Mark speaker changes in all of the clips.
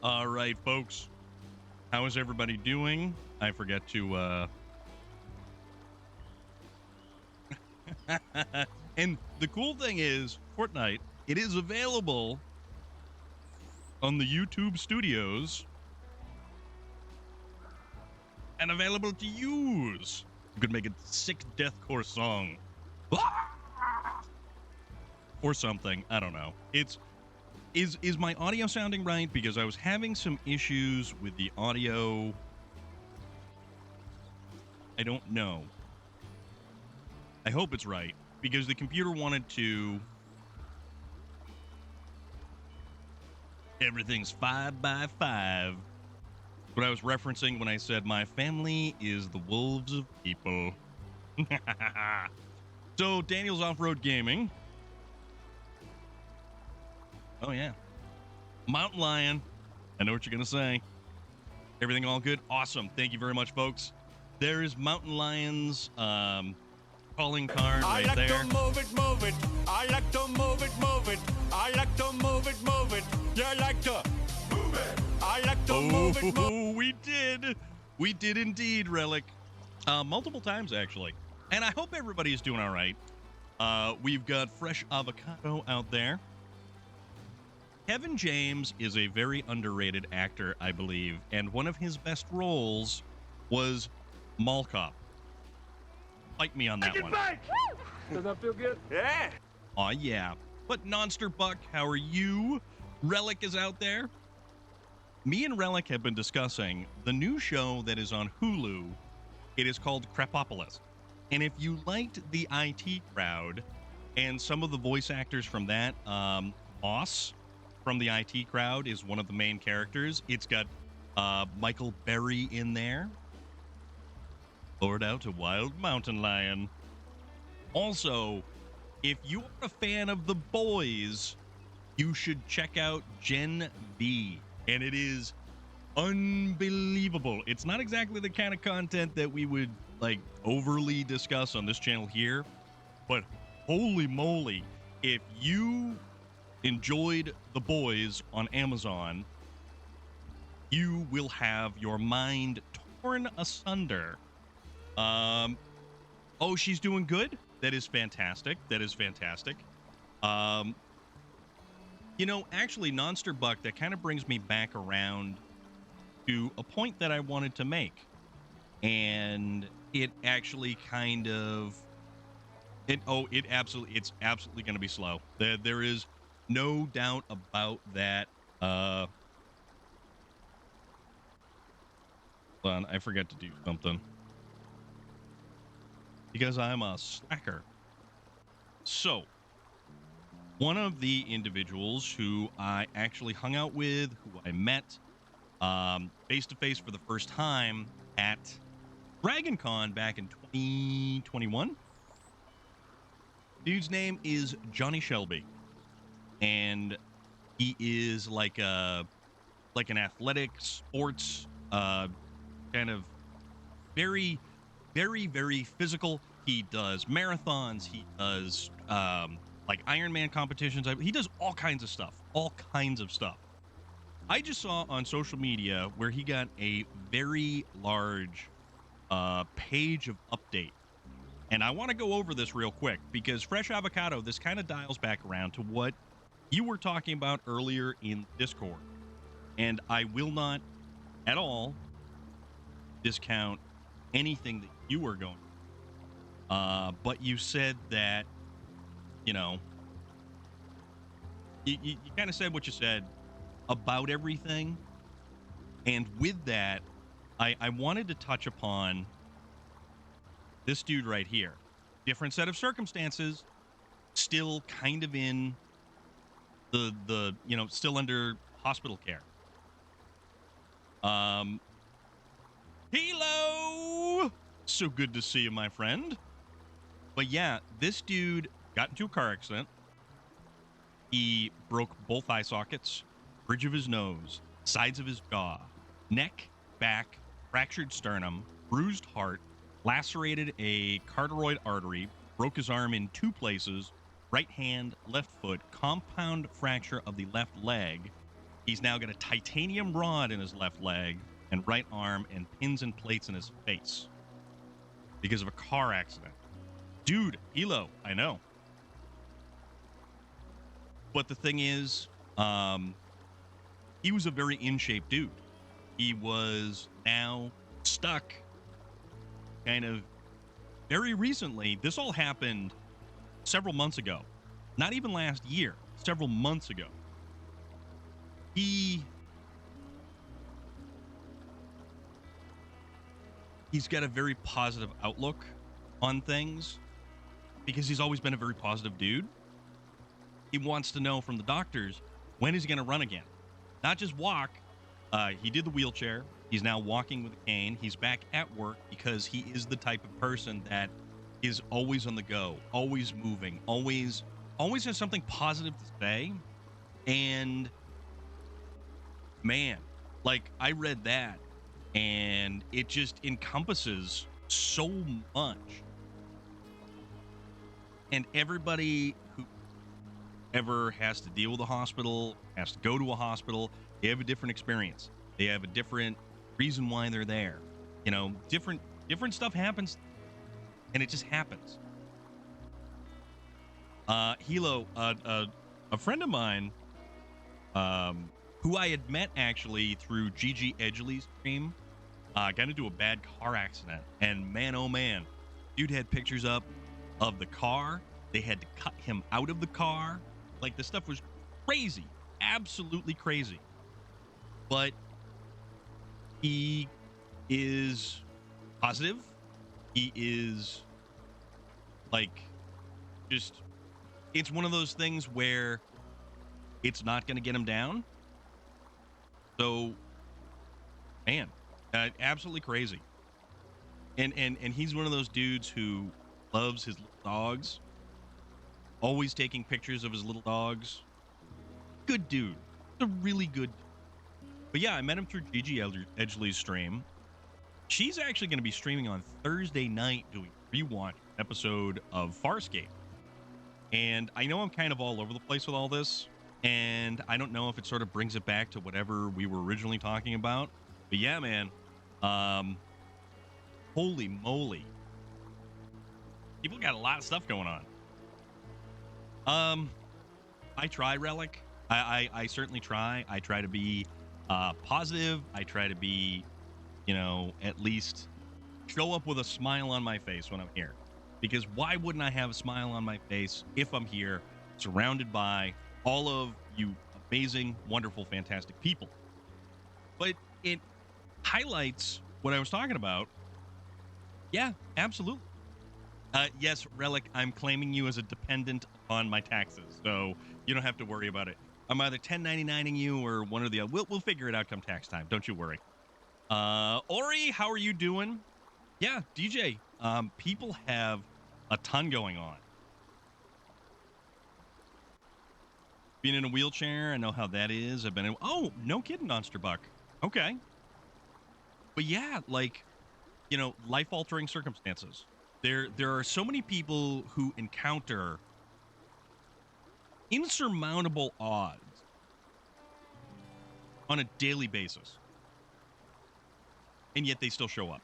Speaker 1: All right, folks. How is everybody doing? I forget to and the cool thing is, Fortnite, it is available on the YouTube studios and available to use. You could make a sick deathcore song. Or something. I don't know. Is my audio sounding right? Because I was having some issues with the audio. I don't know. I hope it's right, because the computer wanted to. Everything's 5 by 5. What I was referencing when I said my family is the wolves of people. So Daniel's Off-Road Gaming. Oh yeah, Mountain Lion. I know what you're gonna say. Everything all good? Awesome. Thank you very much, folks. There is Mountain Lion's calling card right there.
Speaker 2: I like to move it. I like to move it. I like to move it. You like to move it. I like to move it.
Speaker 1: Oh, we did indeed, Relic. Multiple times actually. And I hope everybody is doing all right. We've got Fresh Avocado out there. Kevin James is a very underrated actor, I believe, and one of his best roles was Mall Cop. Fight me on that one.
Speaker 3: Does that feel good?
Speaker 2: Yeah.
Speaker 1: Aw, yeah. But Nonster Buck, how are you? Relic is out there. Me and Relic have been discussing the new show that is on Hulu. It is called Crapopolis. And if you liked the IT Crowd and some of the voice actors from that, Moss from the IT Crowd is one of the main characters. It's got Michael Berry in there. Lured out a wild mountain lion. Also, if you are a fan of The Boys, you should check out Gen V. And it is unbelievable. It's not exactly the kind of content that we would like overly discuss on this channel here, but holy moly, if you enjoyed The Boys on Amazon, you will have your mind torn asunder. Oh, she's doing good. That is fantastic. You know, actually, Nonster Buck, that kind of brings me back around to a point that I wanted to make. And it actually kind of... it's absolutely going to be slow. There is no doubt about that. Hold on, I forgot to do something. Because I'm a slacker. So, one of the individuals who I actually hung out with, who I met face-to-face for the first time at Dragon Con back in 2021. Dude's name is Johnny Shelby. And he is like an athletic sports kind of very, very, very physical. He does marathons. He does like Ironman competitions. He does all kinds of stuff. I just saw on social media where he got a very large page of update. And I want to go over this real quick because Fresh Avocado, this kind of dials back around to what you were talking about earlier in Discord. And I will not at all discount anything that you were going. But you said that, you know, you kind of said what you said about everything. And with that, I wanted to touch upon this dude right here. Different set of circumstances, still kind of in the you know, still under hospital care. Hello! So good to see you, my friend. But yeah, this dude got into a car accident. He broke both eye sockets, bridge of his nose, sides of his jaw, neck, back, fractured sternum, bruised heart, lacerated a carotid artery, broke his arm in 2 places, right hand, left foot, compound fracture of the left leg, He's now got a titanium rod in his left leg and right arm and pins and plates in his face because of a car accident. Dude, Elo, I know. But the thing is, he was a very in-shape dude. He was now stuck kind of very recently. This all happened several months ago. Not even last year, several months ago. He's got a very positive outlook on things because he's always been a very positive dude. He wants to know from the doctors, when is he going to run again? Not just walk. He did the wheelchair. He's now walking with a cane. He's back at work because he is the type of person that is always on the go, always moving, always has something positive to say. And man, like, I read that and it just encompasses so much. And everybody who ever has to deal with a hospital, has to go to a hospital, they have a different experience. They have a different reason why they're there. You know, different stuff happens, and it just happens. Hilo, a friend of mine, who I had met actually through Gigi Edgley's stream, got into a bad car accident, and man, oh man, dude had pictures up of the car. They had to cut him out of the car. Like, the stuff was crazy, absolutely crazy. But he is positive. He is, like, just, it's one of those things where it's not going to get him down. So, man, absolutely crazy. And he's one of those dudes who loves his little dogs. Always taking pictures of his little dogs. Good dude. A really good dude. But yeah, I met him through Gigi Edgley's stream. She's actually going to be streaming on Thursday night doing a rewatch episode of Farscape. And I know I'm kind of all over the place with all this, and I don't know if it sort of brings it back to whatever we were originally talking about. But yeah, man, holy moly. People got a lot of stuff going on. I try, Relic. I certainly try. I try to be positive. I try to be, you know, at least show up with a smile on my face when I'm here. Because why wouldn't I have a smile on my face if I'm here, surrounded by all of you amazing, wonderful, fantastic people? But it highlights what I was talking about. Yeah, absolutely. Yes, Relic, I'm claiming you as a dependent on my taxes, so you don't have to worry about it. I'm either 1099ing you or one or the other. We'll figure it out come tax time. Don't you worry. Ori, how are you doing? Yeah, DJ, people have a ton going on. Being in a wheelchair, I know how that is. I've been in... Oh, no kidding, Monsterbuck. Okay. But yeah, like, you know, life-altering circumstances. There are so many people who encounter insurmountable odds on a daily basis, and yet they still show up.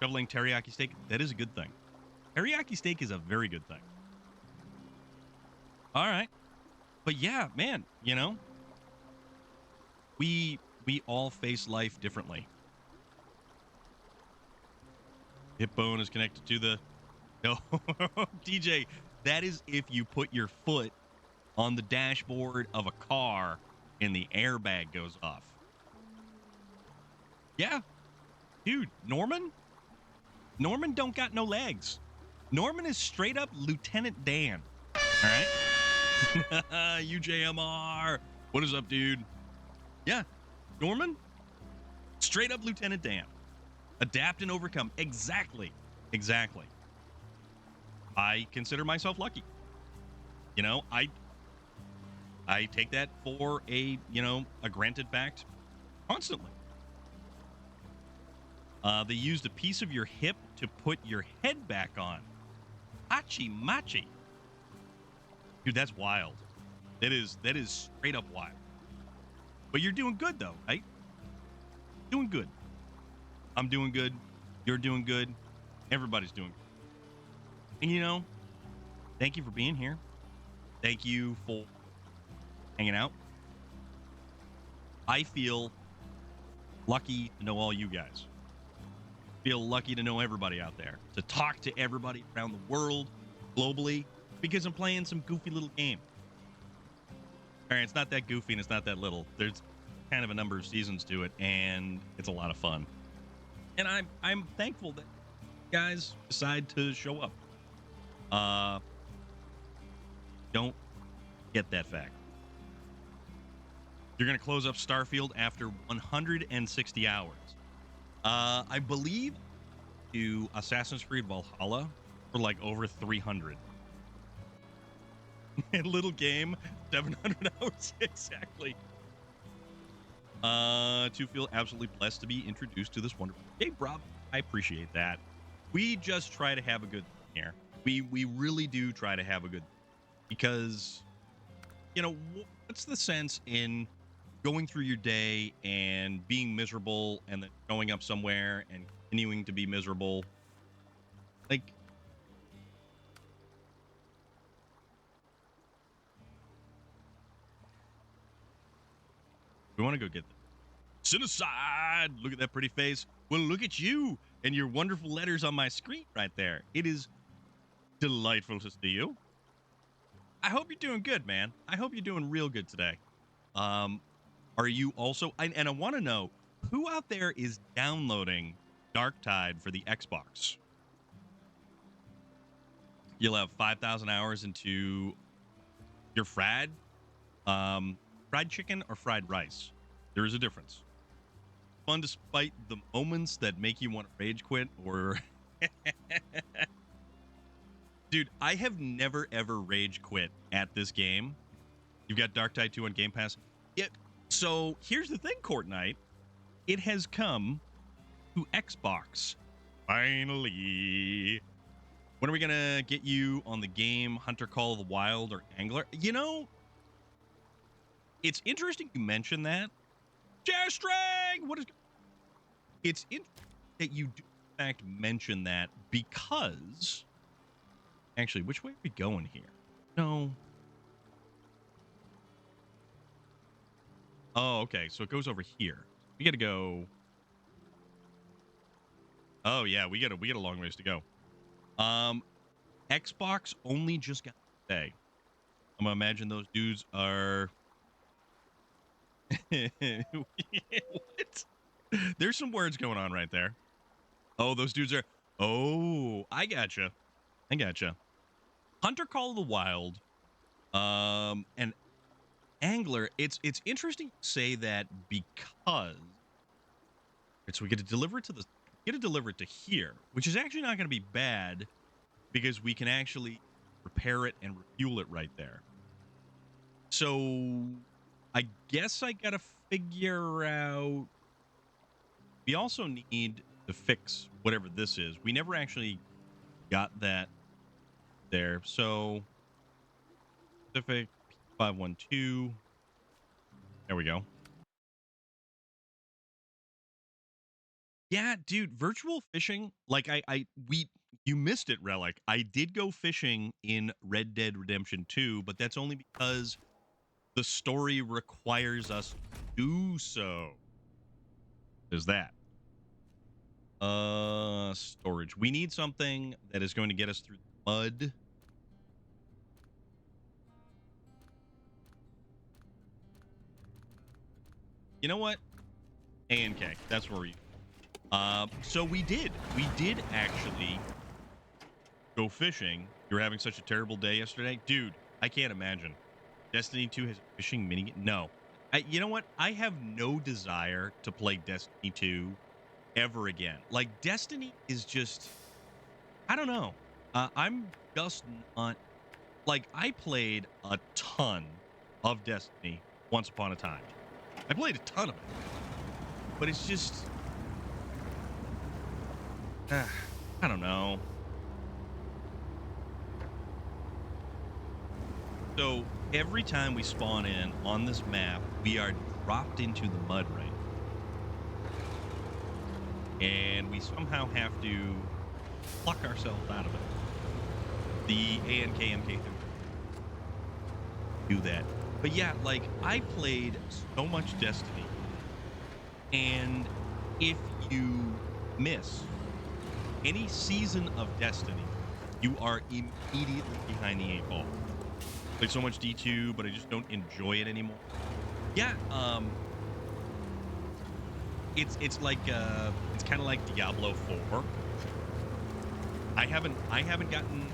Speaker 1: Shoveling teriyaki steak, that is a good thing. Teriyaki steak is a very good thing. All right. But yeah, man, you know, we all face life differently. Hip bone is connected to the... No, DJ, that is if you put your foot on the dashboard of a car and the airbag goes off. Yeah. Dude, Norman don't got no legs. Norman is straight up Lieutenant Dan. All right? UJMR. What is up, dude? Yeah. Norman, straight up Lieutenant Dan. Adapt and overcome. Exactly. I consider myself lucky. You know, I take that for a granted fact constantly. They used a piece of your hip to put your head back on. Hachi machi. Dude, that's wild. That is straight up wild. But you're doing good, though, right? Doing good. I'm doing good. You're doing good. Everybody's doing good. And, thank you for being here. Thank you for hanging out. I feel lucky to know all you guys. Feel lucky to know everybody out there, to talk to everybody around the world, globally, because I'm playing some goofy little game. All right, it's not that goofy and it's not that little. There's kind of a number of seasons to it, and it's a lot of fun. And I'm thankful that guys decide to show up. Don't get that fact. You're going to close up Starfield after 160 hours. I believe to Assassin's Creed Valhalla for like over 300. Little game, 700 hours exactly. To feel absolutely blessed to be introduced to this wonderful game, Rob. I appreciate that. We just try to have a good thing here. We really do try to have a good thing because, what's the sense in going through your day and being miserable and then showing up somewhere and continuing to be miserable? Like, we want to go get them. Sit aside. Look at that pretty face. Well, look at you and your wonderful letters on my screen right there. It is delightful to see you. I hope you're doing good, man. I hope you're doing real good today. Are you also... And I want to know, who out there is downloading Darktide for the Xbox? You'll have 5,000 hours into your fried chicken or fried rice. There is a difference. Fun despite the moments that make you want to rage quit or... Dude, I have never, ever rage quit at this game. You've got Darktide 2 on Game Pass. Yeah, so here's the thing, Courtnite. It has come to Xbox. Finally. When are we going to get you on the game Hunter Call of the Wild or Angler? It's interesting you mention that. J-String! What is... It's interesting that you do, in fact, mention that because... Actually, which way are we going here? No. Oh, okay. So it goes over here. We got to go... Oh, yeah. We got a long ways to go. Xbox only just got today. I'm going to imagine those dudes are... What? There's some words going on right there. Oh, those dudes are... Oh, I gotcha. Hunter Call of the Wild, and Angler. It's interesting to say that because so we get to deliver it to here, which is actually not going to be bad because we can actually repair it and refuel it right there. So I guess I got to figure out. We also need to fix whatever this is. We never actually got that there. So Pacific 512. There we go. Yeah, dude, virtual fishing. Like you missed it, Relic. I did go fishing in Red Dead Redemption 2, but that's only because the story requires us to do so. There's that. Storage. We need something that is going to get us through the mud. You know what? A&K. That's where we... So we did actually go fishing. You were having such a terrible day yesterday. Dude, I can't imagine. Destiny 2 has a fishing mini... No. You know what? I have no desire to play Destiny 2 ever again. Like, Destiny is just... I don't know. I'm just not... Like, I played a ton of Destiny once upon a time. I played a ton of it. But it's just... I don't know. So, every time we spawn in on this map, we are dropped into the mud right now. And we somehow have to pluck ourselves out of it. The ANKMK do that. But yeah, like, I played so much Destiny, and if you miss any season of Destiny, you are immediately behind the 8 ball. Played so much D2, but I just don't enjoy it anymore. Yeah, it's like it's kind of like Diablo 4. I haven't gotten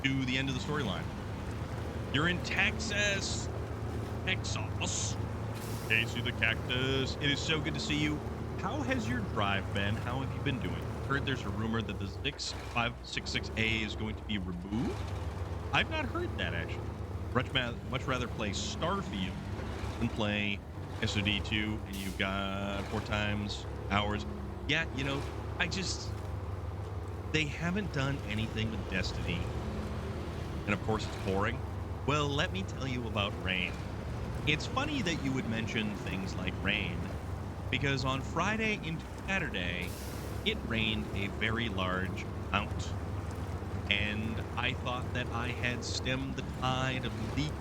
Speaker 1: to the end of the storyline. You're in Texas. Texas. Casey the Cactus. It is so good to see you. How has your drive been? How have you been doing? Heard there's a rumor that the 6566A is going to be removed. I've not heard that, actually. Much rather play Starfield than play SOD2, and you've got 4 times hours. Yeah, you know, they haven't done anything with Destiny. And of course, it's boring. Well, let me tell you about rain. It's funny that you would mention things like rain, because on Friday into Saturday, it rained a very large amount. And I thought that I had stemmed the tide of leak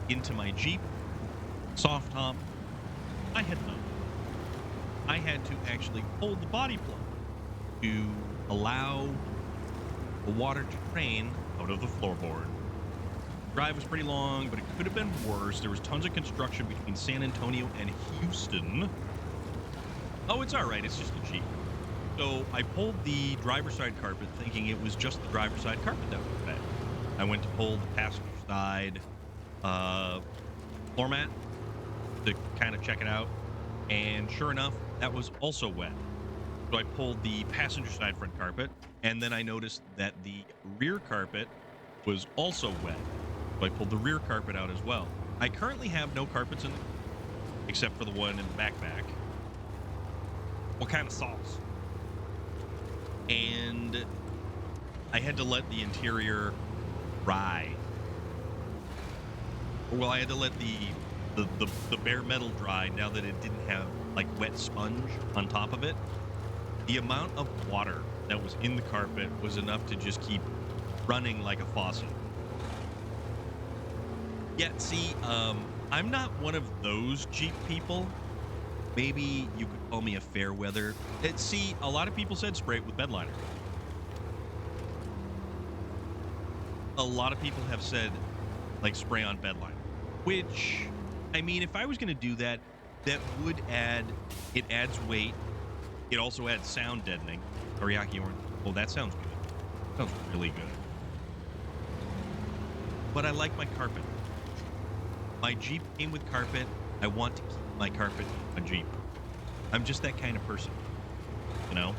Speaker 1: into my Jeep soft top. I had not. I had to actually hold the body plug to allow the water to drain out of the floorboard. Drive was pretty long, but it could have been worse. There was tons of construction between San Antonio and Houston. Oh, it's all right. It's just a Jeep. So I pulled the driver's side carpet thinking it was just the driver's side carpet that was bad. I went to pull the passenger side floor mat to kind of check it out. And sure enough, that was also wet. So I pulled the passenger side front carpet, and then I noticed that the rear carpet was also wet. So I pulled the rear carpet out as well. I currently have no carpets in the except for the one in the backpack. What kind of sauce? And I had to let the interior dry. Well, I had to let the bare metal dry now that it didn't have like wet sponge on top of it. The amount of water that was in the carpet was enough to just keep running like a faucet. Yeah, see, I'm not one of those Jeep people. Maybe you could call me a fair weather. See, a lot of people said spray it with bed liner. A lot of people have said, like, spray on bed liner. Which, I mean, if I was going to do that, that would it adds weight. It also adds sound deadening. Teriyaki orange. Oh, that sounds good. Sounds really good. But I like my carpet. My Jeep came with carpet. I want to keep my carpet in my Jeep. I'm just that kind of person, you know?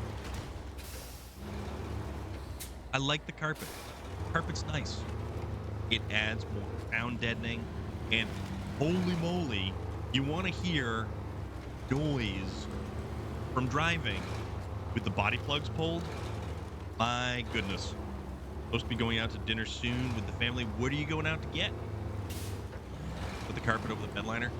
Speaker 1: I like the carpet. Carpet's nice. It adds more sound deadening, and holy moly, you want to hear noise from driving with the body plugs pulled? My goodness. Supposed to be going out to dinner soon with the family. What are you going out to get? Put the carpet over the bed liner?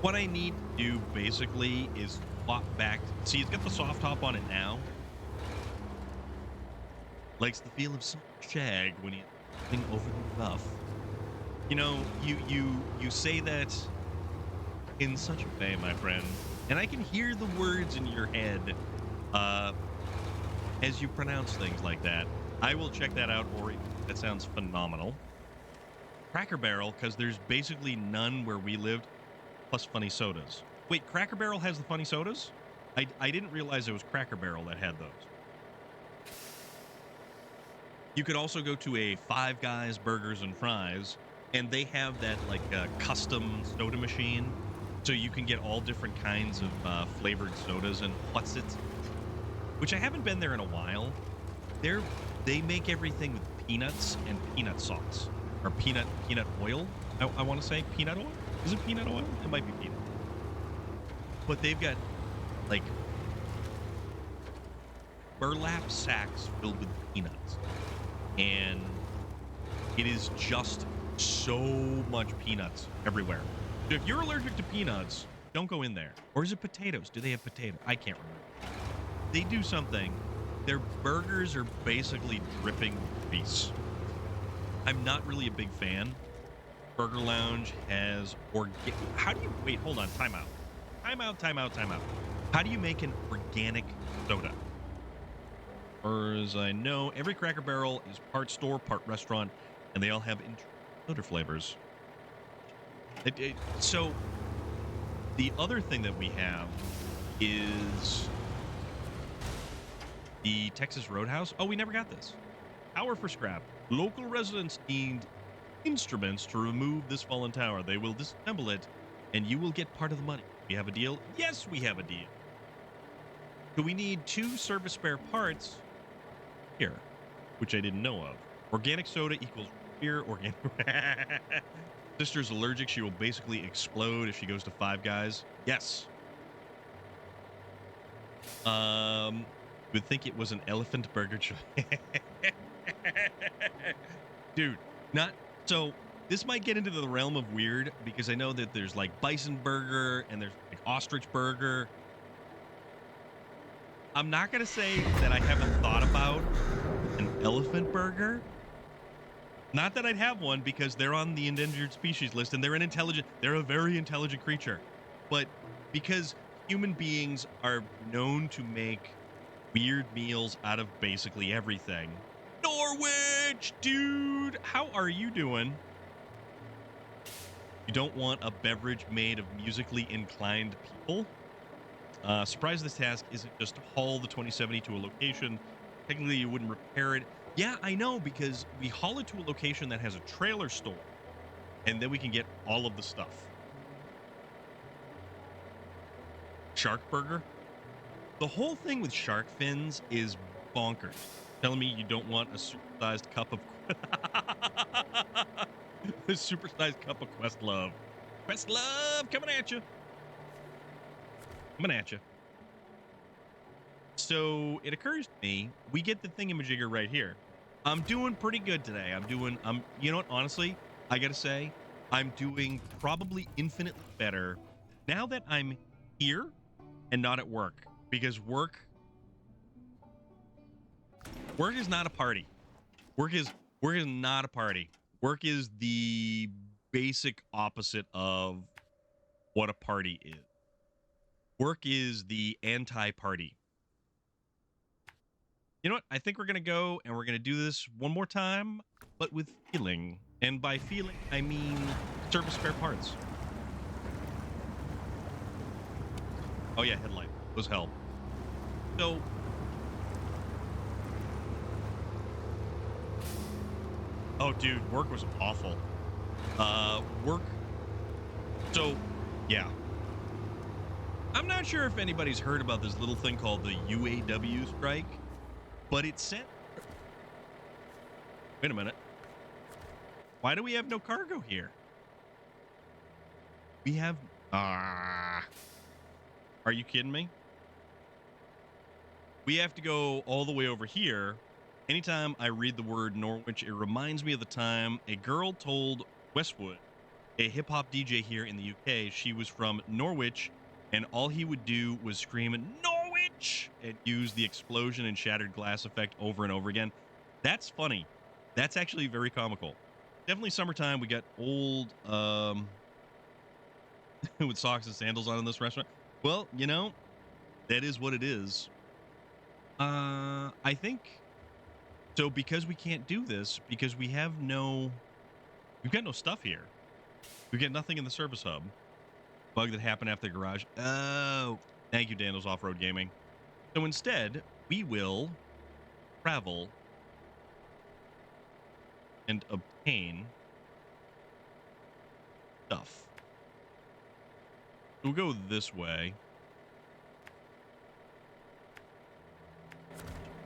Speaker 1: What I need to do basically is swap back. See, it's got the soft top on it now. Likes the feel of some shag when he's going over the rough. You know, you say that in such a way, my friend, and I can hear the words in your head as you pronounce things like that. I will check that out, Ori. That sounds phenomenal. Cracker Barrel, because there's basically none where we lived, plus funny sodas. Wait, Cracker Barrel has the funny sodas? I didn't realize it was Cracker Barrel that had those. You could also go to a Five Guys Burgers and Fries, and they have that like custom soda machine, so you can get all different kinds of flavored sodas and what's it, which I haven't been there in a while. They make everything with peanuts and peanut sauce, or peanut oil. I want to say peanut oil. Is it peanut oil? It might be peanut. But they've got like burlap sacks filled with peanuts, and it is just so much peanuts everywhere. If you're allergic to peanuts, don't go in there. Or is it potatoes? Do they have potato? I can't remember. They do something. Their burgers are basically dripping grease. I'm not really a big fan. Burger Lounge has how do you wait? Hold on, time out. How do you make an organic soda? Or as I know, every Cracker Barrel is part store, part restaurant, and they all have soda flavors. So the other thing that we have is the Texas Roadhouse. Oh, we never got this. Tower for scrap. Local residents need instruments to remove this fallen tower. They will disassemble it, and you will get part of the money. We have a deal? Yes, we have a deal. So we need 2 service spare parts here, which I didn't know of. Organic soda equals beer. Organic. Sister's allergic. She will basically explode if she goes to Five Guys. Yes. Would think it was an elephant burger choice. Dude, not so. This might get into the realm of weird because I know that there's like bison burger and there's like ostrich burger. I'm not gonna say that I haven't thought about an elephant burger. Not that I'd have one because they're on the endangered species list and they're a very intelligent creature. But because human beings are known to make weird meals out of basically everything. Norwich, dude, how are you doing? You don't want a beverage made of musically inclined people? Surprised this task isn't just to haul the 2070 to a location. Technically, you wouldn't repair it. Yeah, I know, because we haul it to a location that has a trailer store, and then we can get all of the stuff. Shark burger? The whole thing with shark fins is bonkers. Telling me you don't want a supersized cup of a supersized cup of Questlove. Questlove coming at you. So it occurs to me, we get the thingamajigger right here. I'm doing pretty good today. You know what? Honestly, I gotta say, I'm doing probably infinitely better now that I'm here and not at work. Because work is not a party. Work is not a party. Work is the basic opposite of what a party is. Work is the anti-party. You know what? I think we're going to go and we're going to do this one more time, but with feeling. And by feeling, I mean service spare parts. Oh yeah, headlight. Those help. So, oh dude, work was awful. So, yeah. I'm not sure if anybody's heard about this little thing called the UAW strike, but it said... Wait a minute. Why do we have no cargo here? We have... Are you kidding me? We have to go all the way over here. Anytime I read the word Norwich, it reminds me of the time a girl told Westwood, a hip-hop DJ here in the UK, she was from Norwich, and all he would do was scream, Norwich! And use the explosion and shattered glass effect over and over again. That's funny. That's actually very comical. Definitely summertime. We got old, with socks and sandals on in this restaurant. Well, you know, that is what it is. I think... So because we can't do this, because we've got no stuff here. We've got nothing in the service hub. Bug that happened after the garage. Oh, thank you, Daniels Off-Road Gaming. So instead, we will travel and obtain stuff. We'll go this way.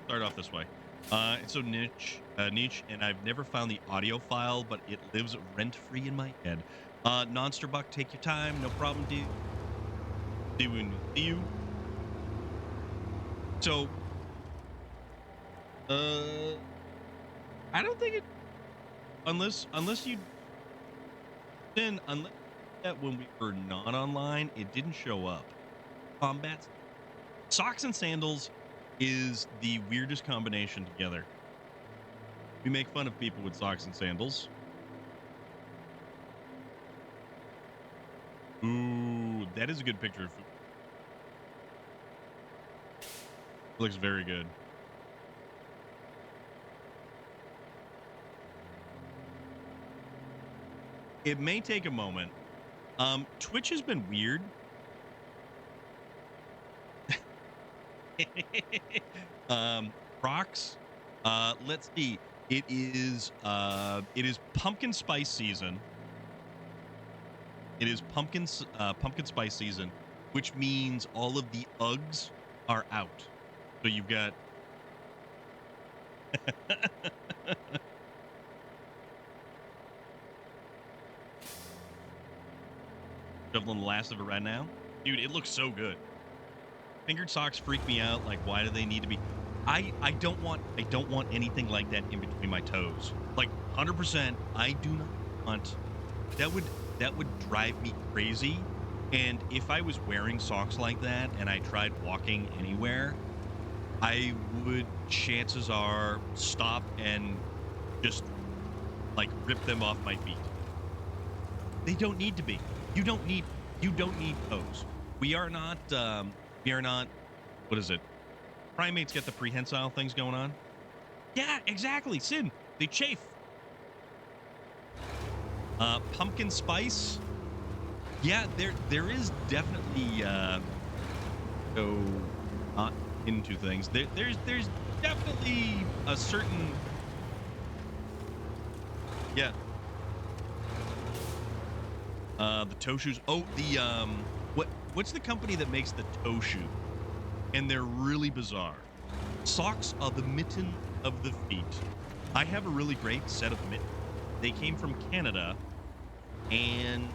Speaker 1: Start off this way. It's so niche, and I've never found the audio file, but it lives rent-free in my head. Nonster Buck, take your time, no problem, dude. Doing you. So, I don't think it, unless you Then, unless that when we were not online, it didn't show up. Combat socks and sandals is the weirdest combination together. We make fun of people with socks and sandals. Ooh, that is a good picture of food. Looks very good. It may take a moment. Twitch has been weird. Rocks. Let's see. It is pumpkin spice season. It is pumpkin spice season, which means all of the Uggs are out. So you've got shoveling the last of it right now. Dude, it looks so good. Fingered socks freak me out. Like, why do they need to be? I don't want anything like that in between my toes. Like 100%. I do not want that would drive me crazy. And if I was wearing socks like that and I tried walking anywhere, I would, chances are, stop and just like rip them off my feet. They don't need to be. You don't need toes. We are not what is it? Primates get the prehensile things going on. Yeah, exactly. Sin. They chafe. Pumpkin spice. Yeah, there is definitely not into things. There's definitely a certain the toe shoes. Oh, the what's the company that makes the toe shoe? And they're really bizarre. Socks are the mitten of the feet. I have a really great set of mittens. They came from Canada, and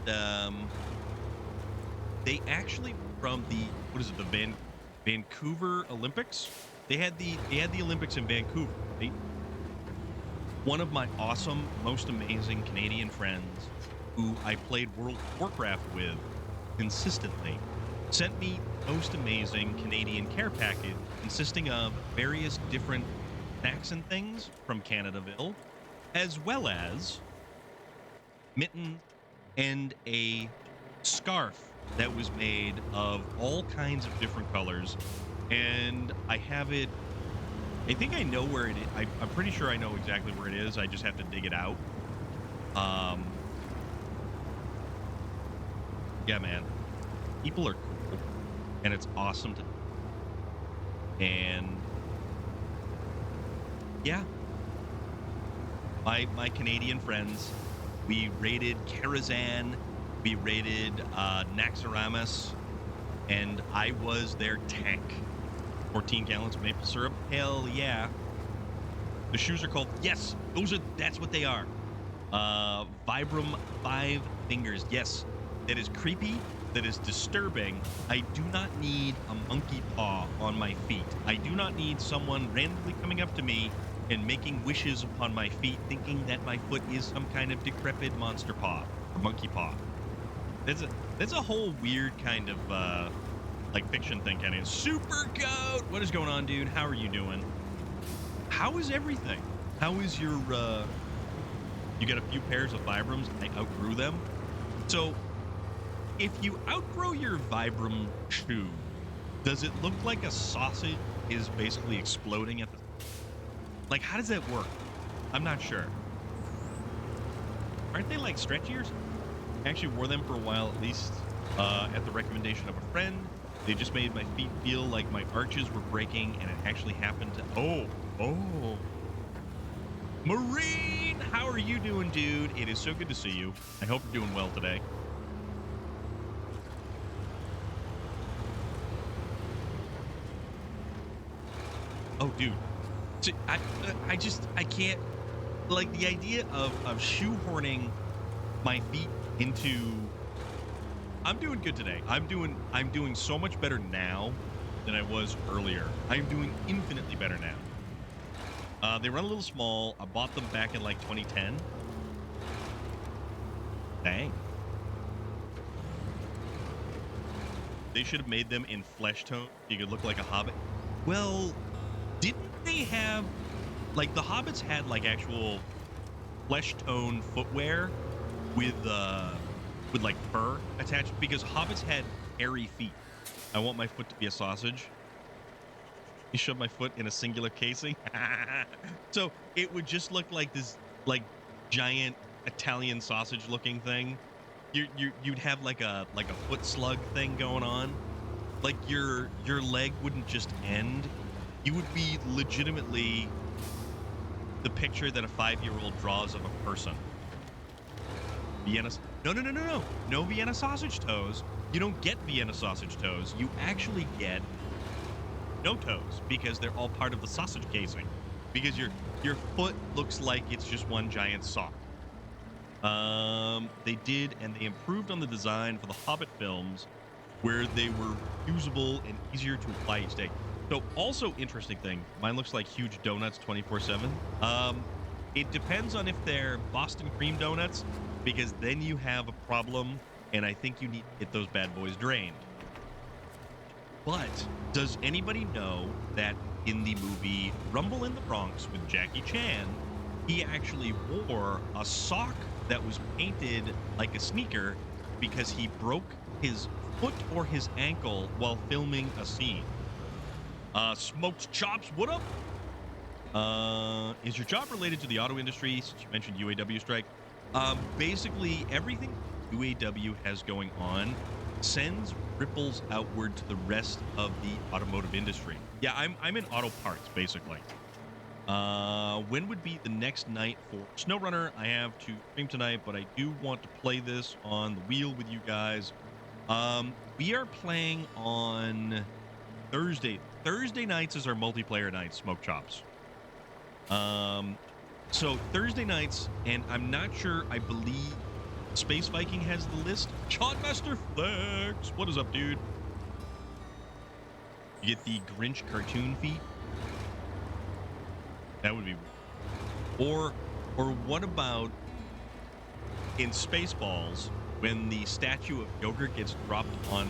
Speaker 1: they actually from the Vancouver Olympics. They had the Olympics in Vancouver. One of my awesome, most amazing Canadian friends, who I played World of Warcraft with consistently, sent me the most amazing Canadian care package consisting of various different snacks and things from Canadaville, as well as mittens and a scarf that was made of all kinds of different colors. And I have it, I think I know where it is. I'm pretty sure I know exactly where it is. I just have to dig it out. Yeah, man. People are cool, and it's awesome to. And yeah, my Canadian friends, we raided Karazhan, we raided Naxxramas, and I was their tank. 14 gallons of maple syrup. Hell yeah. The shoes are called, yes, that's what they are. Vibram 5 fingers. Yes, that is creepy. That is disturbing. I do not need a monkey paw on my feet. I do not need someone randomly coming up to me and making wishes upon my feet, thinking that my foot is some kind of decrepit monster paw or monkey paw. That's a whole weird kind of like fiction thing kind of. Super Goat, what is going on, dude? How are you doing? How is everything? How is your you got a few pairs of Vibrams? I outgrew them. So if you outgrow your Vibram shoe, does it look like a sausage is basically exploding at the... Like, how does that work? I'm not sure. Aren't they like stretchiers? I actually wore them for a while, at least at the recommendation of a friend. They just made my feet feel like my arches were breaking, and it actually happened to... Oh. Marine, how are you doing, dude? It is so good to see you. I hope you're doing well today. Oh, dude. So I can't, like, the idea of shoehorning my feet into... I'm doing good today. I'm doing so much better now than I was earlier. I'm doing infinitely better now. They run a little small. I bought them back in like 2010. Dang. They should have made them in flesh tone. You could look like a hobbit. Well, didn't they have like the hobbits had like actual flesh tone footwear with like fur attached because hobbits had hairy feet. I want my foot to be a sausage. You shove my foot in a singular casing. So it would just look like this like giant Italian sausage looking thing. You'd have like a foot slug thing going on. Like your leg wouldn't just end. You would be legitimately the picture that a 5-year-old draws of a person. Vienna. No Vienna sausage toes. You don't get Vienna sausage toes. You actually get no toes because they're all part of the sausage casing. Because your foot looks like it's just one giant sock. They did, and they improved on the design for the Hobbit films, where they were usable and easier to apply each day. So, also interesting thing. Mine looks like huge donuts 24/7. It depends on if they're Boston cream donuts, because then you have a problem, and I think you need to get those bad boys drained. But does anybody know that in the movie Rumble in the Bronx with Jackie Chan, he actually wore a sock that was painted like a sneaker because he broke his foot or his ankle while filming a scene? Smoked Chops, what up? Is your job related to the auto industry, since you mentioned UAW strike? Basically, everything UAW has going on sends ripples outward to the rest of the automotive industry. Yeah, I'm in auto parts, basically. When would be the next night for SnowRunner? I have to stream tonight, but I do want to play this on the wheel with you guys. We are playing on Thursday. Thursday nights is our multiplayer night, Smoke Chops. So Thursday nights, and I'm not sure, I believe Space Viking has the list. Shotmaster Flex, what is up, dude? You get the Grinch cartoon feet. That would be weird. Or what about in Spaceballs when the statue of yogurt gets dropped on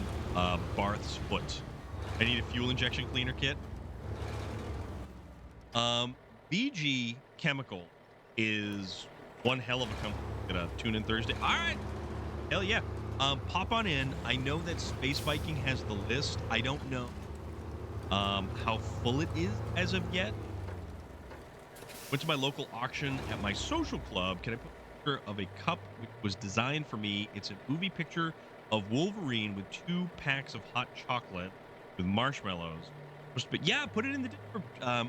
Speaker 1: Barth's foot? I need a fuel injection cleaner kit. BG Chemical is one hell of a company. Gonna tune in Thursday. All right. Hell yeah. Pop on in. I know that Space Viking has the list. I don't know how full it is as of yet. Went to my local auction at my social club. Can I put a picture of a cup which was designed for me? It's a movie picture of Wolverine with 2 packs of hot chocolate with marshmallows. But yeah, put it in the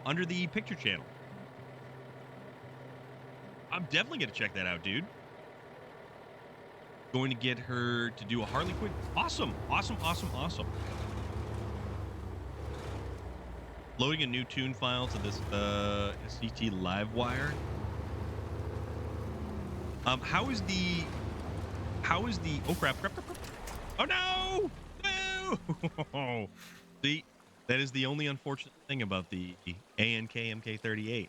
Speaker 1: under the picture channel. I'm definitely gonna check that out, dude. Going to get her to do a Harley Quinn. Awesome. Loading a new tune file to this CT Livewire. How is the oh crap. Oh no! No! See, that is the only unfortunate thing about the ANK MK38.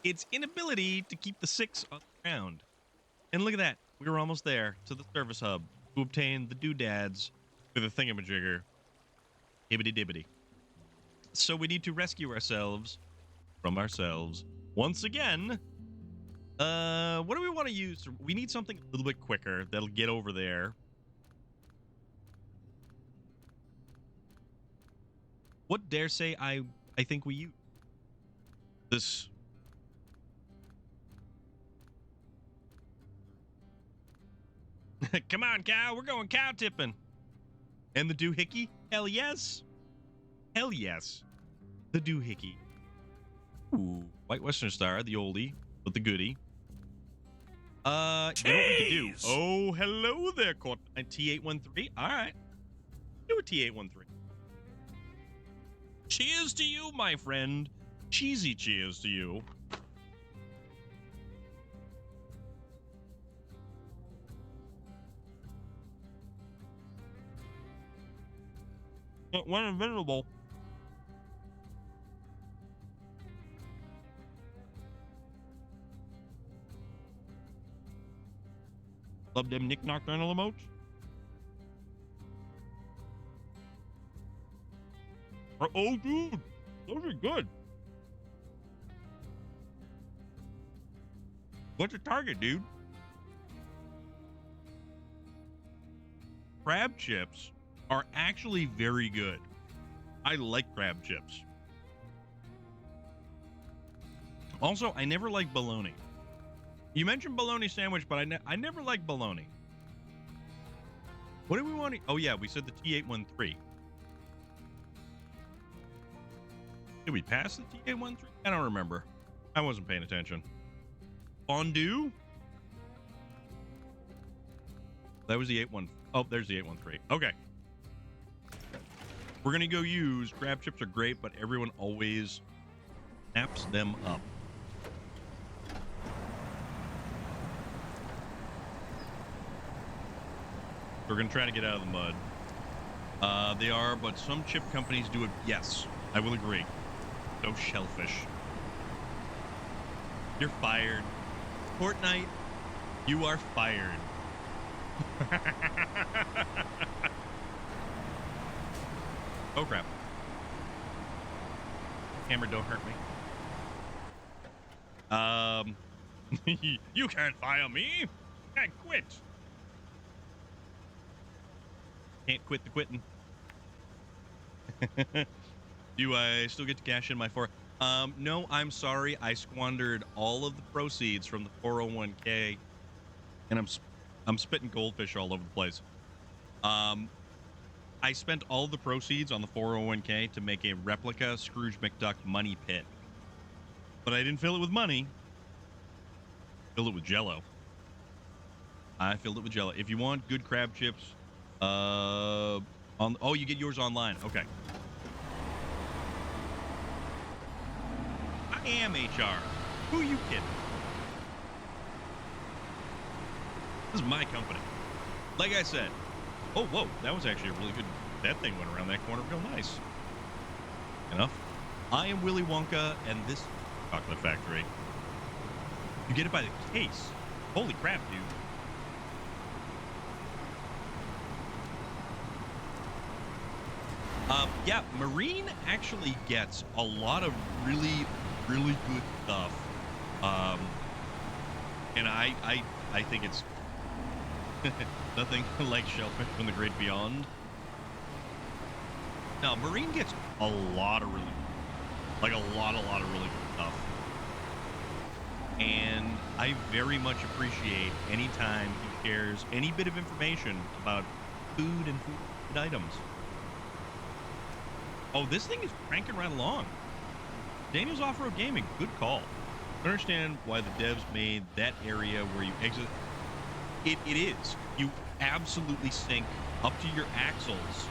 Speaker 1: Its inability to keep the 6 on the ground. And look at that. We were almost there to the service hub to obtain the doodads with a thingamajigger. Hibbity dibbity. So we need to rescue ourselves from ourselves once again. What do we want to use? We need something a little bit quicker that'll get over there. What dare say I think we use this? Come on, cow. We're going cow tipping. And the doohickey? Hell yes. Hell yes. The doohickey. Ooh. White Western Star, the oldie, but the goodie. You know what we can do? Oh, hello there, Court. T813. All right. Do a T813. Cheers to you, my friend. Cheesy cheers to you. It went invisible. Love them knick-knock animal emotes. Oh, dude, those are good. What's the target, dude? Crab chips are actually very good. I like crab chips. Also, I never like bologna. You mentioned bologna sandwich, but I never like bologna. What do we want to... Oh, yeah, we said the T813. Did we pass the T813? I don't remember. I wasn't paying attention. Fondue? That was the 8-1. Oh, there's the 813. Okay. We're going to go use... Crab chips are great, but everyone always snaps them up. We're going to try to get out of the mud. They are, but some chip companies do it. Yes, I will agree. So shellfish. You're fired. Fortnite, you are fired. Oh, crap. Hammer, don't hurt me. You can't fire me. I quit. Can't quit the quitting. Do I still get to cash in my no, I'm sorry. I squandered all of the proceeds from the 401k, and I'm spitting goldfish all over the place. I spent all the proceeds on the 401k to make a replica Scrooge McDuck money pit, but I didn't fill it with money. Filled it with Jello. I filled it with Jello. If you want good crab chips, oh, you get yours online. Okay. I am HR. Who are you kidding? This is my company. Like I said. Oh, whoa. That was actually a really good... That thing went around that corner real nice. Enough. I am Willy Wonka, and this chocolate factory. You get it by the case. Holy crap, dude. Yeah, Marine actually gets a lot of really, really good stuff. And I think it's nothing like shellfish from the great beyond. No, Marine gets a lot of really, like a lot of really good stuff. And I very much appreciate any time he shares any bit of information about food and food items. Oh, this thing is cranking right along. Daniel's Off-Road Gaming, good call. I understand why the devs made that area where you exit. It is. You absolutely sink up to your axles.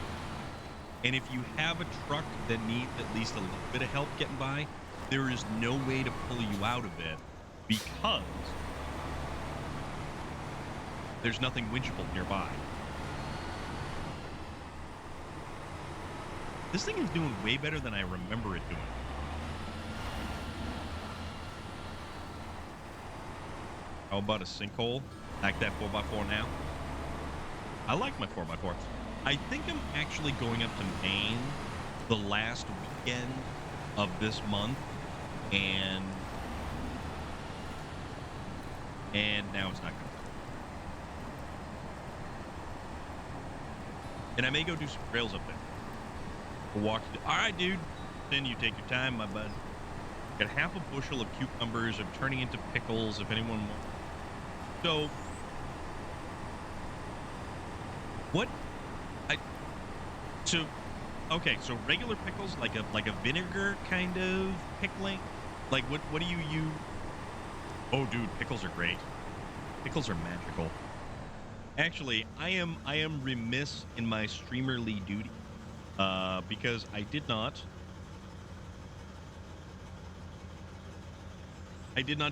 Speaker 1: And if you have a truck that needs at least a little bit of help getting by, there is no way to pull you out of it because there's nothing winchable nearby. This thing is doing way better than I remember it doing. How about a sinkhole? Like that 4x4 now? I like my 4x4. I think I'm actually going up to Maine the last weekend of this month, and now it's not good. And I may go do some trails up there. Walk. All right, dude. Then you take your time, my bud. Got half a bushel of cucumbers. I'm turning into pickles if anyone wants. So, what? Okay. So regular pickles, like a vinegar kind of pickling. Like what do you use? Oh, dude, pickles are great. Pickles are magical. Actually, I am remiss in my streamerly duty. Because I did not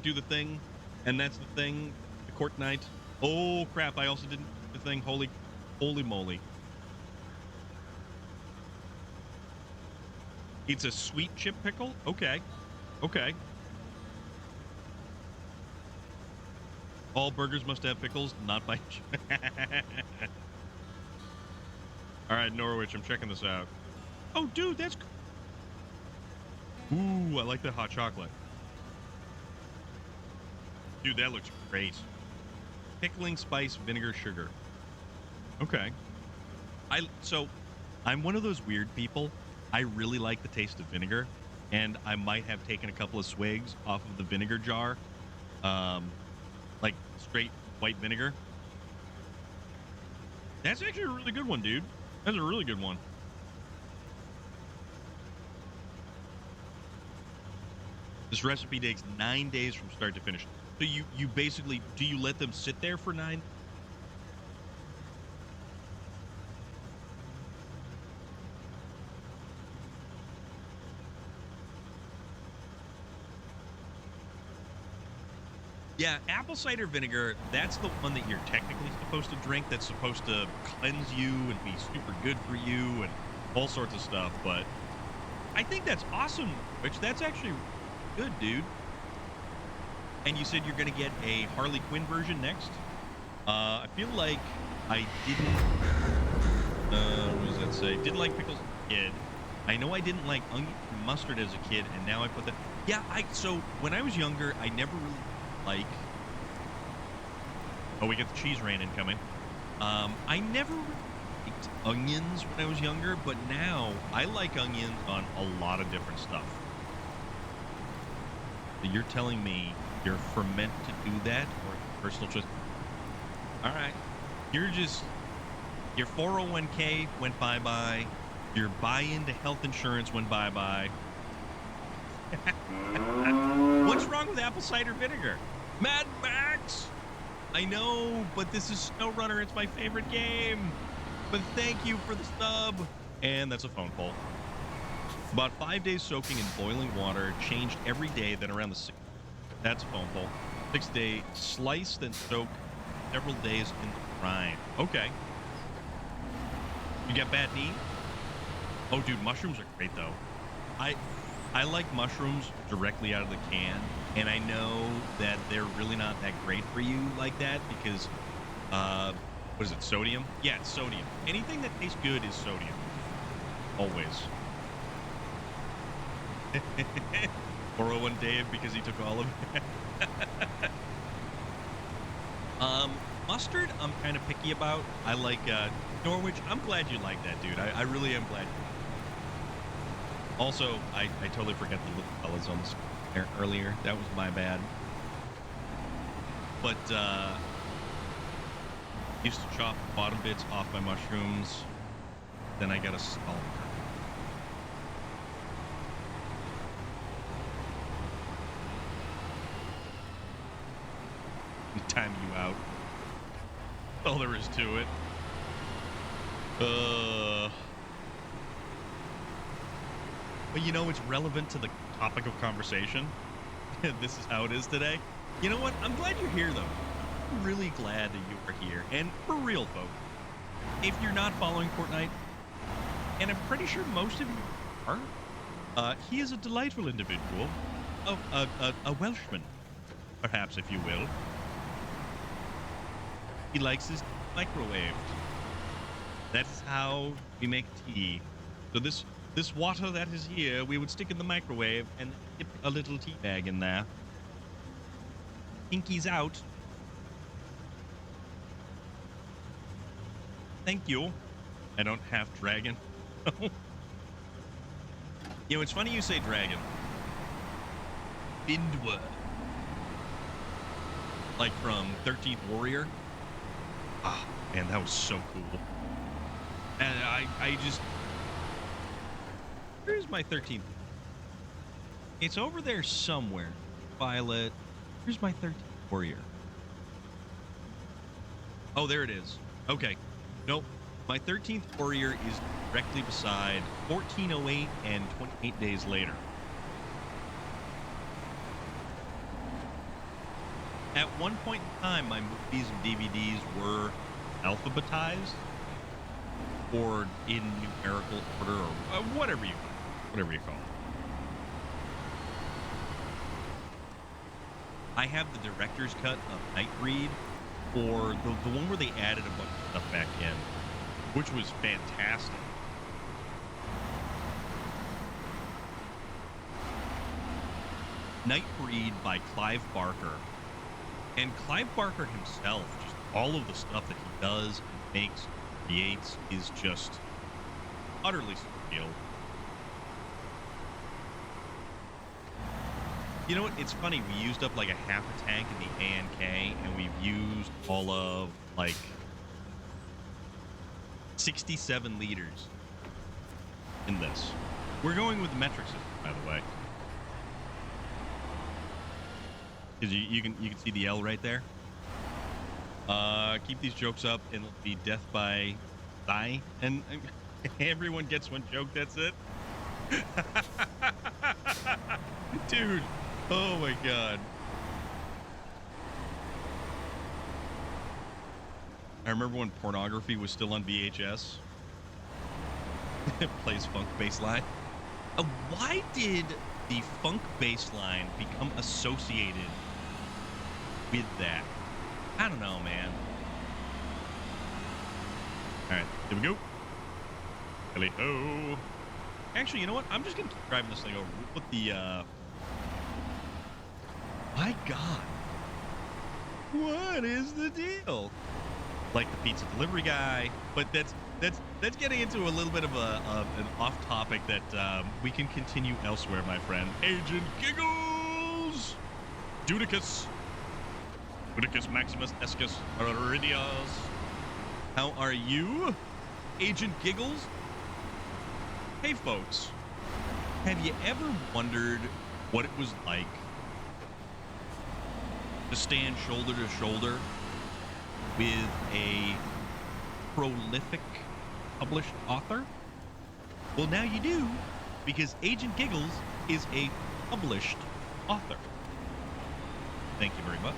Speaker 1: do the thing, and that's the thing, the court night. Oh crap, I also didn't do the thing. Holy moly. It's a sweet chip pickle? Okay. All burgers must have pickles, not by... All right, Norwich, I'm checking this out. Oh, dude, that's... Ooh, I like that hot chocolate. Dude, that looks great. Pickling spice, vinegar, sugar. Okay. So I'm one of those weird people. I really like the taste of vinegar, and I might have taken a couple of swigs off of the vinegar jar, like straight white vinegar. That's actually a really good one, dude. That's a really good one. This recipe takes 9 days from start to finish. So you basically, do you let them sit there for 9? Yeah, apple cider vinegar, that's the one that you're technically supposed to drink, that's supposed to cleanse you and be super good for you and all sorts of stuff. But I think that's awesome, Rich. That's actually good, dude. And you said you're going to get a Harley Quinn version next? I feel like I didn't, what does that say? Didn't like pickles as a kid. I know I didn't like onion and mustard as a kid, and now I put that. Yeah, so when I was younger, I never really like. Oh, we got the cheese rain incoming. I never really liked onions when I was younger, but now I like onions on a lot of different stuff. So you're telling me you're ferment to do that, or personal choice? All right, your 401k went bye-bye. Your buy-in to health insurance went bye-bye. What's wrong with apple cider vinegar? Mad Max! I know, but this is SnowRunner. It's my favorite game. But thank you for the sub. And that's a phone call. About 5 days soaking in boiling water, changed every day, then around the 6th. That's a phone call. 6th day, slice, then soak several days in the brine. Okay. You got bad knee? Oh, dude, mushrooms are great, though. I like mushrooms directly out of the can, and I know that they're really not that great for you like that because, what is it, sodium? Yeah, it's sodium. Anything that tastes good is sodium. Always. 401 Dave because he took all of it. Mustard, I'm kind of picky about. I like Norwich. I'm glad you like that, dude. I really am glad. Also, I totally forgot the little fellas on the screen earlier. That was my bad. But used to chop bottom bits off my mushrooms. Then I got a stalker. Time you out. All there is to it. But you know, it's relevant to the topic of conversation. This is how it is today. You know what? I'm glad you're here, though. I'm really glad that you are here. And for real, folks, if you're not following Fortnite, and I'm pretty sure most of you are, he is a delightful individual. A Welshman, perhaps, if you will. He likes his microwave. That's how we make tea. So this water that is here, we would stick in the microwave and dip a little tea bag in there. Pinky's out. Thank you. I don't have dragon. You know, it's funny you say dragon. Bindwa. Like from 13th Warrior. Ah, man, that was so cool. And I just... Where's my 13th? It's over there somewhere. Violet. Here's my 13th Warrior. Oh, there it is. Okay. Nope. My 13th Warrior is directly beside 1408 and 28 days later. At one point in time, my movies and DVDs were alphabetized or in numerical order or whatever you call it. I have the director's cut of Nightbreed, or the one where they added a bunch of stuff back in, which was fantastic. Nightbreed by Clive Barker. And Clive Barker himself, just all of the stuff that he does, makes, creates, is just utterly surreal. You know what? It's funny. We used up like a half a tank in the ANK, and we've used all of like 67 liters in this. We're going with the metric system, by the way. Because you can see the L right there. Keep these jokes up, and it'll be death by die, and everyone gets one joke. That's it, dude. Oh my god. I remember when pornography was still on VHS. It plays funk bass line. Why did the funk bass line become associated with that? I don't know, man. All right, here we go. Helly ho. Actually, you know what? I'm just gonna keep driving this thing over. We'll put the my god. What is the deal? Like the pizza delivery guy, but that's getting into a little bit of an off topic that we can continue elsewhere, my friend. Agent Giggles, Judicus Maximus Escus Aridias. How are you, Agent Giggles? Hey, folks, have you ever wondered what it was like to stand shoulder to shoulder with a prolific published author? Well, now you do, because Agent Giggles is a published author. Thank you very much.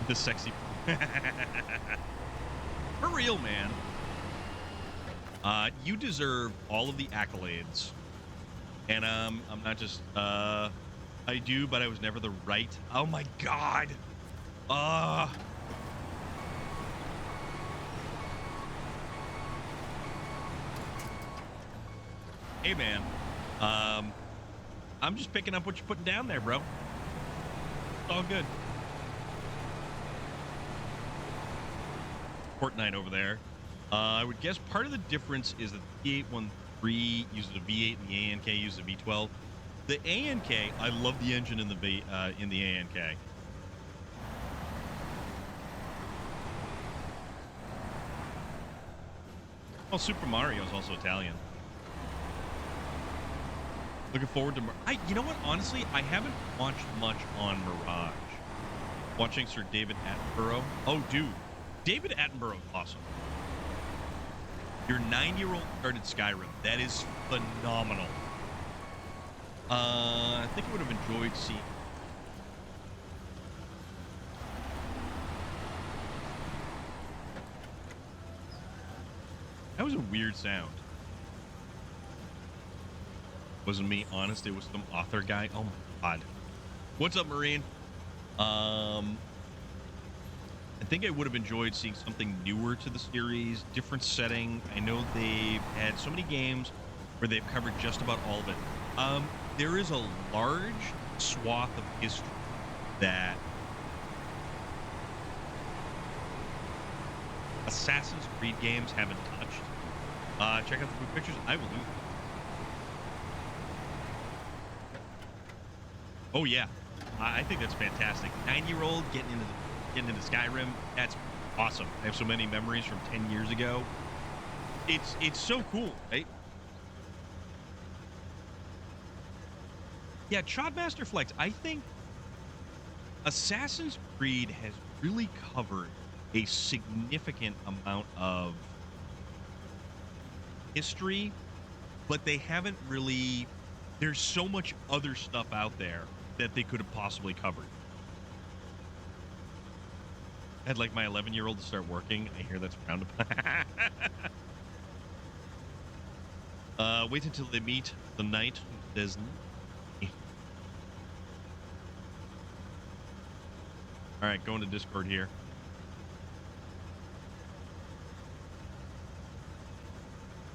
Speaker 1: The sexy... For real, man. You deserve all of the accolades. And I'm not just... I do, but I was never the right... Oh, my God! Hey, man. I'm just picking up what you're putting down there, bro. It's all good. Fortnite over there. I would guess part of the difference is that the P813 uses a V8 and the ANK uses a V12. The ANK, I love the engine in the ANK. Well, Super Mario is also Italian. Looking forward to... you know what? Honestly, I haven't watched much on Mirage. Watching Sir David Attenborough. Oh, dude. David Attenborough is awesome. Your 9-year-old started Skyrim. That is phenomenal. I think I would have enjoyed seeing... That was a weird sound. Wasn't me, honest. It was some author guy. Oh my god. What's up, Marine? I think I would have enjoyed seeing something newer to the series, different setting. I know they've had so many games where they've covered just about all of it. There is a large swath of history that Assassin's Creed games haven't touched. Check out the quick pictures. I will do that. Oh yeah, I think that's fantastic. 9-year-old getting into Skyrim. That's awesome. I have so many memories from 10 years ago. It's so cool, right? Yeah, Chodmaster Flex. I think Assassin's Creed has really covered a significant amount of history, but they haven't really... There's so much other stuff out there that they could have possibly covered. I'd like my 11-year-old to start working. I hear that's frowned upon. Wait until they meet the knight who says... All right, going to Discord here.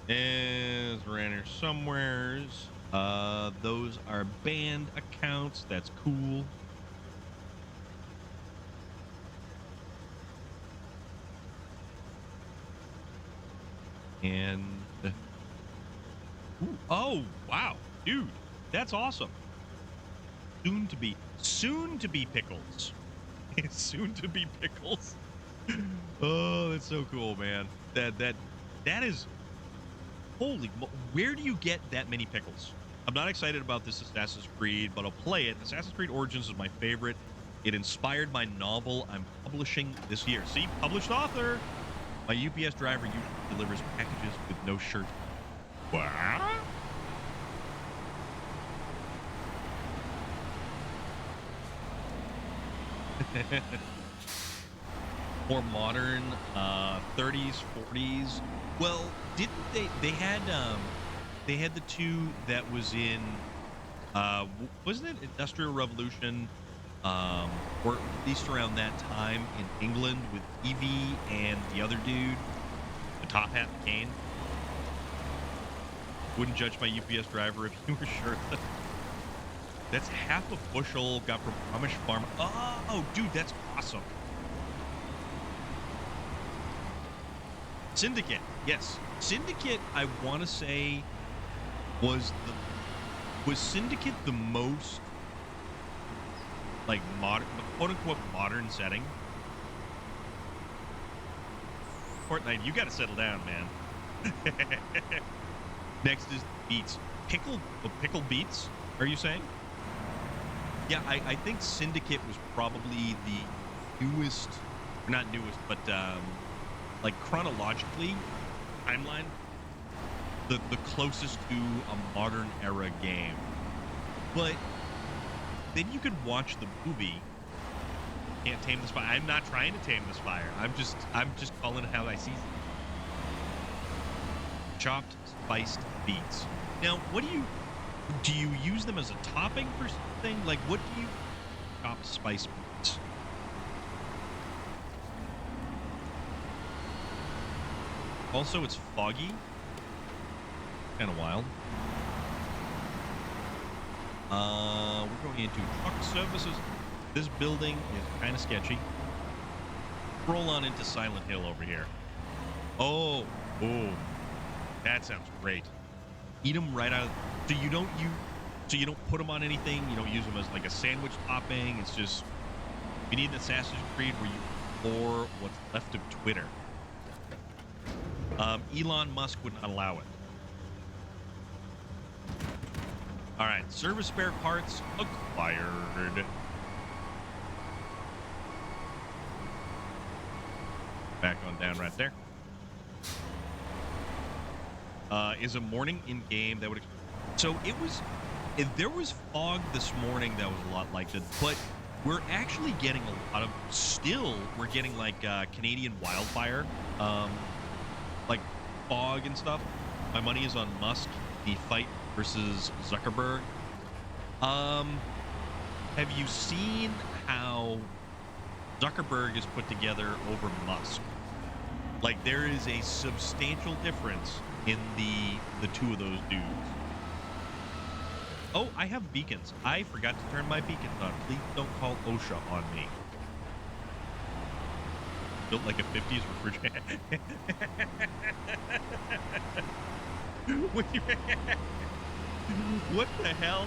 Speaker 1: Is Ranner somewheres? Those are banned accounts. That's cool. And ooh, oh wow, dude, that's awesome. Soon to be pickles. Soon to be pickles. Oh, that's so cool, man. That is holy. Where do you get that many pickles? I'm not excited about this Assassin's Creed, but I'll play it. Assassin's Creed Origins is my favorite. It inspired my novel I'm publishing this year. See, published author. My UPS driver usually delivers packages with no shirt. What? More modern, 30s, 40s. Well, didn't they had the two that was in wasn't it Industrial Revolution, or at least around that time in England with Evie and the other dude, the top hat cane. Wouldn't judge my UPS driver if you were sure. That's half a bushel, got from Amish farm. Oh, dude, that's awesome. Syndicate, yes. Syndicate, I want to say, was Syndicate the most, like, modern, quote-unquote modern setting? Fortnite, you got to settle down, man. Next is beets. Pickle beets, are you saying? Yeah, I think Syndicate was probably the newest, or not newest, but like chronologically, timeline, the closest to a modern era game. But then you could watch the movie. Can't tame this fire. I'm not trying to tame this fire. I'm just calling it how I see it. Chopped, spiced beets. Now, what do you use them as a topping for something? Like, what do you chopped spiced beets? Also, it's foggy. Kind of wild. We're going into truck services. This building is kind of sketchy. Roll on into Silent Hill over here. Oh, that sounds great. Eat them right out. So you don't put them on anything. You don't use them as like a sandwich topping. It's just, you need an Assassin's Creed where you explore what's left of Twitter. Elon Musk would not allow it. All right, service spare parts acquired. Back on down right there. Is a morning in game that would. So it was. There was fog this morning that was a lot like that, but we're actually getting a lot of. Still, we're getting like Canadian wildfire, like fog and stuff. My money is on Musk. The fight versus Zuckerberg. Have you seen how Zuckerberg is put together over Musk? Like, there is a substantial difference in the two of those dudes. Oh, I have beacons. I forgot to turn my beacons on. Please don't call OSHA on me. Built like a 50s refrigerator. What the hell?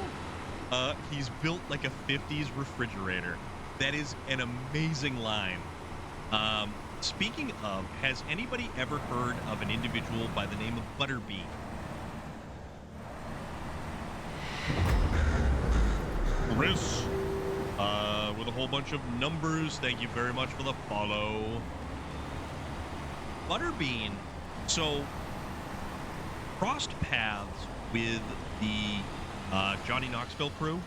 Speaker 1: He's built like a 50s refrigerator. That is an amazing line. Speaking of, has anybody ever heard of an individual by the name of Butterbean? Chris, with a whole bunch of numbers. Thank you very much for the follow. Butterbean, so crossed paths with the Johnny Knoxville crew,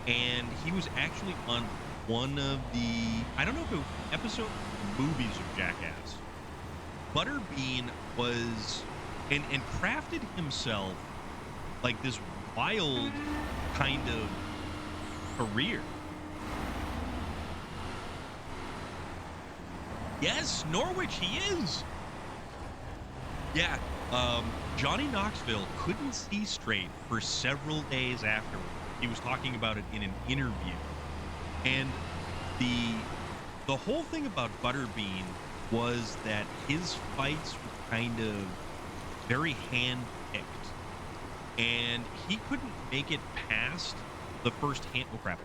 Speaker 1: and he was actually on one of the, I don't know if it was episode movies of Jackass. Butterbean was and crafted himself like this wild kind of career. Yes, Norwich, he is. Yeah, Johnny Knoxville couldn't see straight for several days afterward. He was talking about it in an interview. And the whole thing about Butterbean was that his fights were kind of very hand-picked. And he couldn't make it past the first hand. Oh, crap.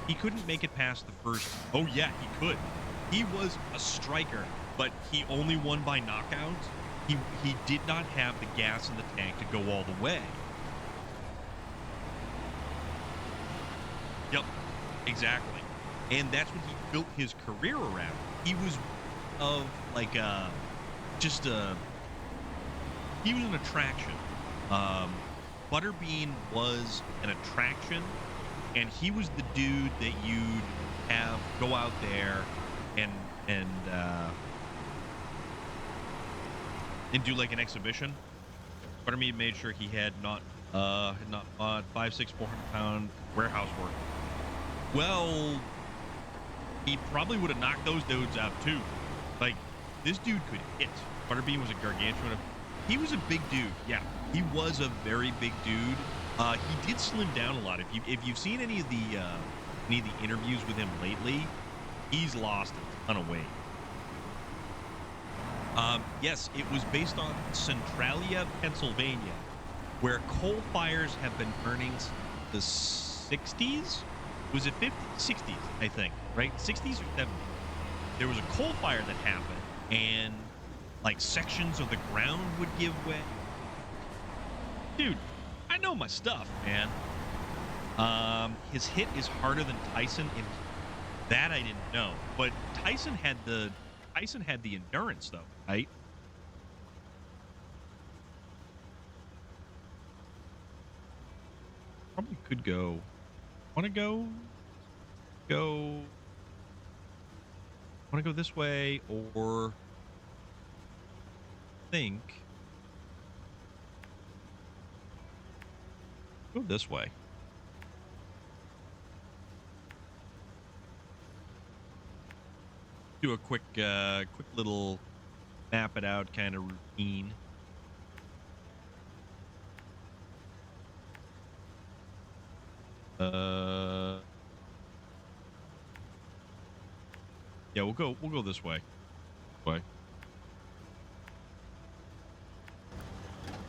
Speaker 1: He couldn't make it past the first. Oh, yeah, he could. He was a striker, but he only won by knockout. He did not have the gas in the tank to go all the way. Yep, exactly. And that's what he built his career around. He was of like he was an attraction. Butterbean was an attraction, and he was the dude that you'd have go out there and do like an exhibition. Butterbean made sure he had not bought 5, 6, 400-pound warehouse work. Well, he probably would have knocked those dudes out too. Like, this dude could hit. Butterbean was a gargantuan. He was a big dude. Yeah, he was a very big dude. He did slim down a lot. If you've seen any of the interviews with him lately, he's lost a ton of weight. Yes, it was based on Centralia, Pennsylvania, where coal fires have been burning since the 60s. Was it 50s? 60s, I think, right? 60s or 70s. There was a coal fire that happened, and like sections of the ground would give way. Dude, I know my stuff, man. His hit is harder than Tyson, and that I didn't know. But Tyson had the endurance, though, right? Probably could go. Want to go? Want to go this way, or think go this way. Do a quick little map it out kind of routine. Yeah, we'll go this way.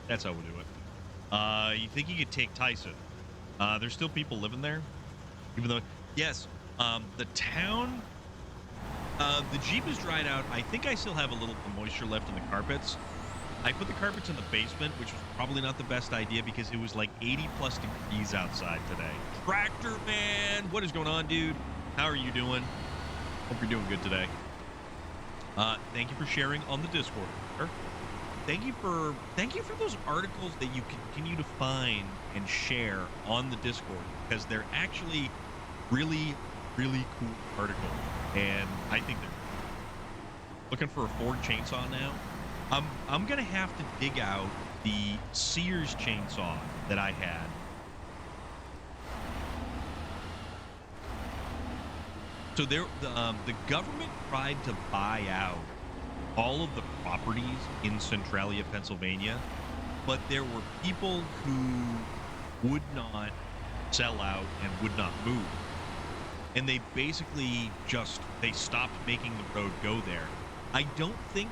Speaker 1: That's how we'll do it. You think you could take Tyson? There's still people living there, even though yes, the town. The Jeep is dried out. I think I still have a little moisture left in the carpets. I put the carpets in the basement, which was probably not the best idea because it was like 80+ degrees outside today. Tractor Man, what is going on, dude? How are you doing? Hope you're doing good today. Thank you for sharing on the Discord. Thank you for those articles that you continue to find and share on the Discord, because they're actually really, really cool articles. And I think they're looking for a Ford chainsaw now. I'm gonna have to dig out the Sears chainsaw that I had. So the government tried to buy out all of the properties in Centralia, Pennsylvania, but there were people who would not sell out and would not move. And they basically they stopped making the road go there. I don't think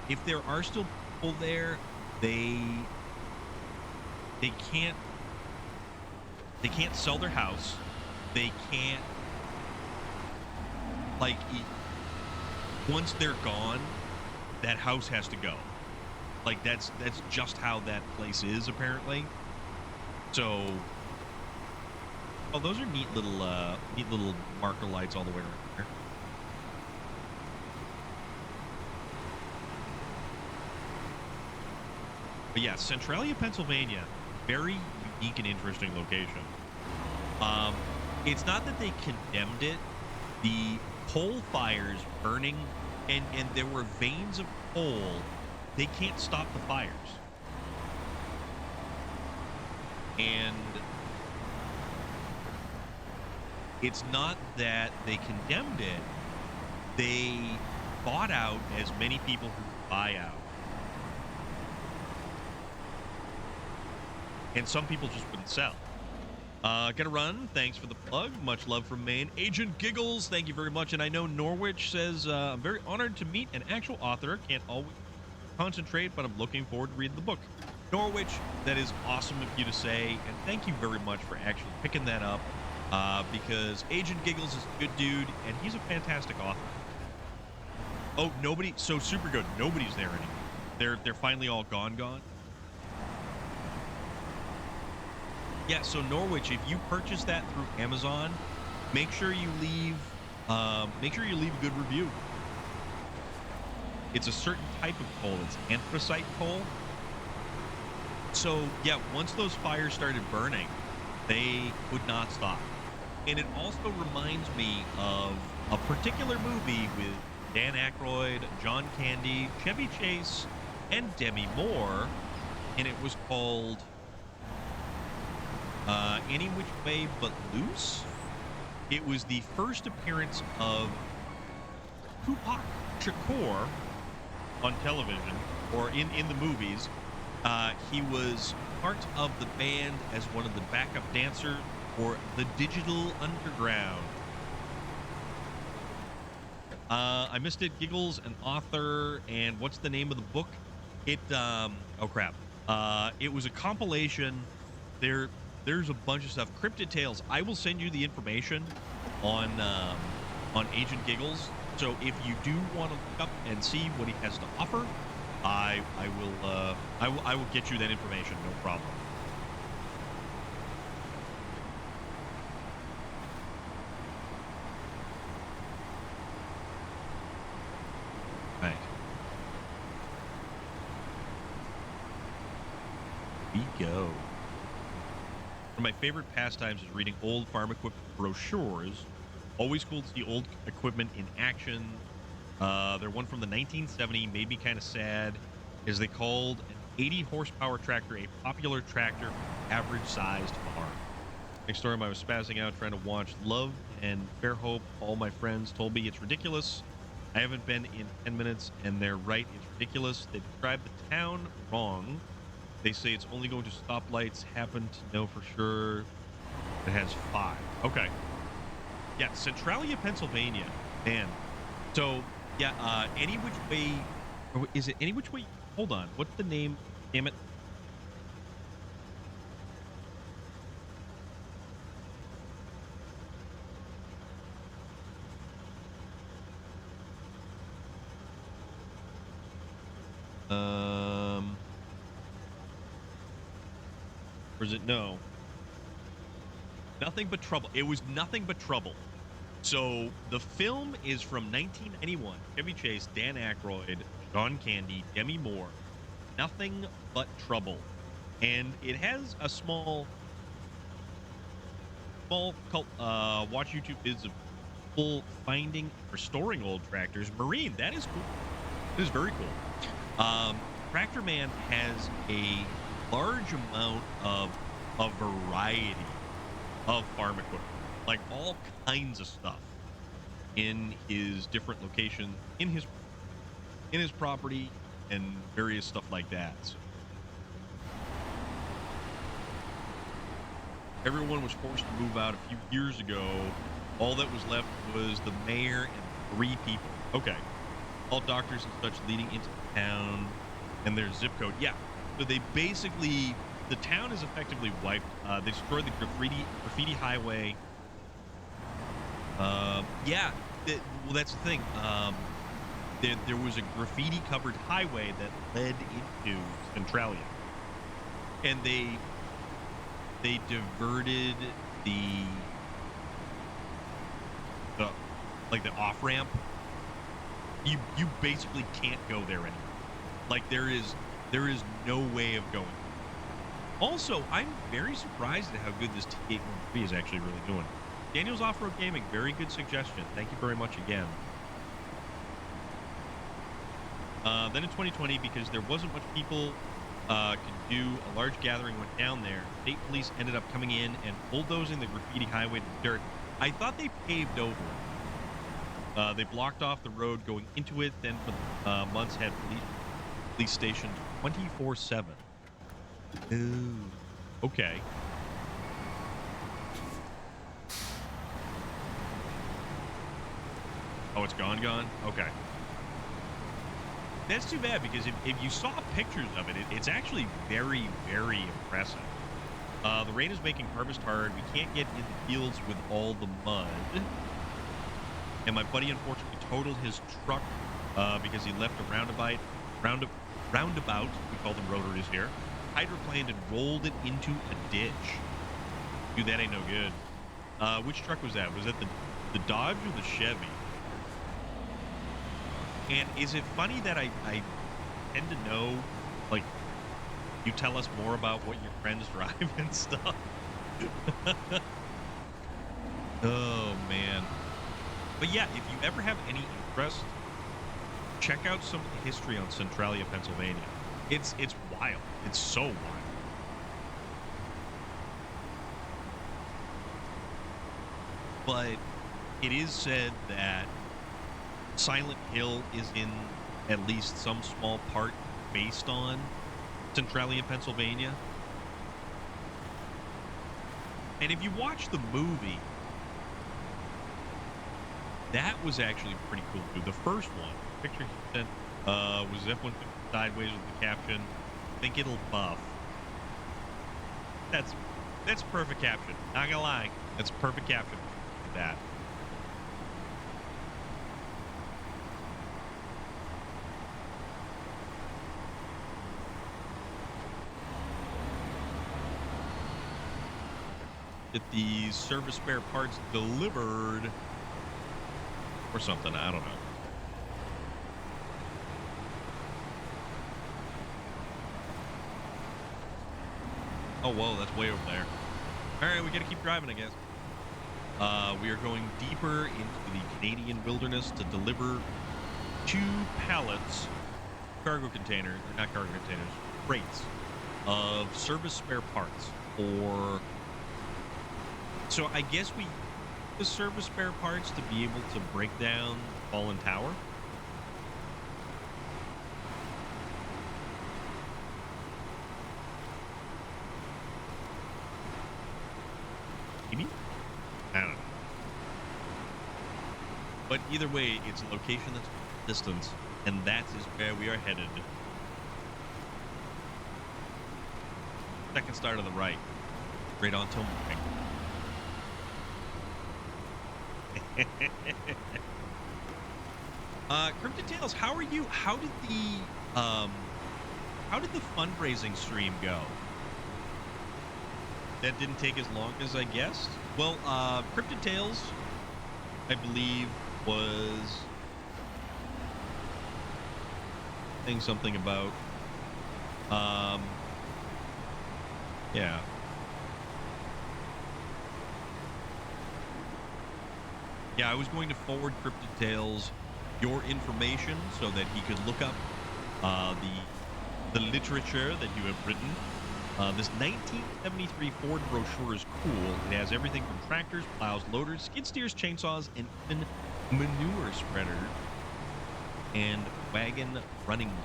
Speaker 1: if there are still people there, they can't sell their house. They can't, like, once they're gone, that house has to go. Like, that's just how that place is, apparently. So, oh, those are neat little marker lights all the way around there. But yeah, Centralia, Pennsylvania, very unique and interesting location. It's not that they condemned it. The coal fires burning, and there were veins of coal. They can't stop the fires. And it's not that they condemned it. bought out as many people who buy out. And some people just wouldn't sell. Gotta run. Thanks for the plug. Much love from Maine. Agent Giggles, thank you very much. And I know Norwich says, I'm very honored to meet an actual author. Can't always concentrate, but I'm looking forward to reading the book. Norwich, that is awesome of you to say. And thank you very much for actually picking that up. Because Agent Giggles is a good dude, and he's a fantastic author. Oh, nobody. So super good. Nobody's there anymore. They're finally all gone. Yeah, so Norwich, if you purchase that through Amazon, make sure you leave a good review. It's a certain type of coal. It's anthracite coal. So yeah, once those fires started burning, they would not stop. And it also reminds me of a particular movie with Dan Aykroyd, John Candy, Chevy Chase, and Demi Moore, and it was called Any Which Way But Loose. It was the first appearance of Tupac Shakur on television, or in the movies. He was part of the band as one of the backup dancers for the Digital Underground. I missed it. Giggles, an author, and what's the name of the book? It oh crap. It was a compilation. There's a bunch of stuff. Cryptid Tales. I will send you the information on Agent Giggles. So if you do want to look up and see what he has to offer, I will get you that information. No problem. Right. We go. One of my favorite pastimes is reading old farm equipment brochures. Always cool to see old equipment in action. Their one from the 1970 made me kind of sad, as they called an 80 horsepower tractor a popular tractor for average-sized farm. Next time I was spazzing out trying to watch Love and Fair Hope. All my friends told me it's ridiculous. I haven't been in 10 minutes, and they're right. It's ridiculous. They describe the town wrong. They say it's only going to stoplights. Happen to know for sure it has 5. Okay. Yeah, Centralia, Pennsylvania. Man. So, yeah, Any Which Way... Or is it Any Which Way... Hold on. What's the name? Damn it. Or is it no? Nothing But Trouble. It was Nothing But Trouble. So the film is from 1991. Chevy Chase, Dan Aykroyd, John Candy, Demi Moore. Nothing But Trouble. And it has a small cult. Watch YouTube vids of people finding, restoring old tractors. Marine, that is cool. It is very cool. Tractor Man has a large amount of a variety of farm equipment, like all kinds of stuff in his different locations, in his property, and various stuff like that. So everyone was forced to move out a few years ago. All that was left was the mayor and 3 people. Okay. All doctors and such leading into the town and their zip code. Yeah. So they basically, the town is effectively wiped. They destroyed the graffiti highway. Yeah. Well, that's the thing. There was a graffiti-covered highway that led into Centralia. And they diverted the off-ramp. You basically can't go there anymore. Like, there is no way of going. Also, I'm very surprised at how good this T813 is actually really doing. Daniel's Off-Road Gaming, very good suggestion. Thank you very much again. Then in 2020, because there wasn't much people could do, a large gathering went down there. State police ended up coming in and bulldozing the graffiti highway to dirt. I thought they paved over it. They blocked off the road going into it, then for months had police stationed 24/7. Ooh. Okay. Oh, it's gone? Okay. That's too bad, because if you saw pictures of it, it's actually very, very impressive. The rain is making harvest hard. We can't get in the fields with all the mud. And my buddy unfortunately totaled his truck because he left a roundabout, we call them rotaries here, hydroplaned and rolled it into a ditch. Dude, that ain't no good. Which truck was that? Was that the Dodge or the Chevy? And is it funny that I tend to know, like, you tell us more about what your friends drive and stuff? Oh, man. But yeah, if you ever have any interest, check out some of the history on Centralia, Pennsylvania. It's wild. It's so wild. But it is said that Silent Hill is in at least some small part based on Centralia, Pennsylvania. And if you watch the movie, that was actually pretty cool too. The first one, the picture he sent, was F-150 sideways with the caption, "Think it'll buff." That's perfect caption. Not gonna lie, that's perfect caption. That. Get the service spare parts delivered or something. I don't know. Oh, whoa, that's way over there. All right, we got to keep driving, I guess. We are going deeper into the Canadian wilderness to deliver 2 pallets, cargo containers, or not cargo containers, crates of service spare parts for... So I guess we use the service spare parts to be able to break down the fallen tower. Maybe? I don't know. But either way, it's a location that's distance, and that is where we are headed. Second start on the right. Straight on Tomorrow. Cryptid Tales, how are you? How did the fundraising stream go? That didn't take as long as I guessed. Well, Cryptid Tales, I believe, was saying something about yeah. Yeah, I was going to forward Cryptid Tales your information so that he could look up the literature that you have written. This 1973 Ford brochure is cool. It has everything from tractors, plows, loaders, skid steers, chainsaws, and even manure spreaders and wagon running gear.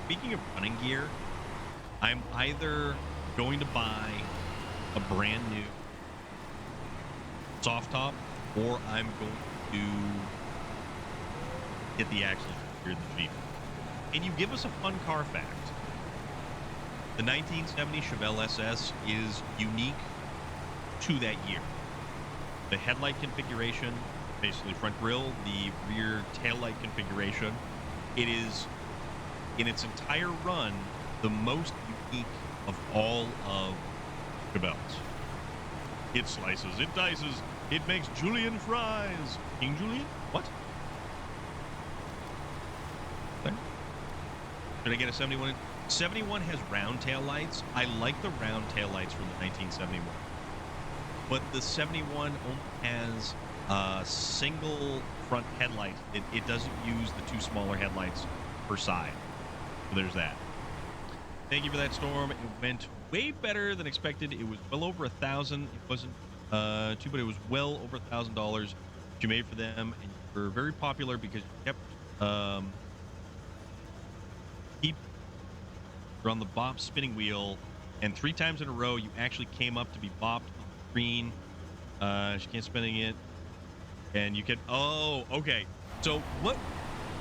Speaker 1: Speaking of running gear, I'm either going to buy a brand new soft top, or I'm going to get the axle here in the Jeep. And you give us a fun car fact. The 1970 Chevelle SS is unique to that year. The headlight configuration, basically front grille, the rear taillight configuration, it is, in its entire run, the most unique of all of Chevelles. It slices, it dices, it makes julienne fries. King Julian? What? There. Should I get a 71? 71 has round tail lights. I like the round tail lights from the 1971. But the 71 only has a single front headlight. It doesn't use the 2 smaller headlights per side. So there's that. Thank you for that, Storm. It went way better than expected. It was well over 1,000. It wasn't Too bad it was well over $1,000 you made for them, and you were very popular because you kept keep on the bop spinning wheel, and 3 times in a row you actually came up to be bopped on the screen. She can't spinning it, and you can. Oh, okay. So what?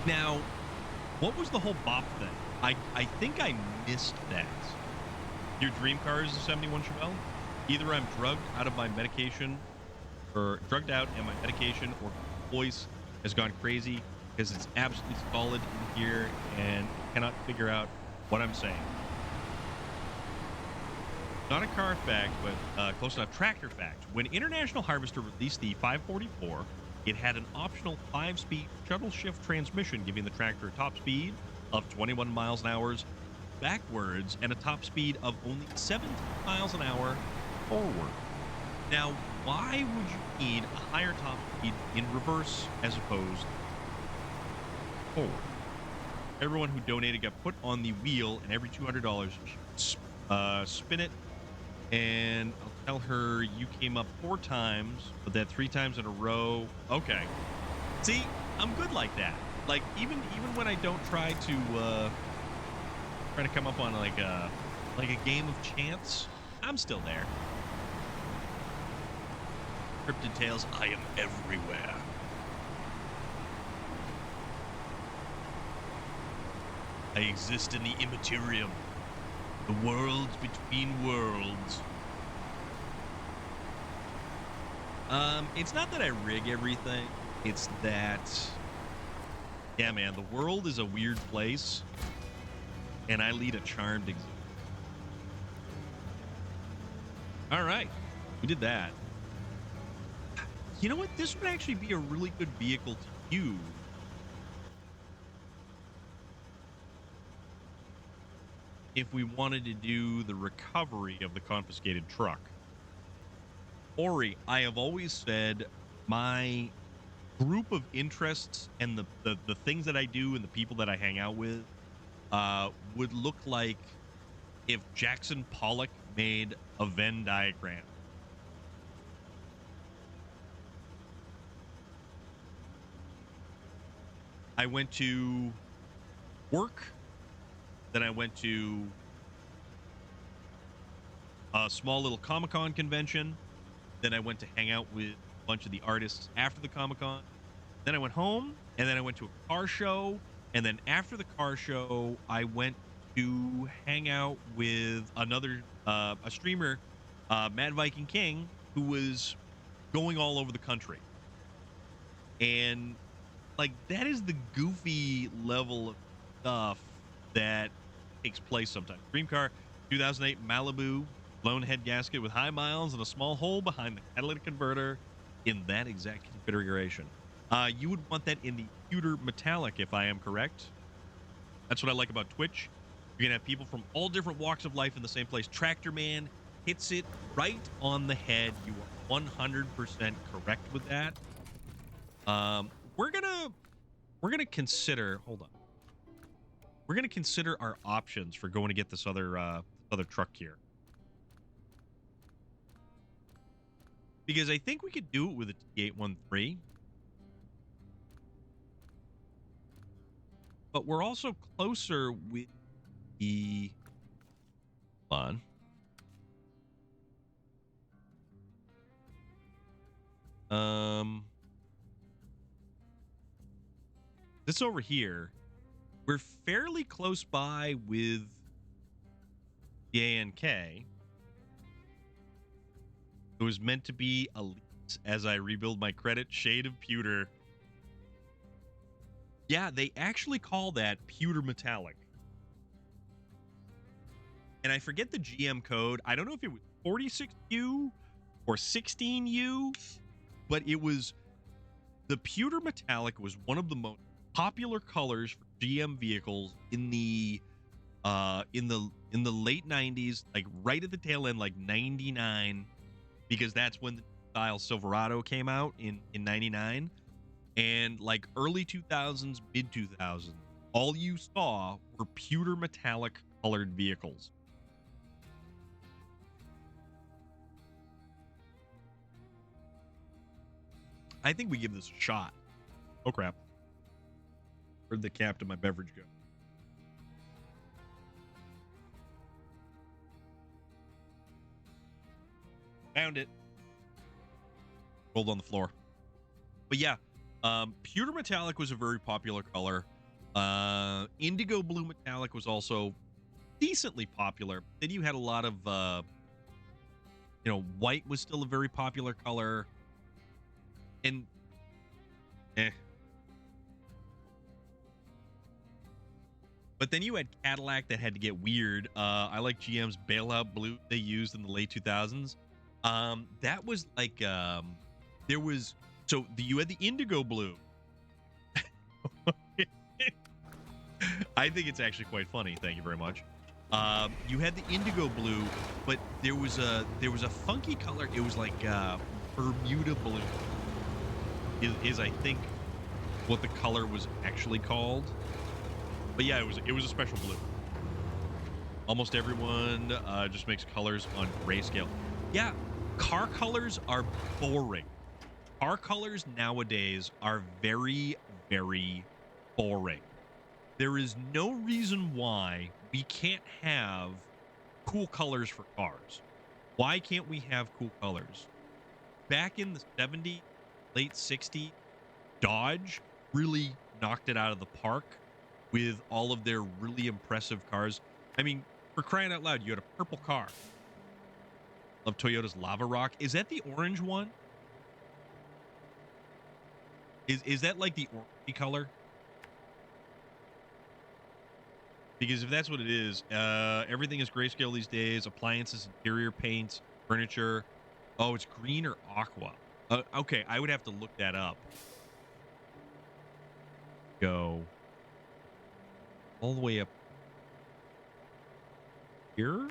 Speaker 1: Now, what was the whole bop thing? I think I missed that. Your dream car is a 71 Chevelle. Either I'm drugged out of my medication, or drugged out, and my medication or voice has gone crazy because it's absolutely solid in here and cannot figure out what I'm saying. Not a car fact, but close enough. Tractor fact. When International Harvester released the 544, it had an optional 5-speed shuttle shift transmission, giving the tractor a top speed of 21 miles an hour backwards and a top speed of only 17 miles an hour forward. Now, why would you need a higher top speed in reverse as opposed to forward? Everyone who donated got put on the wheel, and every $200 spin it. And I'll tell her you came up 4 times, but that 3 times in a row. Okay. See, I'm good like that. Like even when I don't try to come up on like a game of chance, I'm still there. Cryptid Tales, I am everywhere. I exist in the immaterium. The worlds between worlds. It's not that I rig everything. It's that, yeah, man, the world is a weird place, and I lead a charmed existence. All right, we did that. You know what? This would actually be a really good vehicle to use. If we wanted to do the recovery of the confiscated truck. Ori, I have always said my group of interests and the things that I do and the people that I hang out with would look like if Jackson Pollock made a Venn diagram. I went to work, then I went to a small little Comic-Con convention. Then I went to hang out with a bunch of the artists after the Comic-Con. Then I went home, and then I went to a car show. And then after the car show, I went to hang out with another a streamer, Mad Viking King, who was going all over the country. And like that is the goofy level of stuff that takes place sometimes. Dream car, 2008 Malibu. Blown head gasket with high miles and a small hole behind the catalytic converter in that exact configuration. You would want that in the pewter metallic, if I am correct. That's what I like about Twitch. You're going to have people from all different walks of life in the same place. Tractor Man hits it right on the head. You are 100% correct with that. We're gonna consider. Hold on. We're gonna consider our options for going to get this other truck here. Because I think we could do it with a T813. But we're also closer with the... Hold on. This over here, we're fairly close by with the ANK. It was meant to be a lease as I rebuild my credit. Shade of pewter. Yeah, they actually call that pewter metallic. And I forget the GM code. I don't know if it was 46U or 16U, but it was the pewter metallic was one of the most popular colors for GM vehicles in the late 90s, like right at the tail end, like 99. Because that's when the style Silverado came out in 99. And like early 2000s, mid 2000s, all you saw were pewter metallic colored vehicles. I think we give this a shot. Oh, crap. Where'd the cap to my beverage go? Found it. Rolled on the floor. But yeah, pewter metallic was a very popular color. Indigo blue metallic was also decently popular. Then you had a lot of, white was still a very popular color. And, But then you had Cadillac that had to get weird. I like GM's bailout blue they used in the late 2000s. That was like, you had the indigo blue. I think it's actually quite funny. Thank you very much. You had the indigo blue, but there was a funky color. It was like Bermuda blue. Is I think what the color was actually called. But yeah, it was a special blue. Almost everyone just makes colors on grayscale. Yeah, car colors are boring. Car colors nowadays are very, very boring. There is no reason why we can't have cool colors for cars. Why can't we have cool colors? Back in the 70s, late 60s, Dodge really knocked it out of the park with all of their really impressive cars. I mean, for crying out loud, you had a purple car. Love Toyota's Lava Rock. Is that the orange one? Is that like the orangey color? Because if that's what it is, everything is grayscale these days. Appliances, interior paints, furniture. Oh, it's green or aqua. Okay, I would have to look that up. Go all the way up here.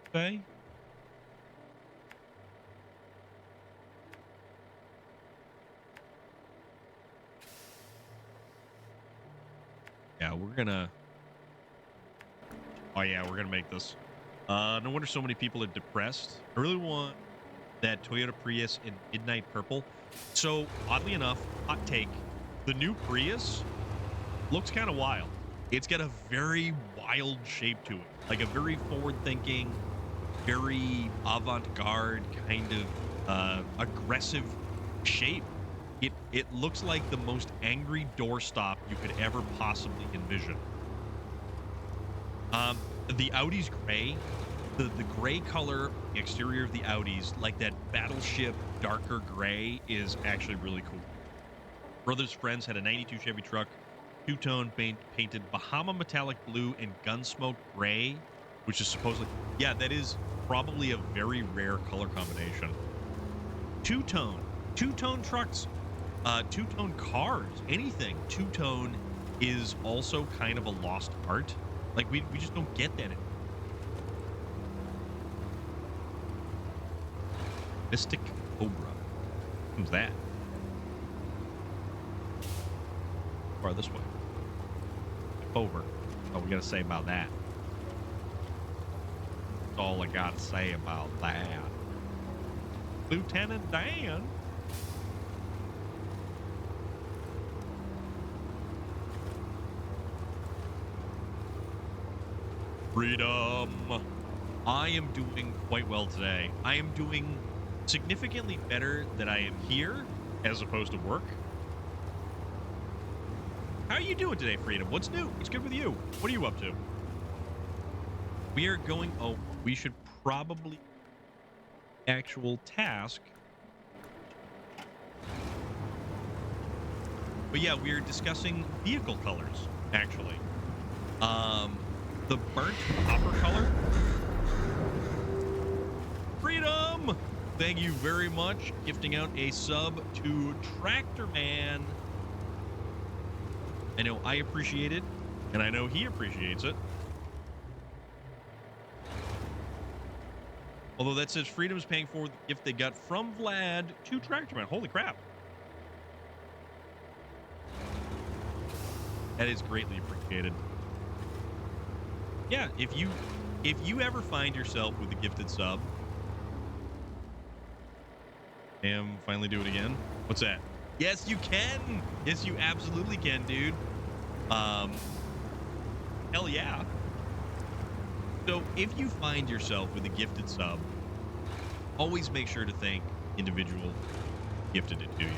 Speaker 1: Okay. Yeah, we're gonna. Oh yeah, we're gonna make this. No wonder so many people are depressed. I really want that Toyota Prius in midnight purple. So oddly enough, hot take, the new Prius looks kind of wild. It's got a very wild shape to it, like a very forward-thinking, very avant-garde kind of aggressive shape. It looks like the most angry doorstop you could ever possibly envision. The Audi's gray, the gray color exterior of the Audis, like that battleship darker gray, is actually really cool. Brothers Friends had a 92 Chevy truck, two-tone painted Bahama metallic blue and Gunsmoke gray, which is supposedly, yeah, that is probably a very rare color combination. Two-tone trucks, two-tone cars, anything two-tone is also kind of a lost art. Like we just don't get that anymore. Mystic Cobra. Who's that? Far this way. Over. What we gotta say about that? That's all I gotta say about that. Lieutenant Dan. Freedom. I am doing quite well today. I am doing significantly better than I am here as opposed to work. How are you doing today, Freedom? What's new? What's good with you? What are you up to? We are going... Oh, we should probably... Actual task. But yeah, we are discussing vehicle colors, actually. The burnt copper color. Freedom! Thank you very much. Gifting out a sub to Tractor Man. I know I appreciate it, and I know he appreciates it. Although that says Freedom's paying for the gift they got from Vlad to Tractor Man. Holy crap. That is greatly appreciated. Yeah, if you ever find yourself with a gifted sub, Finally do it again. What's that? Yes, you can. Yes, you absolutely can, dude. Hell yeah. So if you find yourself with a gifted sub, always make sure to thank individual gifted it to you.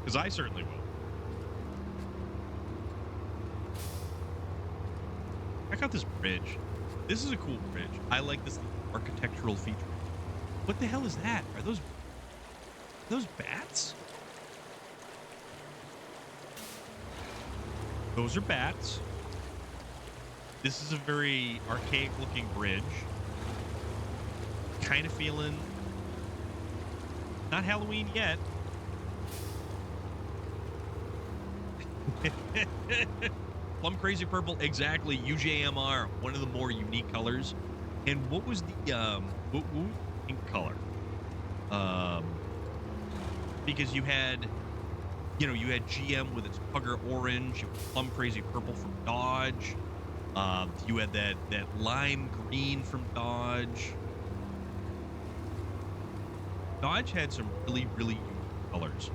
Speaker 1: Because I certainly will. Check out this bridge. This is a cool bridge. I like this architectural feature. What the hell is that? Are those bats? Those are bats. This is a very archaic looking bridge. Kind of feeling not Halloween yet. Plum Crazy Purple, exactly. UJMR, one of the more unique colors. And what was the what was the pink color? Because you had GM with its Pugger Orange, you had Plum Crazy Purple from Dodge. You had that lime green from Dodge. Dodge had some really, really unique colors.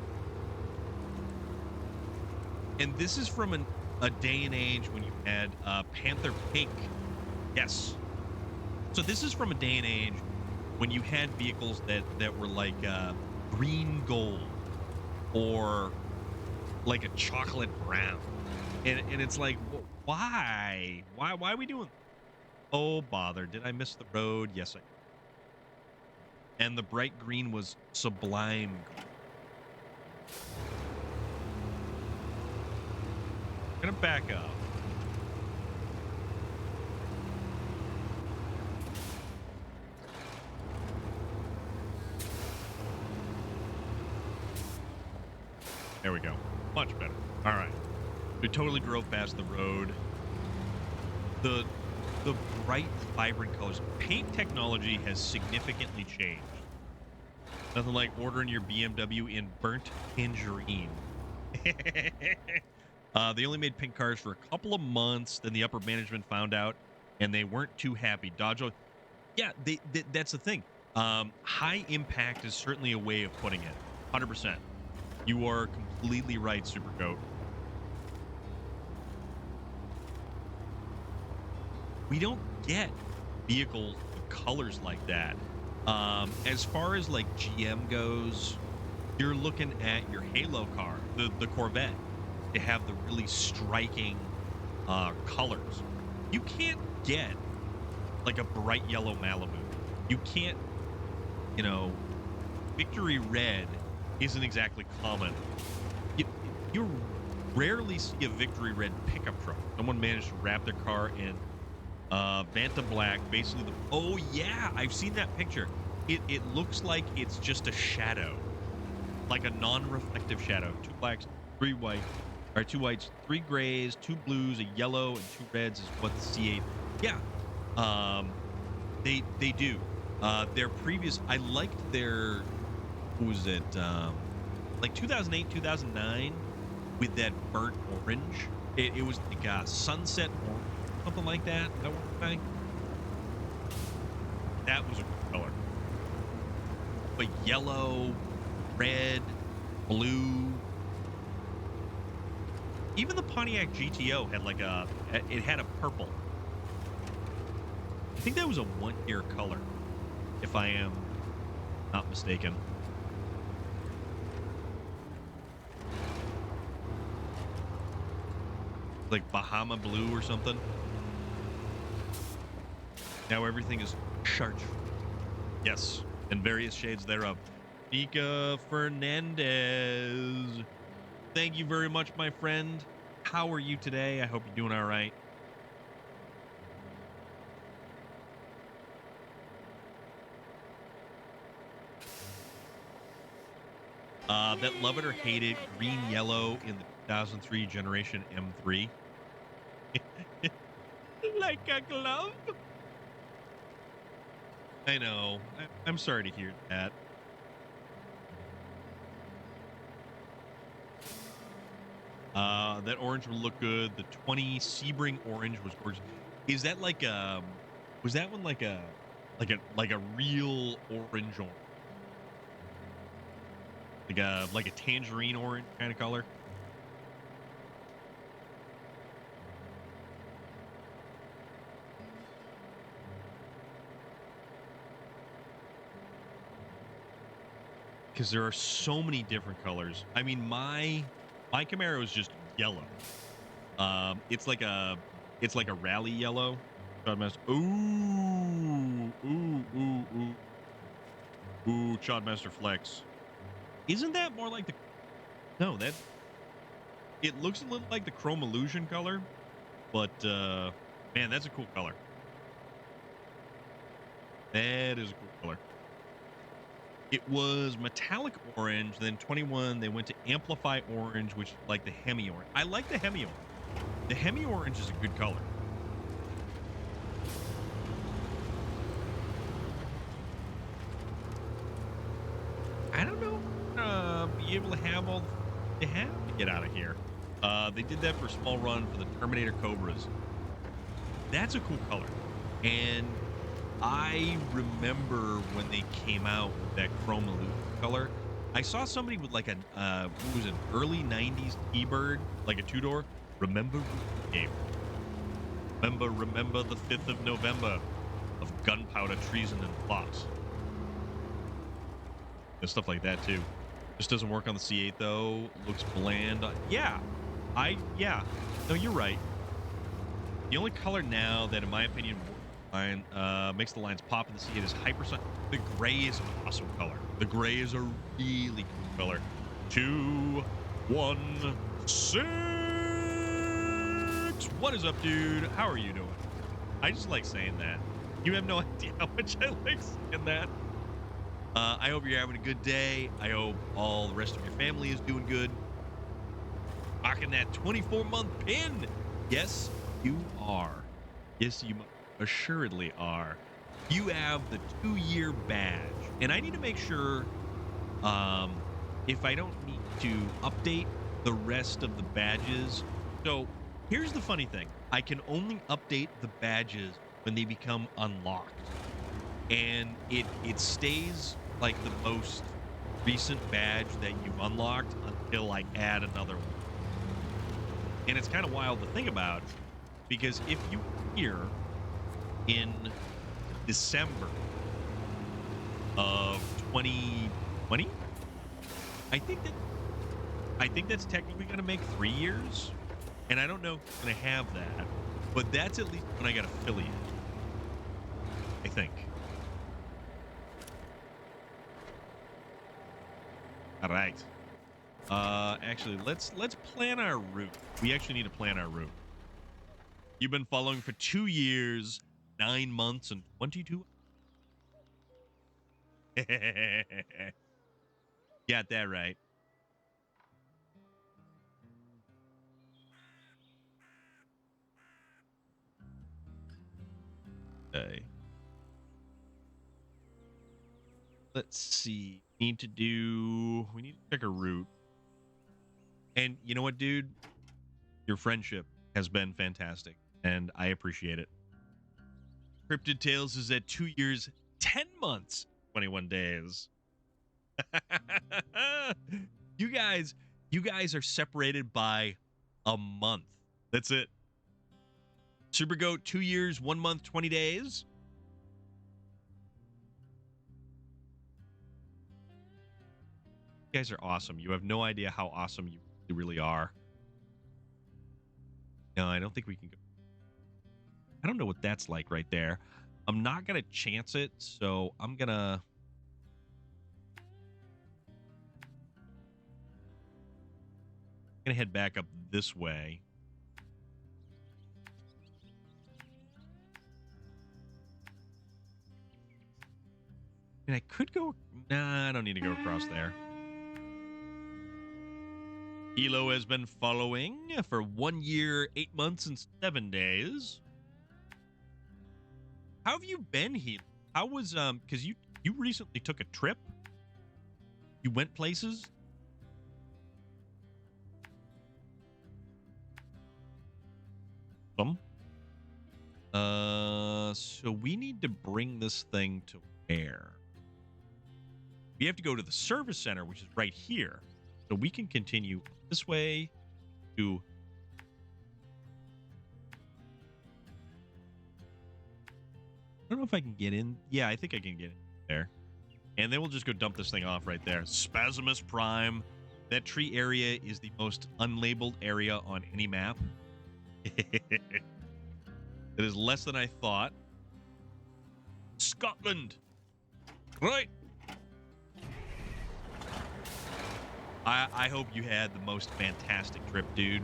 Speaker 1: And this is from a day and age when you had Panther Pink. Yes. So this is from a day and age when you had vehicles that were like green gold or like a chocolate brown. And it's like, why? Why are we doing? Oh, bother. Did I miss the road? Yes, I did. And the bright green was sublime. I'm gonna back up. There we go. Much better. All right. We totally drove past the road. The bright, vibrant colors. Paint technology has significantly changed. Nothing like ordering your BMW in burnt tangerine. They only made pink cars for a couple of months. Then the upper management found out, and they weren't too happy. Dodge, yeah, that's the thing. High impact is certainly a way of putting it. 100%. You are completely right, Supergoat. We don't get vehicles with colors like that. As far as like GM goes, you're looking at your Halo car, the Corvette, to have the really striking colors. You can't get like a bright yellow Malibu. You can't, Victory Red isn't exactly common. You rarely see a Victory Red pickup truck. Someone managed to wrap their car in Vanta Black, basically oh yeah, I've seen that picture. It looks like it's just a shadow, like a non-reflective shadow. 2 blacks, 3 white, or 2 whites, 3 grays, 2 blues, a yellow, and 2 reds is what the C8. Yeah, they do. Their previous, I liked their, what was it? Like 2008, 2009, with that burnt orange. It was like a sunset orange. Something like that. That one thing. That was a good color. But yellow, red, blue. Even the Pontiac GTO had it had a purple. I think that was a 1-year color, if I am not mistaken. Like Bahama blue or something. Now everything is chartreuse. Yes, and various shades thereof. Nika Fernandez. Thank you very much, my friend. How are you today? I hope you're doing all right. That love it or hate it, green yellow in the 2003 generation M3. Like a glove. I know. I'm sorry to hear that. That orange will look good. The 20 Sebring orange was gorgeous. Is that like was that one like a like a real orange, like a tangerine orange kind of color. Because there are so many different colors. I mean, my Camaro is just yellow. It's like a rally yellow. Chodmaster. Ooh, Chodmaster Flex. Isn't that more like the? No, that. It looks a little like the Chrome Illusion color, but man, that's a cool color. That is a cool color. It was metallic orange, then 21, they went to amplify orange, which is like the Hemi orange. I like the Hemi orange. The Hemi orange is a good color. I don't know be able to have all they have to get out of here. They did that for Small Run for the Terminator Cobras. That's a cool color. And I remember when they came out with that Chrome Illusion color. I saw somebody with like what was it, early 90s T-Bird, like a two-door. Remember game. Remember the 5th of November of gunpowder, treason, and plots. And stuff like that too. Just doesn't work on the C8 though. Looks bland. Yeah. No, you're right. The only color now that, in my opinion, makes the lines pop in the C8 is Hypersonic. The gray is an awesome color. The gray is a really cool color. 2, 1, 6. What is up, dude? How are you doing? I just like saying that. You have no idea how much I like saying that. I hope you're having a good day. I hope all the rest of your family is doing good. Rocking that 24-month pin. Yes, you are. Yes, you assuredly are. You have the 2-year badge. And I need to make sure if I don't need to update the rest of the badges. So here's the funny thing. I can only update the badges when they become unlocked. And it stays like the most recent badge that you've unlocked until I add another one. And it's kind of wild to think about, because if you here in December of 2020, I think that's technically going to make 3 years, and I don't know if it's going to have that, but that's at least when I got affiliate, I think. All right. Actually, let's plan our route. We actually need to plan our route. You've been following for 2 years, 9 months, and 22. Got that right. Okay. Let's see. We need to check a route. And you know what, dude? Your friendship has been fantastic, and I appreciate it. Cryptid Tales is at 2 years, 10 months, 21 days. You guys are separated by a month. That's it. Super Goat, 2 years, 1 month, 20 days. You guys are awesome. You have no idea how awesome you really are. No, I don't think we can go. I don't know what that's like right there. I'm not going to chance it, so I'm going to... head back up this way. And I could go... Nah, I don't need to go across there. Hilo has been following for 1 year, 8 months, and 7 days. How have you been, Hilo? How was because you recently took a trip? You went places? So we need to bring this thing to where? We have to go to the service center, which is right here. So we can continue this way to... I don't know if I can get in. Yeah, I think I can get in there. And then we'll just go dump this thing off right there. Spasimus Prime. That tree area is the most unlabeled area on any map. It is less than I thought. Scotland. Right. I hope you had the most fantastic trip, dude.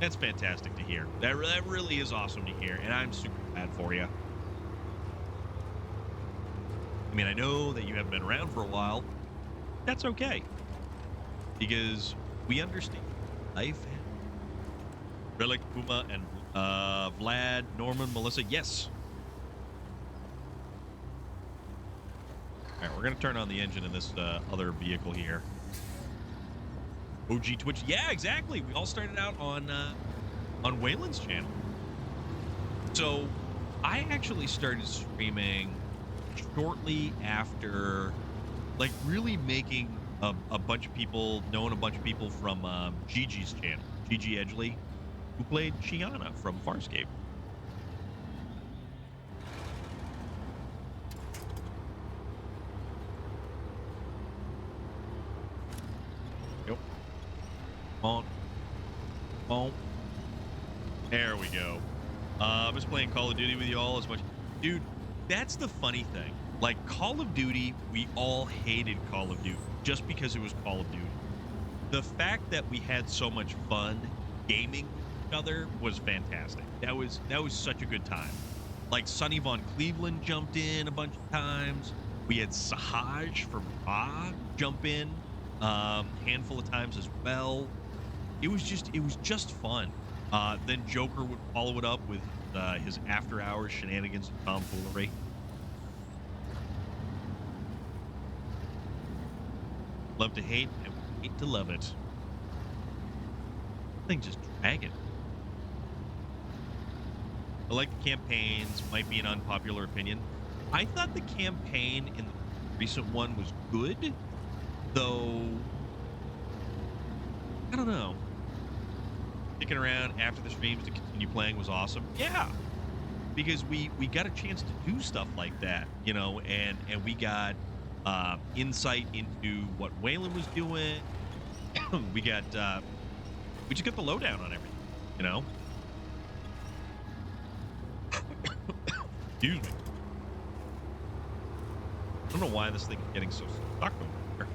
Speaker 1: That's fantastic to hear. That really is awesome to hear, and I'm super glad for you. I mean, I know that you haven't been around for a while. That's okay. Because we understand life. Relic, Puma, and Vlad, Norman, Melissa. Yes. All right, we're going to turn on the engine in this other vehicle here. OG Twitch. Yeah, exactly. We all started out on Waylon's channel. So I actually started streaming shortly after, like, really making a bunch of people, knowing a bunch of people from Gigi's channel, Gigi Edgley, who played Shiana from Farscape. Yep. On. There we go. I'm just playing Call of Duty with you all as much. Dude, that's the funny thing. Like, Call of Duty, we all hated Call of Duty just because it was Call of Duty. The fact that we had so much fun gaming with each other was fantastic. That was such a good time. Like, Sonny Von Cleveland jumped in a bunch of times. We had Sahaj from Ba jump in handful of times as well. It was just fun. Then Joker would follow it up with his after-hours shenanigans and tomfoolery. Love to hate and hate to love it. Thing just dragging. I like the campaigns. Might be an unpopular opinion. I thought the campaign in the recent one was good, though. I don't know. Sticking around after the streams to continue playing was awesome. Yeah, because we got a chance to do stuff like that, you know, and we got insight into what Waylon was doing. we just got the lowdown on everything, you know. Excuse me. I don't know why this thing is getting so stuck over here.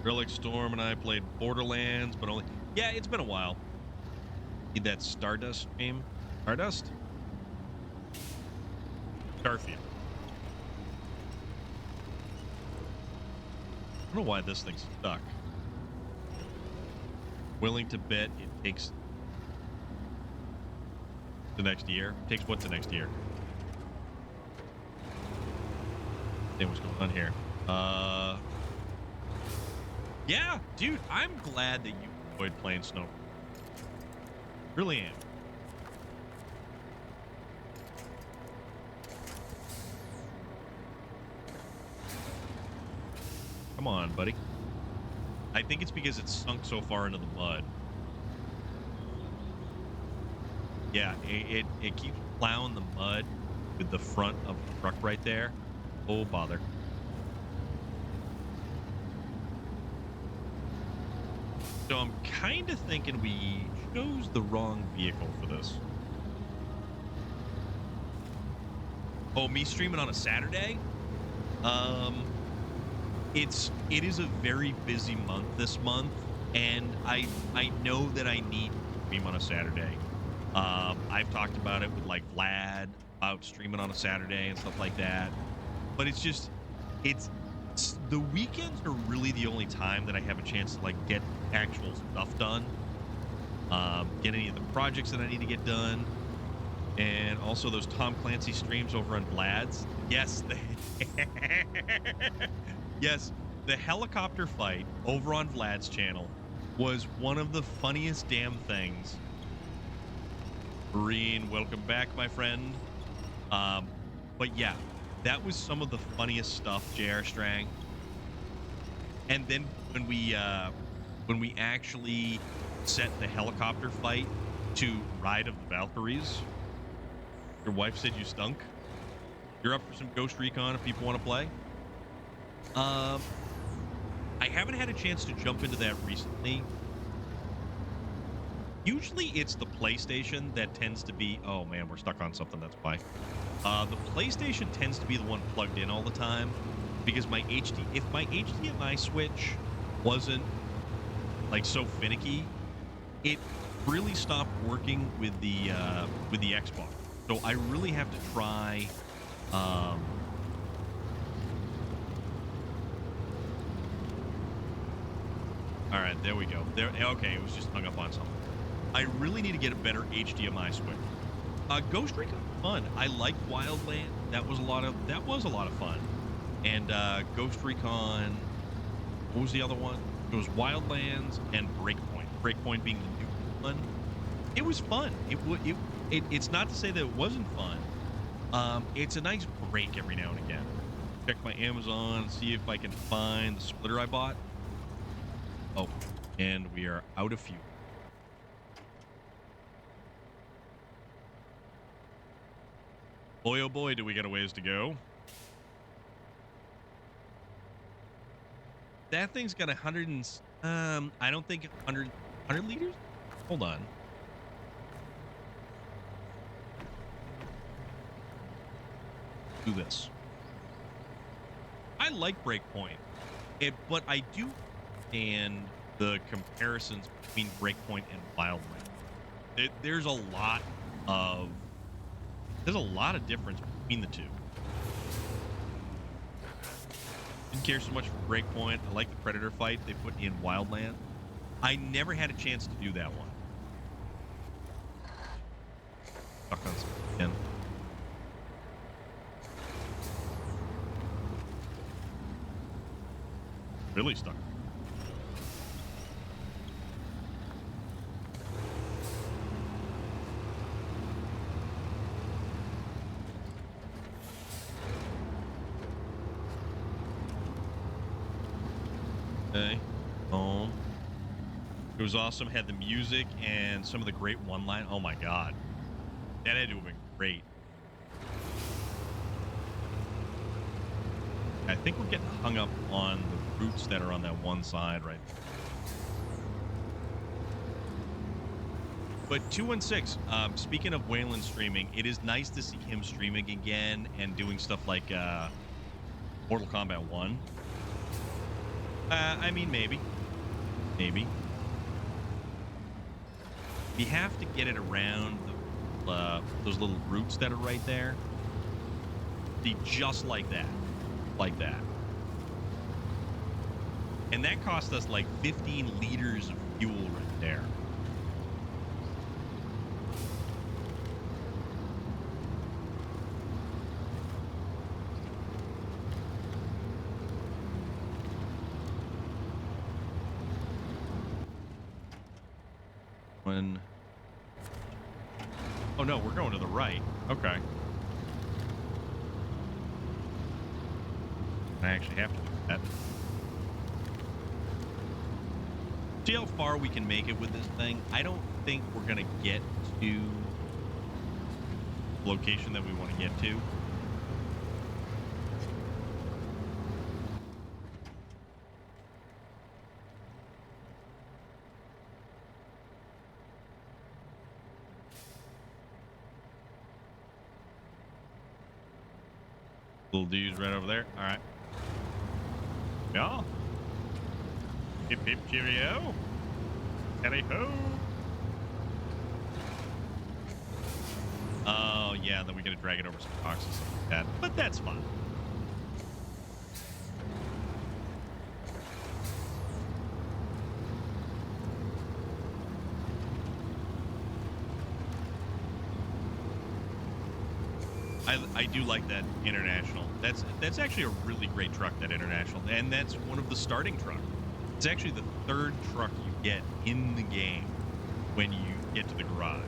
Speaker 1: Relic Storm and I played Borderlands, but only... Yeah, it's been a while. Need that Stardust game? Stardust? Starfield. I don't know why this thing's stuck. Willing to bet it takes the next year. Takes what the next year? Hey, what's going on here? Yeah, dude, I'm glad that you enjoyed playing SnowRunner. Really am. Come on, buddy. I think it's because it's sunk so far into the mud. Yeah, it keeps plowing the mud with the front of the truck right there. Oh, bother. So I'm kind of thinking we chose the wrong vehicle for this. Oh, me streaming on a Saturday? It is a very busy month this month, and I know that I need to stream on a Saturday. I've talked about it with like Vlad about streaming on a Saturday and stuff like that. But it's the weekends are really the only time that I have a chance to like get actual stuff done, get any of the projects that I need to get done, and also those Tom Clancy streams over on Vlad's. Yes, yes, the helicopter fight over on Vlad's channel was one of the funniest damn things. Marine, welcome back, my friend. Um, but yeah, that was some of the funniest stuff, JR Strang. And then when we actually set the helicopter fight to Ride of the Valkyries, your wife said you stunk. You're up for some Ghost Recon if people want to play. I haven't had a chance to jump into that recently. Usually it's the PlayStation that tends to be, oh man, we're stuck on something, that's why. The PlayStation tends to be the one plugged in all the time because if my HDMI switch wasn't like so finicky, it really stopped working with the Xbox. So I really have to try all right, there we go. There, okay, it was just hung up on something. I really need to get a better HDMI switch. Ghost Recon fun. I liked Wildland. That was a lot of fun. And Ghost Recon. What was the other one? It was Wildlands and Breakpoint. Breakpoint being the new one. It was fun. It's not to say that it wasn't fun. It's a nice break every now and again. Check my Amazon, see if I can find the splitter I bought. Oh, and we are out of fuel. Boy, oh boy, do we got a ways to go. That thing's got 100 and... I don't think 100 liters? Hold on. Do this. I like Breakpoint, but I do understand the comparisons between Breakpoint and Wildland. There's a lot of difference between the two. Didn't care so much for Breakpoint. I like the Predator fight they put in Wildland. I never had a chance to do that one. Stuck on something again. Really stuck. Okay. Home. It was awesome. Had the music and some of the great one-line. Oh my god. That had to have been great. I think we're getting hung up on the routes that are on that one side right now. But 216, speaking of Waylon streaming, it is nice to see him streaming again and doing stuff like Mortal Kombat 1. I mean, maybe. Maybe. You have to get it around those little roots that are right there. See, just like that. Like that. And that cost us like 15 liters of fuel right there. Oh no, we're going to the right. Okay. I actually have to do that. See how far we can make it with this thing. I don't think we're going to get to the location that we want to get to. Little dudes right over there. All right. Yeah. Hip hip cheerio. Howdy ho. Oh yeah, then we gotta drag it over some rocks and stuff like that. But that's fine. I do like that International. That's actually a really great truck, that International, and that's one of the starting trucks. It's actually the third truck you get in the game when you get to the garage.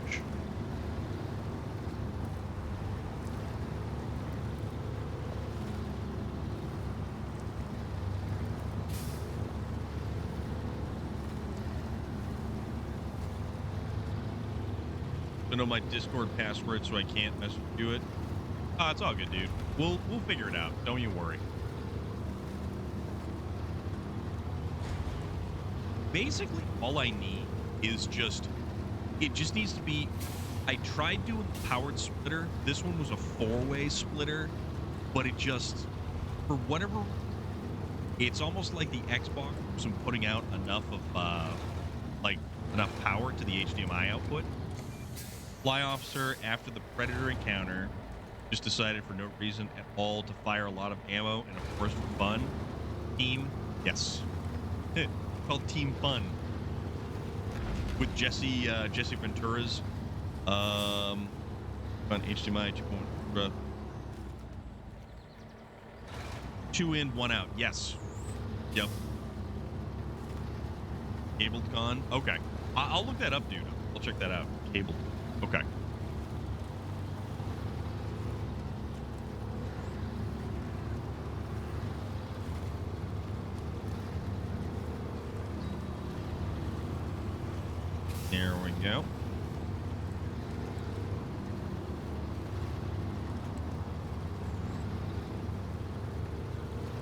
Speaker 1: I know my Discord password, so I can't mess with you. It's all good, dude. We'll figure it out. Don't you worry. Basically, all I need is it just needs to be. I tried doing the powered splitter. This one was a 4-way splitter, but it just, for whatever, it's almost like the Xbox wasn't putting out enough of like enough power to the HDMI output. Fly officer, after the Predator encounter, just decided for no reason at all to fire a lot of ammo, and of course for fun. Team, yes. Called Team Fun. With Jesse Ventura's on HDMI 2.0. 2 in, 1 out. Yes. Yep. Cabled gone. Okay. I'll look that up, dude. I'll check that out. Cabled. Okay. There we go.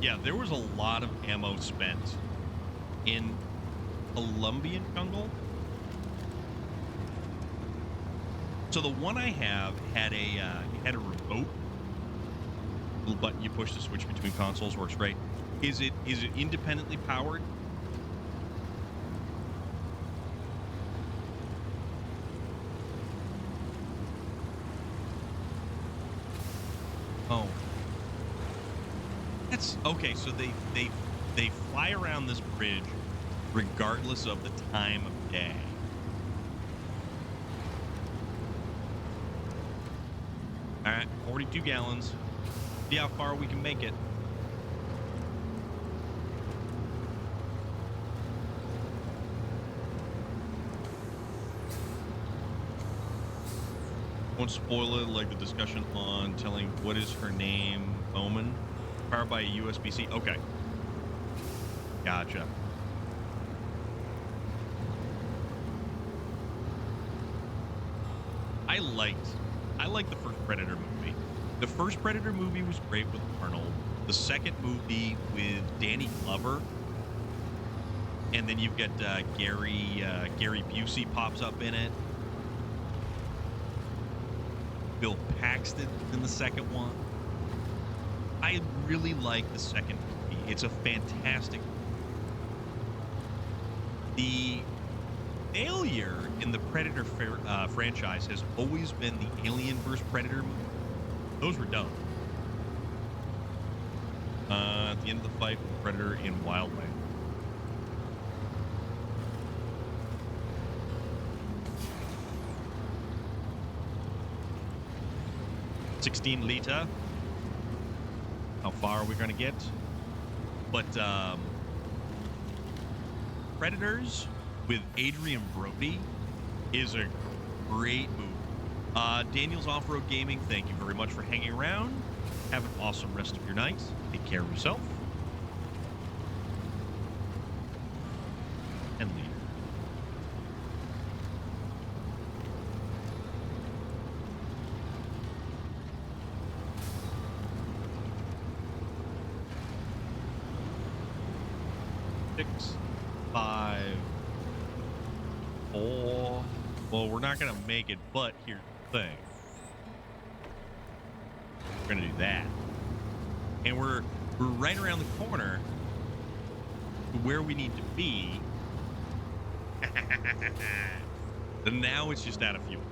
Speaker 1: Yeah, there was a lot of ammo spent in Colombian jungle. So the one I have had a remote little button you push to switch between consoles. Works great. Is it independently powered? Oh, that's okay. So they fly around this bridge regardless of the time of day. All right, 42 gallons. See how far we can make it. Won't spoil it, like the discussion on telling what is her name, Omen. Powered by a USB-C. Okay. Gotcha. I liked the first Predator movie. The first Predator movie was great with Arnold. The second movie with Danny Glover, and then you've got Gary Busey pops up in it. Bill Paxton in the second one. I really like the second movie. It's a fantastic. The failure in the Predator franchise has always been the Alien vs. Predator movie. Those were dumb. At the end of the fight with Predator in Wildland. $16 How far are we going to get? But Predators with Adrian Brody is a great movie. Daniel's Off-Road Gaming, thank you very much for hanging around. Have an awesome rest of your night. Take care of yourself. And leave. Six, 5, 4. Well, we're not going to make it, but here's the thing. We're going to do that. And we're right around the corner to where we need to be. And now it's just out of fuel.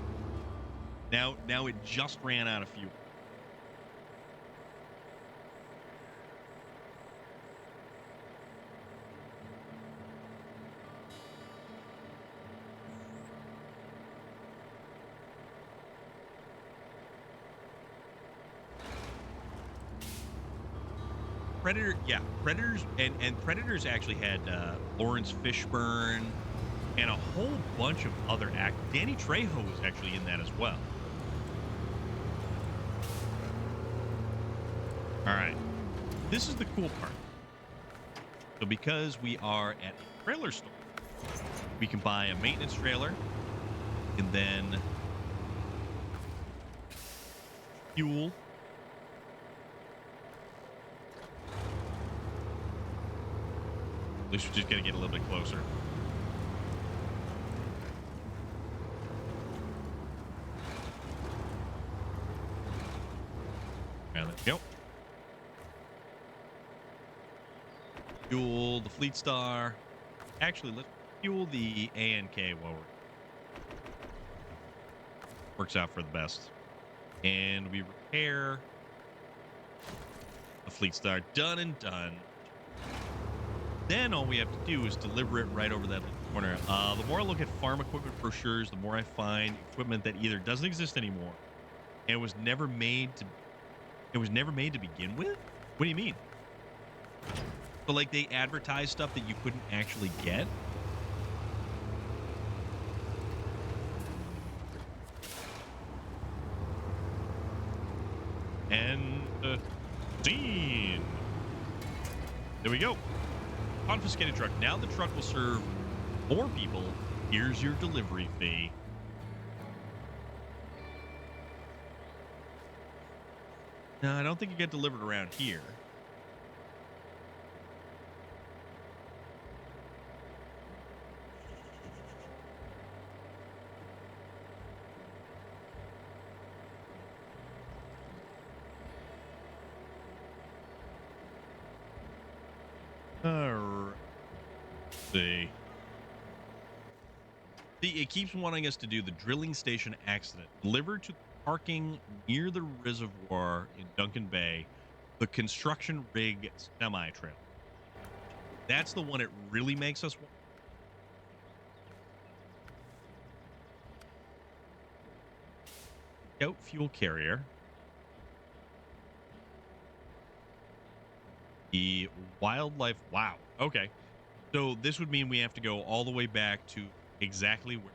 Speaker 1: Now it just ran out of fuel. Predator, yeah, Predators, and Predators actually had Lawrence Fishburne and a whole bunch of other actors. Danny Trejo was actually in that as well. All right, this is the cool part. So because we are at a trailer store, we can buy a maintenance trailer and then fuel. At least we're just going to get a little bit closer. And there we go. Fuel the Fleet Star. Actually, let's fuel the ANK while we're... Works out for the best. And we repair the Fleet Star. Done and done. Then all we have to do is deliver it right over that corner. The more I look at farm equipment brochures, the more I find equipment that either doesn't exist anymore and was never made to begin with. What do you mean? So like they advertise stuff that you couldn't actually get. And scene. There we go. Confiscated truck. Now the truck will serve more people. Here's your delivery fee. No, I don't think you get delivered around here. See, it keeps wanting us to do the drilling station accident. Deliver to parking near the reservoir in Duncan Bay, the construction rig semi-trailer. That's the one it really makes us want. Scout fuel carrier. The wildlife. Wow. Okay. So this would mean we have to go all the way back to exactly where.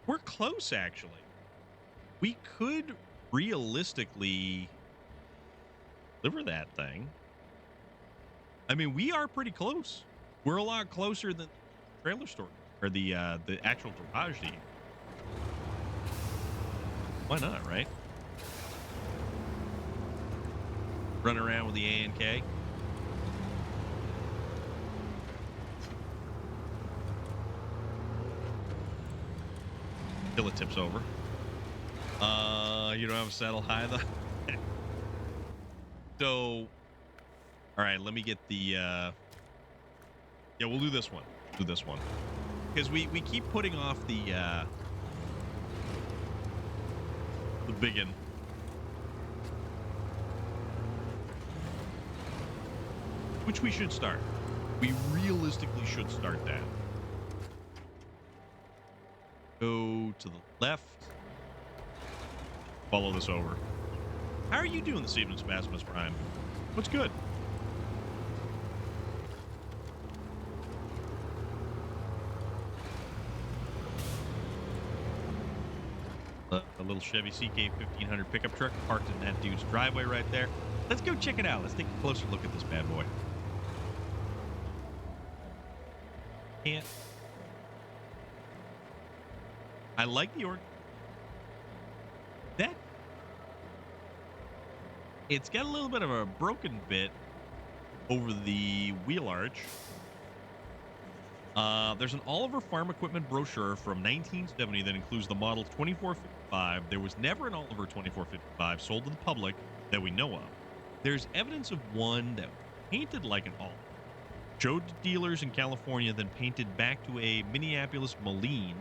Speaker 1: We're close, actually. We could realistically deliver that thing. I mean, we are pretty close. We're a lot closer than the trailer store or the actual garage here. Why not, right? Run around with the ANK. Till it tips over. You don't have a saddle high though. So, all right, let me get the. Yeah, we'll do this one. Do this one because we keep putting off the biggin. Which we should start. We realistically should start that. Go to the left. Follow this over. How are you doing this evening, Sebastimus Prime? What's good? A little Chevy CK 1500 pickup truck parked in that dude's driveway right there. Let's go check it out. Let's take a closer look at this bad boy. Can't. I like the that it's got a little bit of a broken bit over the wheel arch. There's an Oliver Farm Equipment brochure from 1970 that includes the model 2455. There was never an Oliver 2455 sold to the public that we know of. There's evidence of one that was painted like an Oliver, showed to dealers in California, then painted back to a Minneapolis Moline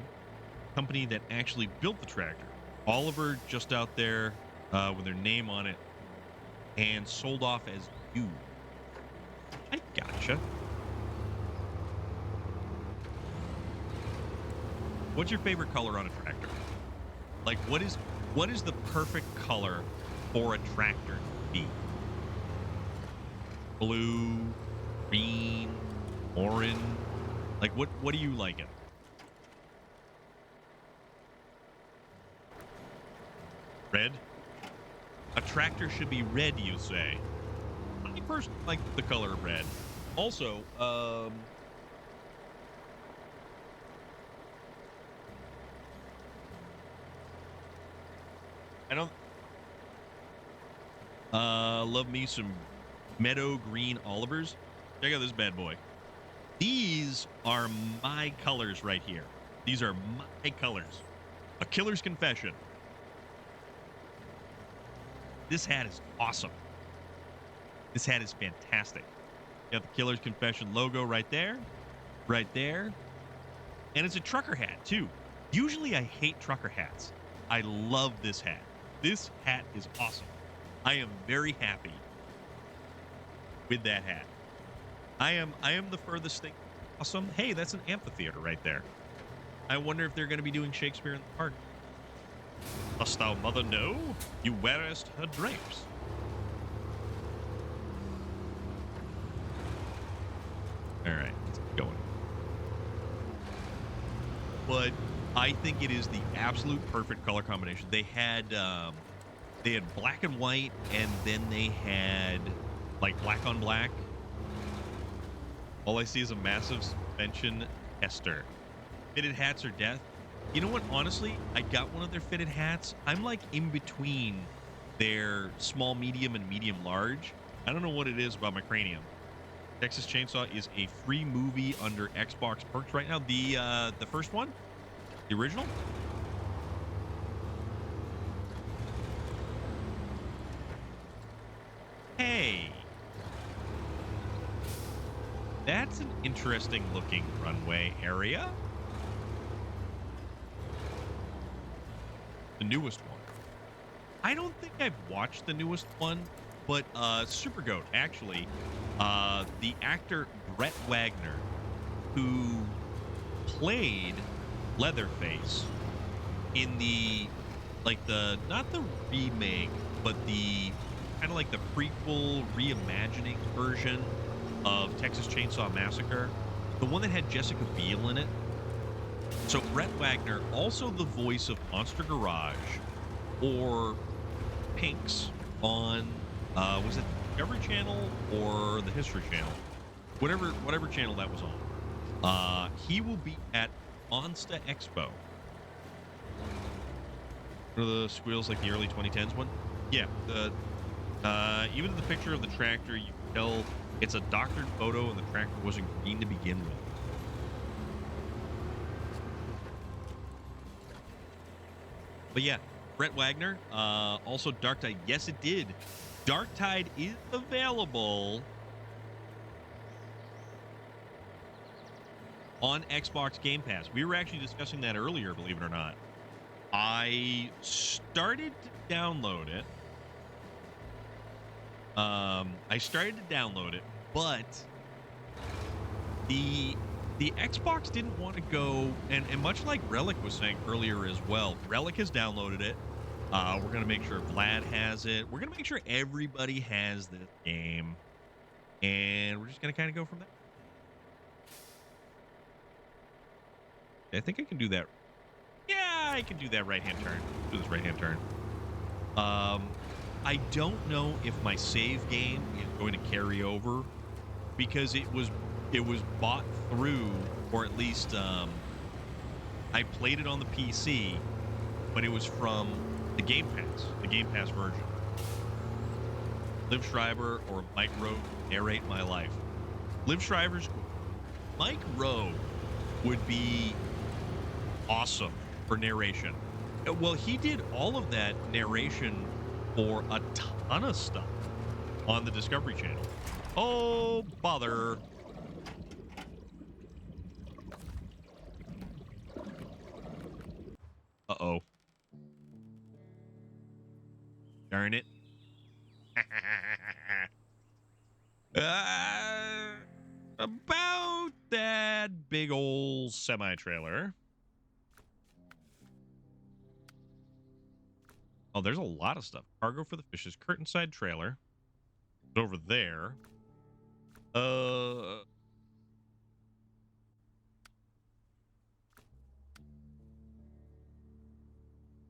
Speaker 1: company that actually built the tractor. Oliver just out there with their name on it and sold off as you. I gotcha. What's your favorite color on a tractor? Like, what is What is the perfect color for a tractor to be? Blue, green, orange. Like, what do you like it? Red? A tractor should be red, you say? I personally like the color red. Also, I don't love me some meadow green Olivers. Check out this bad boy. These are my colors right here. These are my colors. A killer's confession. This hat is awesome. This hat is fantastic. You got the killer's confession logo right there. Right there. And it's a trucker hat, too. Usually I hate trucker hats. I love this hat. This hat is awesome. I am very happy with that hat. I am the furthest thing. Awesome. Hey, that's an amphitheater right there. I wonder if they're going to be doing Shakespeare in the Park. Dost thou, mother, know? You wearest her drapes. All right, let's keep going. But I think it is the absolute perfect color combination. They had black and white, and then they had like black on black. All I see is a massive suspension tester. Fitted hats are death. You know what? Honestly, I got one of their fitted hats. I'm like in between their small, medium, and medium large. I don't know what it is about my cranium. Texas Chainsaw is a free movie under Xbox perks right now. The first one, the original. Hey, that's an interesting looking runway area. The newest one. I don't think I've watched the newest one, but Super Goat, actually, the actor Brett Wagner, who played Leatherface in the, like the, not the remake, but the kind of like the prequel reimagining version of Texas Chainsaw Massacre, the one that had Jessica Biel in it. So Brett Wagner, also the voice of Monster Garage or Pinks on, was it Discovery Channel or the History Channel? Whatever channel that was on. He will be at Monster Expo. One of the squeals like the early 2010s one? Yeah. Even in the picture of the tractor, you can tell it's a doctored photo and the tractor wasn't green to begin with. But yeah, Brett Wagner, also Darktide. Yes, it did. Darktide is available on Xbox Game Pass. We were actually discussing that earlier, believe it or not. I started to download it. But the Xbox didn't want to go, and much like Relic was saying earlier as well, Relic has downloaded it. We're going to make sure Vlad has it. We're going to make sure everybody has this game. And we're just going to kind of go from there. I think I can do that. Yeah, I can do that right-hand turn. Do this right-hand turn. I don't know if my save game is going to carry over because it was bought through, or at least I played it on the PC, but it was from the Game Pass version. Liv Schreiber or Mike Rowe narrate my life. Liv Schreiber's cool. Mike Rowe would be awesome for narration. Well, he did all of that narration for a ton of stuff on the Discovery Channel. Oh, bother. Uh-oh. Darn it. About that big old semi-trailer. Oh, there's a lot of stuff. Cargo for the fishes. Curtain side trailer. It's over there.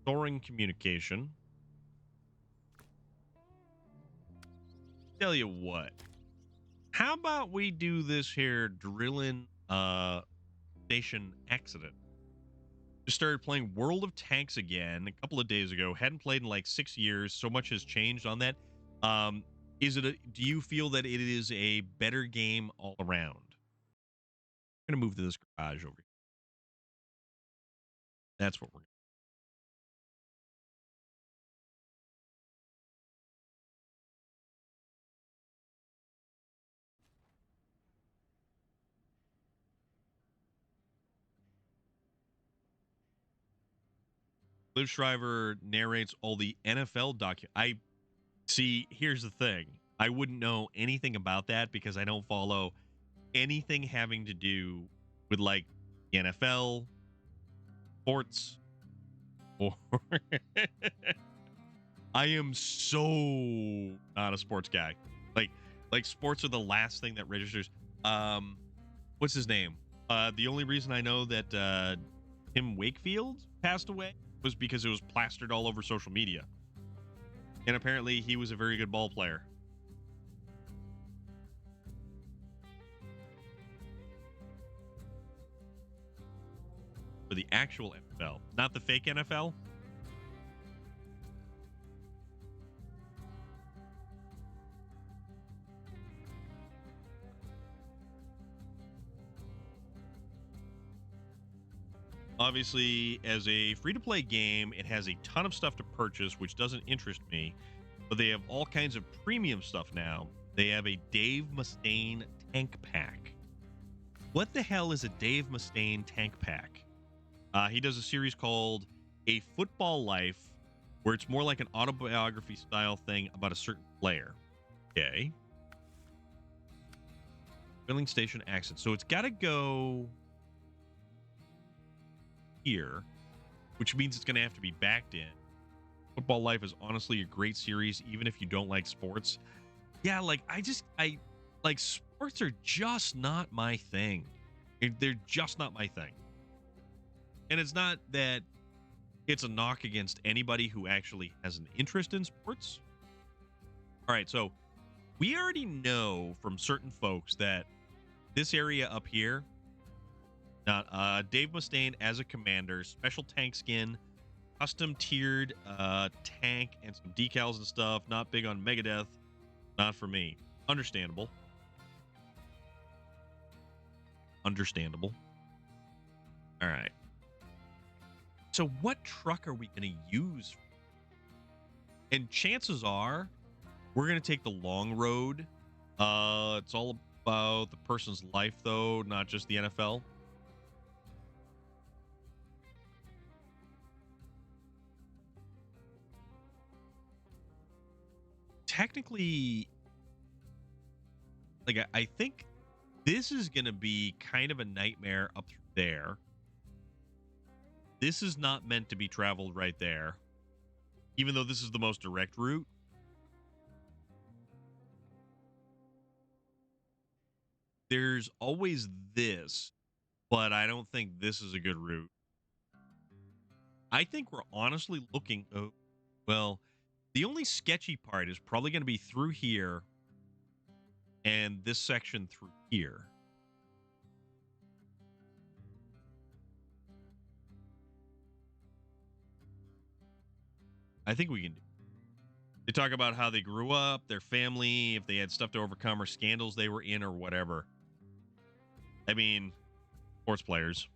Speaker 1: Storing communication. Tell you what. How about we do this here drilling station accident? Just started playing World of Tanks again a couple of days ago. Hadn't played in like 6 years. So much has changed on that. Do you feel that it is a better game all around? I'm gonna move to this garage over here. That's what we're gonna. Liv Shriver narrates all the NFL I see. Here's the thing. I wouldn't know anything about that because I don't follow anything having to do with like the NFL, sports, or I am so not a sports guy. Like like sports are the last thing that registers. What's his name? The only reason I know that Tim Wakefield passed away was because it was plastered all over social media. And apparently he was a very good ball player. For the actual NFL, not the fake NFL. Obviously, as a free-to-play game, it has a ton of stuff to purchase, which doesn't interest me. But they have all kinds of premium stuff now. They have a Dave Mustaine tank pack. What the hell is a Dave Mustaine tank pack? He does a series called A Football Life, where it's more like an autobiography style thing about a certain player. Okay. Filling station accent. So it's got to go here, which means it's going to have to be backed in. Football Life is honestly a great series, even if you don't like sports. Yeah, like I like sports are just not my thing. They're just not my thing. And it's not that it's a knock against anybody who actually has an interest in sports. All right, so we already know from certain folks that this area up here, Dave Mustaine as a commander, special tank skin, custom tiered tank, and some decals and stuff. Not big on Megadeth. Not for me. Understandable. Understandable. All right. So what truck are we going to use? And chances are we're going to take the long road. It's all about the person's life, though, not just the NFL. Technically, like I think this is going to be kind of a nightmare up through there. This is not meant to be traveled right there, even though this is the most direct route. There's always this, but I don't think this is a good route. I think we're honestly looking. Oh, well, the only sketchy part is probably going to be through here and this section through here. I think we can do. They talk about how they grew up, their family, if they had stuff to overcome or scandals they were in or whatever. I mean, sports players.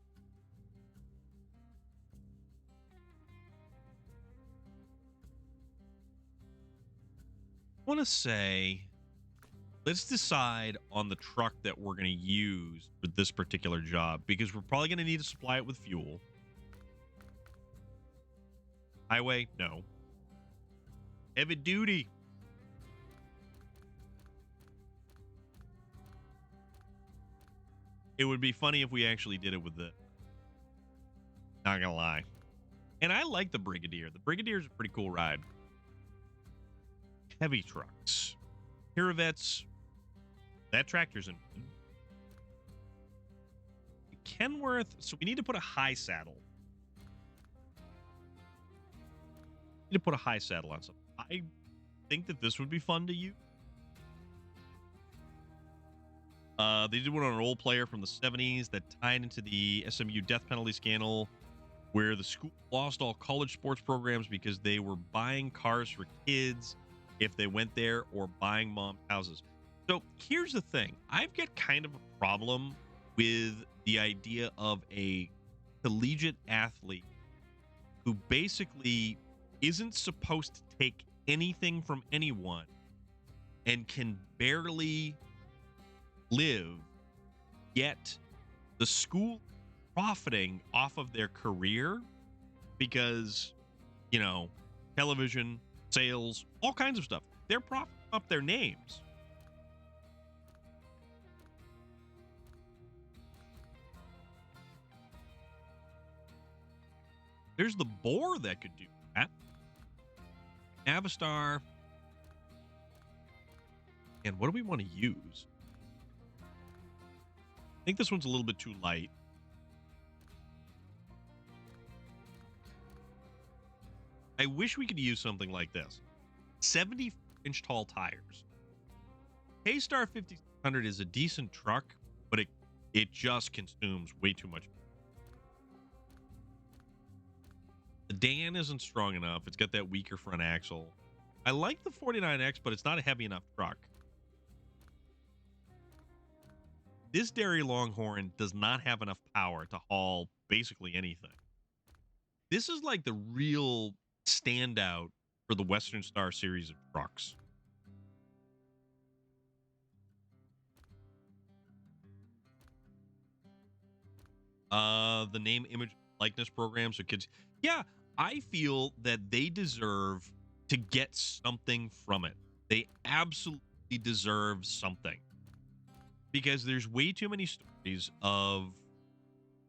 Speaker 1: I want to say, let's decide on the truck that we're going to use for this particular job, because we're probably going to need to supply it with fuel. Highway? No. Heavy duty. It would be funny if we actually did it with the. Not gonna lie. And I like the Brigadier. The Brigadier is a pretty cool ride. Heavy trucks. Hiravet's. That tractor's in. Kenworth. So we need to put a high saddle. Need to put a high saddle on something. I think that this would be fun to use. They did one on an old player from the 70s that tied into the SMU death penalty scandal, where the school lost all college sports programs because they were buying cars for kids if they went there, or buying mom's houses. So here's the thing. I've got kind of a problem with the idea of a collegiate athlete who basically isn't supposed to take anything from anyone and can barely live, yet the school profiting off of their career because, you know, television, sales, all kinds of stuff. They're profiting up their names. There's the Boar that could do that. Navistar. And what do we want to use? I think this one's a little bit too light. I wish we could use something like this. 70-inch tall tires. K-Star 5600 is a decent truck, but it just consumes way too much. The Dan isn't strong enough. It's got that weaker front axle. I like the 49X, but it's not a heavy enough truck. This Dairy Longhorn does not have enough power to haul basically anything. This is like the real standout for the Western Star series of trucks. The name, image, likeness program, so kids. Yeah, I feel that they deserve to get something from it. They absolutely deserve something. Because there's way too many stories of,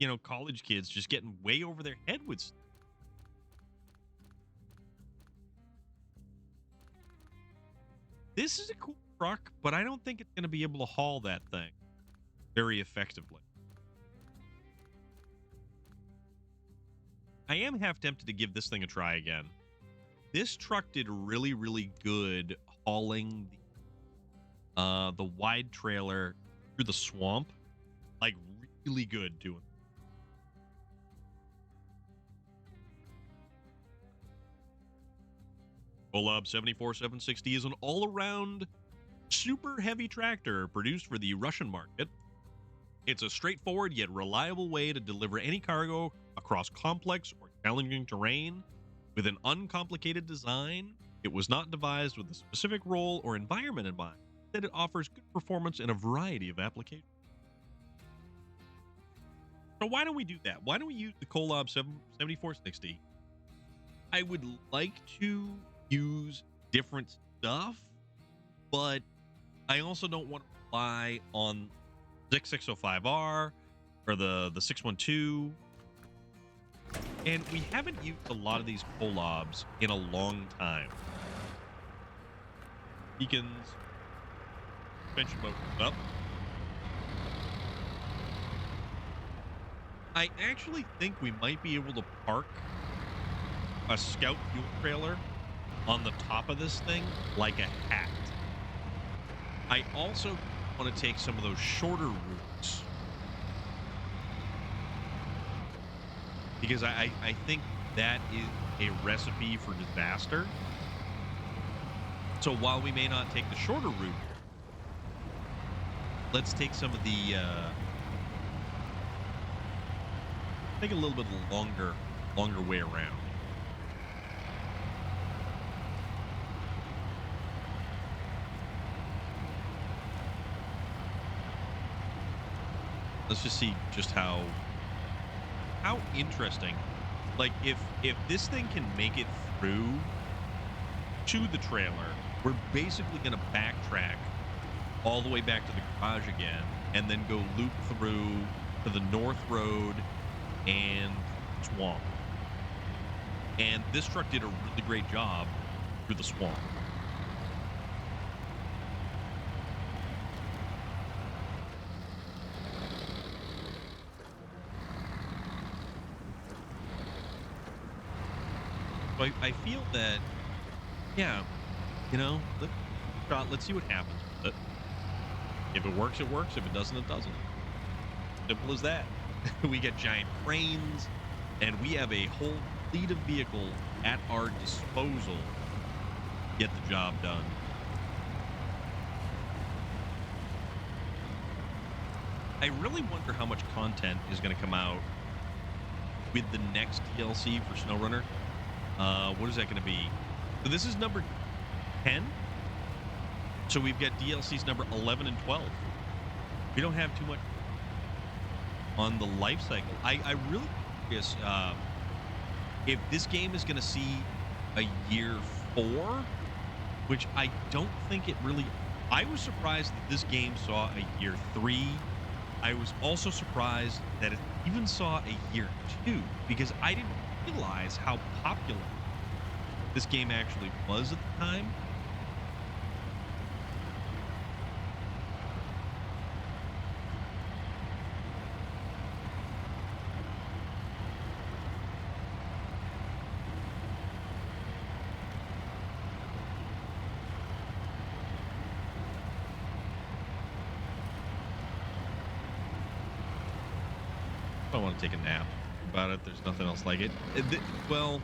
Speaker 1: you know, college kids just getting way over their head with stuff. This is a cool truck, but I don't think it's going to be able to haul that thing very effectively. I am half tempted to give this thing a try again. This truck did really, really good hauling the wide trailer through the swamp. Like, really good doing. Golub 74760 is an all-around super heavy tractor produced for the Russian market. It's a straightforward yet reliable way to deliver any cargo across complex or challenging terrain with an uncomplicated design. It was not devised with a specific role or environment in mind, that it offers good performance in a variety of applications. So why don't we do that? Why don't we use the Golub 7460? I would like to use different stuff, but I also don't want to rely on 6605R or the 612. And we haven't used a lot of these Golubs in a long time. Beacons. Suspension motors up. I actually think we might be able to park a Scout fuel trailer on the top of this thing like a hat. I also want to take some of those shorter routes because I think that is a recipe for disaster. So while we may not take the shorter route, let's take some of the take a little bit longer way around. Let's just see just how interesting. Like if this thing can make it through to the trailer, we're basically going to backtrack all the way back to the garage again and then go loop through to the North Road and Swamp. And this truck did a really great job through the swamp. So I feel that, yeah, let's see what happens with it. If it works, it works. If it doesn't, it doesn't. Simple as that. We get giant cranes, and we have a whole fleet of vehicles at our disposal to get the job done. I really wonder how much content is going to come out with the next DLC for SnowRunner. What is that going to be? So this is number 10. So we've got DLCs number 11 and 12. We don't have too much on the life cycle. I really curious if this game is going to see a year 4, which I don't think it really. I was surprised that this game saw a year 3. I was also surprised that it even saw a year 2, because I didn't realize how popular this game actually was at the time. I want to take a nap about it. There's nothing else like it. Well,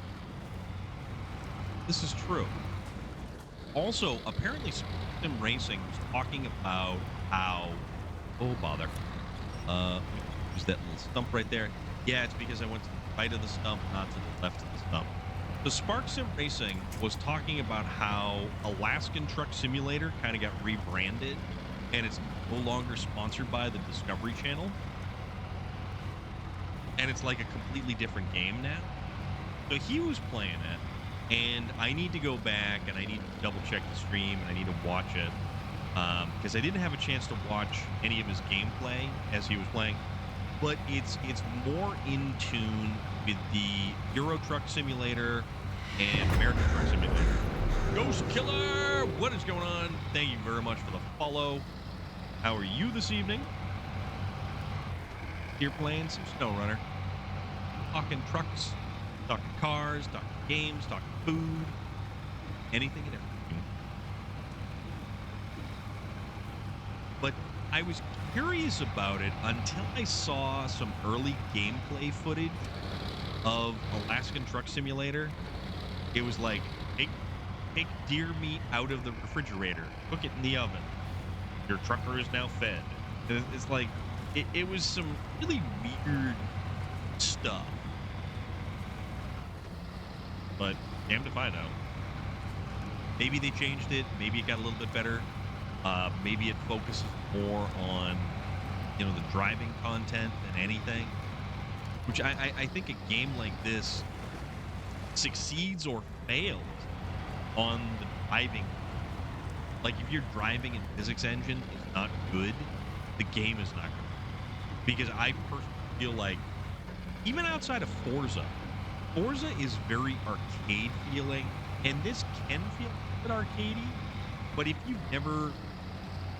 Speaker 1: this is true. Also, apparently, Sim Racing was talking about how. Oh, bother. There's that little stump right there. Yeah, it's because I went to the right of the stump, not to the left of the stump. The Spark Sim Racing was talking about how Alaskan Truck Simulator kind of got rebranded, and it's no longer sponsored by the Discovery Channel. And it's like a completely different game now. So he was playing it, and I need to go back and I need to double check the stream and I need to watch it because I didn't have a chance to watch any of his gameplay as he was playing. But it's more in tune with the Euro Truck Simulator and American Truck Simulator. Ghost Killer, what is going on? Thank you very much for the follow. How are you this evening? You're playing some SnowRunner, talking trucks, talking cars, talking games, talking food, anything and everything. But I was curious about it until I saw some early gameplay footage of Alaskan Truck Simulator. It was like, take deer meat out of the refrigerator, cook it in the oven. Your trucker is now fed. It's like, it was some really weird stuff. But damned if I know. Maybe they changed it. Maybe it got a little bit better. Maybe it focuses more on, the driving content than anything. Which I think a game like this succeeds or fails on the driving. Like, if your driving and physics engine is not good, the game is not good. Because I personally feel like, even outside of Forza is very arcade feeling, and this can feel a bit arcadey. But if you've never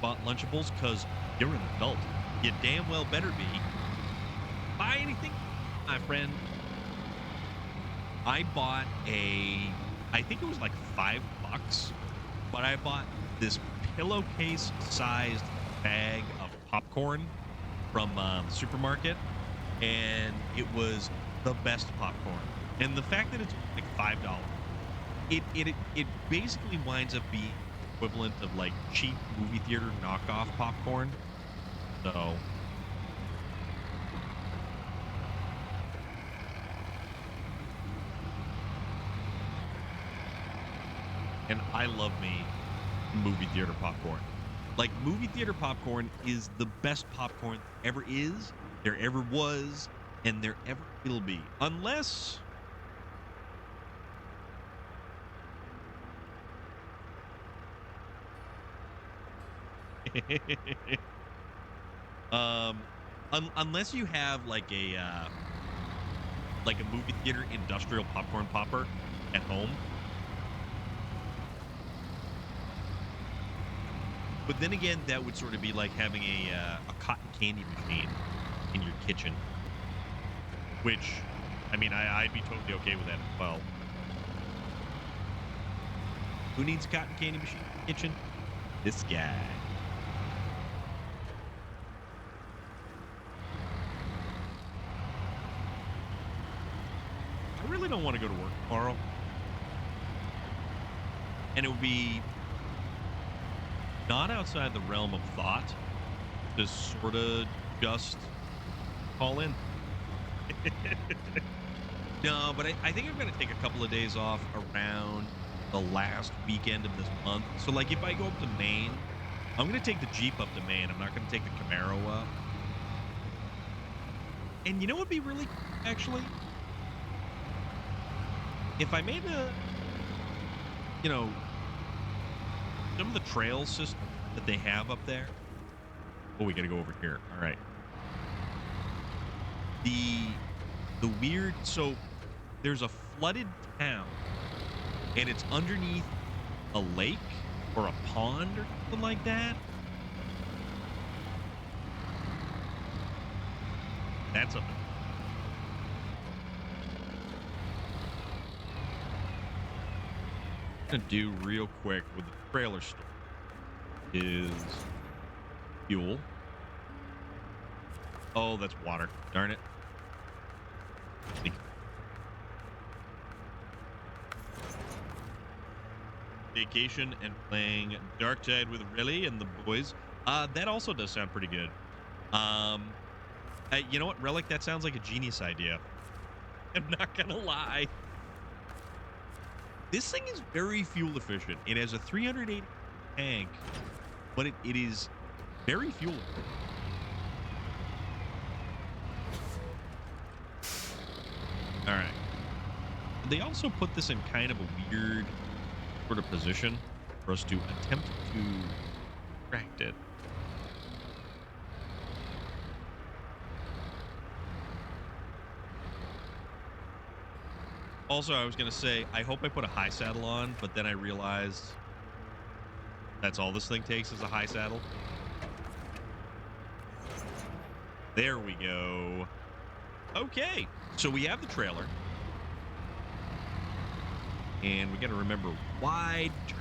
Speaker 1: bought Lunchables, because you're an adult, you damn well better be. Buy anything, my friend. I bought I think it was like $5, but I bought this pillowcase-sized bag of popcorn from the supermarket, and it was the best popcorn. And the fact that it's like $5, it basically winds up being equivalent of like cheap movie theater knockoff popcorn. So and I love me movie theater popcorn. Like, movie theater popcorn is the best popcorn there ever is, there ever was, and there ever will be. Unless unless you have like like a movie theater industrial popcorn popper at home. But then again, that would sort of be like having a cotton candy machine in your kitchen. Which, I mean, I'd be totally okay with that as well. Who needs a cotton candy machine in the kitchen? This guy. I really don't want to go to work tomorrow. And it would be not outside the realm of thought to sort of just call in. No, but I think I'm going to take a couple of days off around the last weekend of this month. So, like, if I go up to Maine, I'm going to take the Jeep up to Maine. I'm not going to take the Camaro up. And you know what would be really cool, actually? If I made some of the trail system that they have up there. Oh, we got to go over here. All right. The weird, so there's a flooded town and it's underneath a lake or a pond or something like that. That's a gonna do real quick with the trailer store is fuel. Oh, that's water. Darn it. Vacation and playing Dark Tide with Riley and the boys. That also does sound pretty good. You know what, Relic? That sounds like a genius idea. I'm not gonna lie. This thing is very fuel efficient. It has a 380 tank, but it is very fuel efficient. All right. They also put this in kind of a weird sort of position for us to attempt to extract it. Also, I was going to say, I hope I put a high saddle on, but then I realized that's all this thing takes is a high saddle. There we go. Okay, so we have the trailer. And we got to remember wide turn.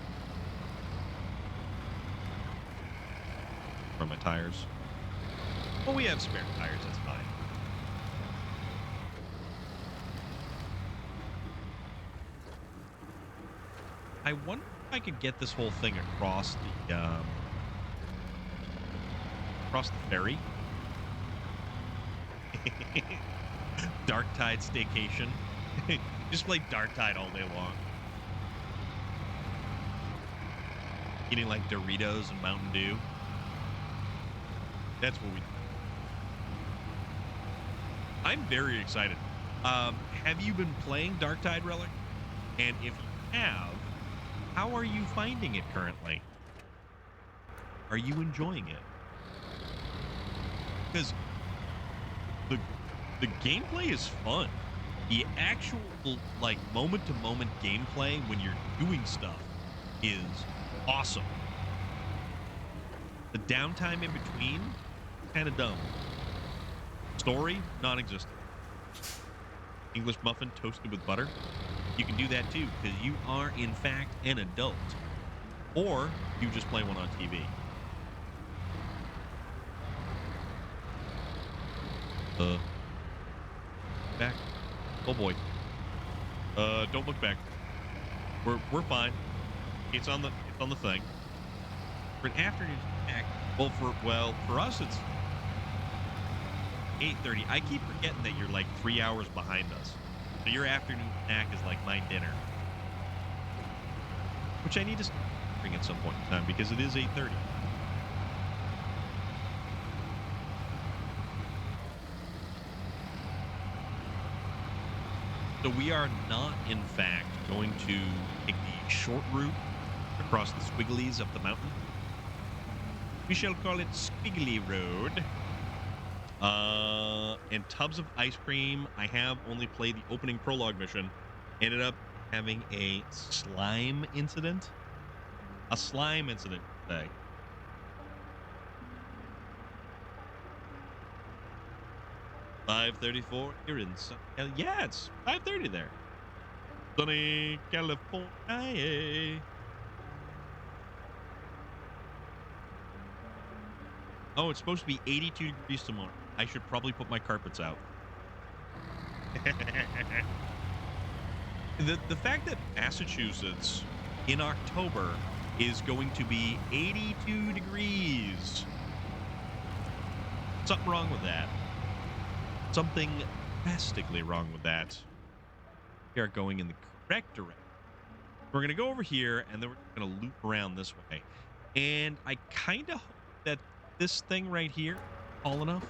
Speaker 1: From my tires. Well, we have spare tires, that's fine. I wonder if I could get this whole thing across the ferry. Dark Tide staycation. Just play Dark Tide all day long. Eating like Doritos and Mountain Dew. That's what we do. I'm very excited. Have you been playing Dark Tide Relic? And if you have, how are you finding it currently? Are you enjoying it? Because the gameplay is fun. The actual, like, moment-to-moment gameplay when you're doing stuff is awesome. The downtime in between, kind of dumb. Story, non-existent. English muffin toasted with butter. You can do that too, because you are, in fact, an adult. Or you just play one on TV. Back. Oh boy. Don't look back. We're fine. It's on the thing. For an afternoon snack, for us it's 8:30. I keep forgetting that you're like 3 hours behind us. So your afternoon snack is like my dinner. Which I need to bring at some point in time because it is 8:30. So we are not, in fact, going to take the short route across the squigglies up the mountain. We shall call it Squiggly Road. and tubs of ice cream. I have only played the opening prologue mission. Ended up having a slime incident. A slime incident today. $5:34 here in yeah, it's 5:30 there. Sunny California. Oh, it's supposed to be 82 degrees tomorrow. I should probably put my carpets out. The fact that Massachusetts in October is going to be 82 degrees. Something wrong with that. Something drastically wrong with that. We are going in the correct direction. We're going to go over here, and then we're going to loop around this way. And I kind of hope that this thing right here is tall enough.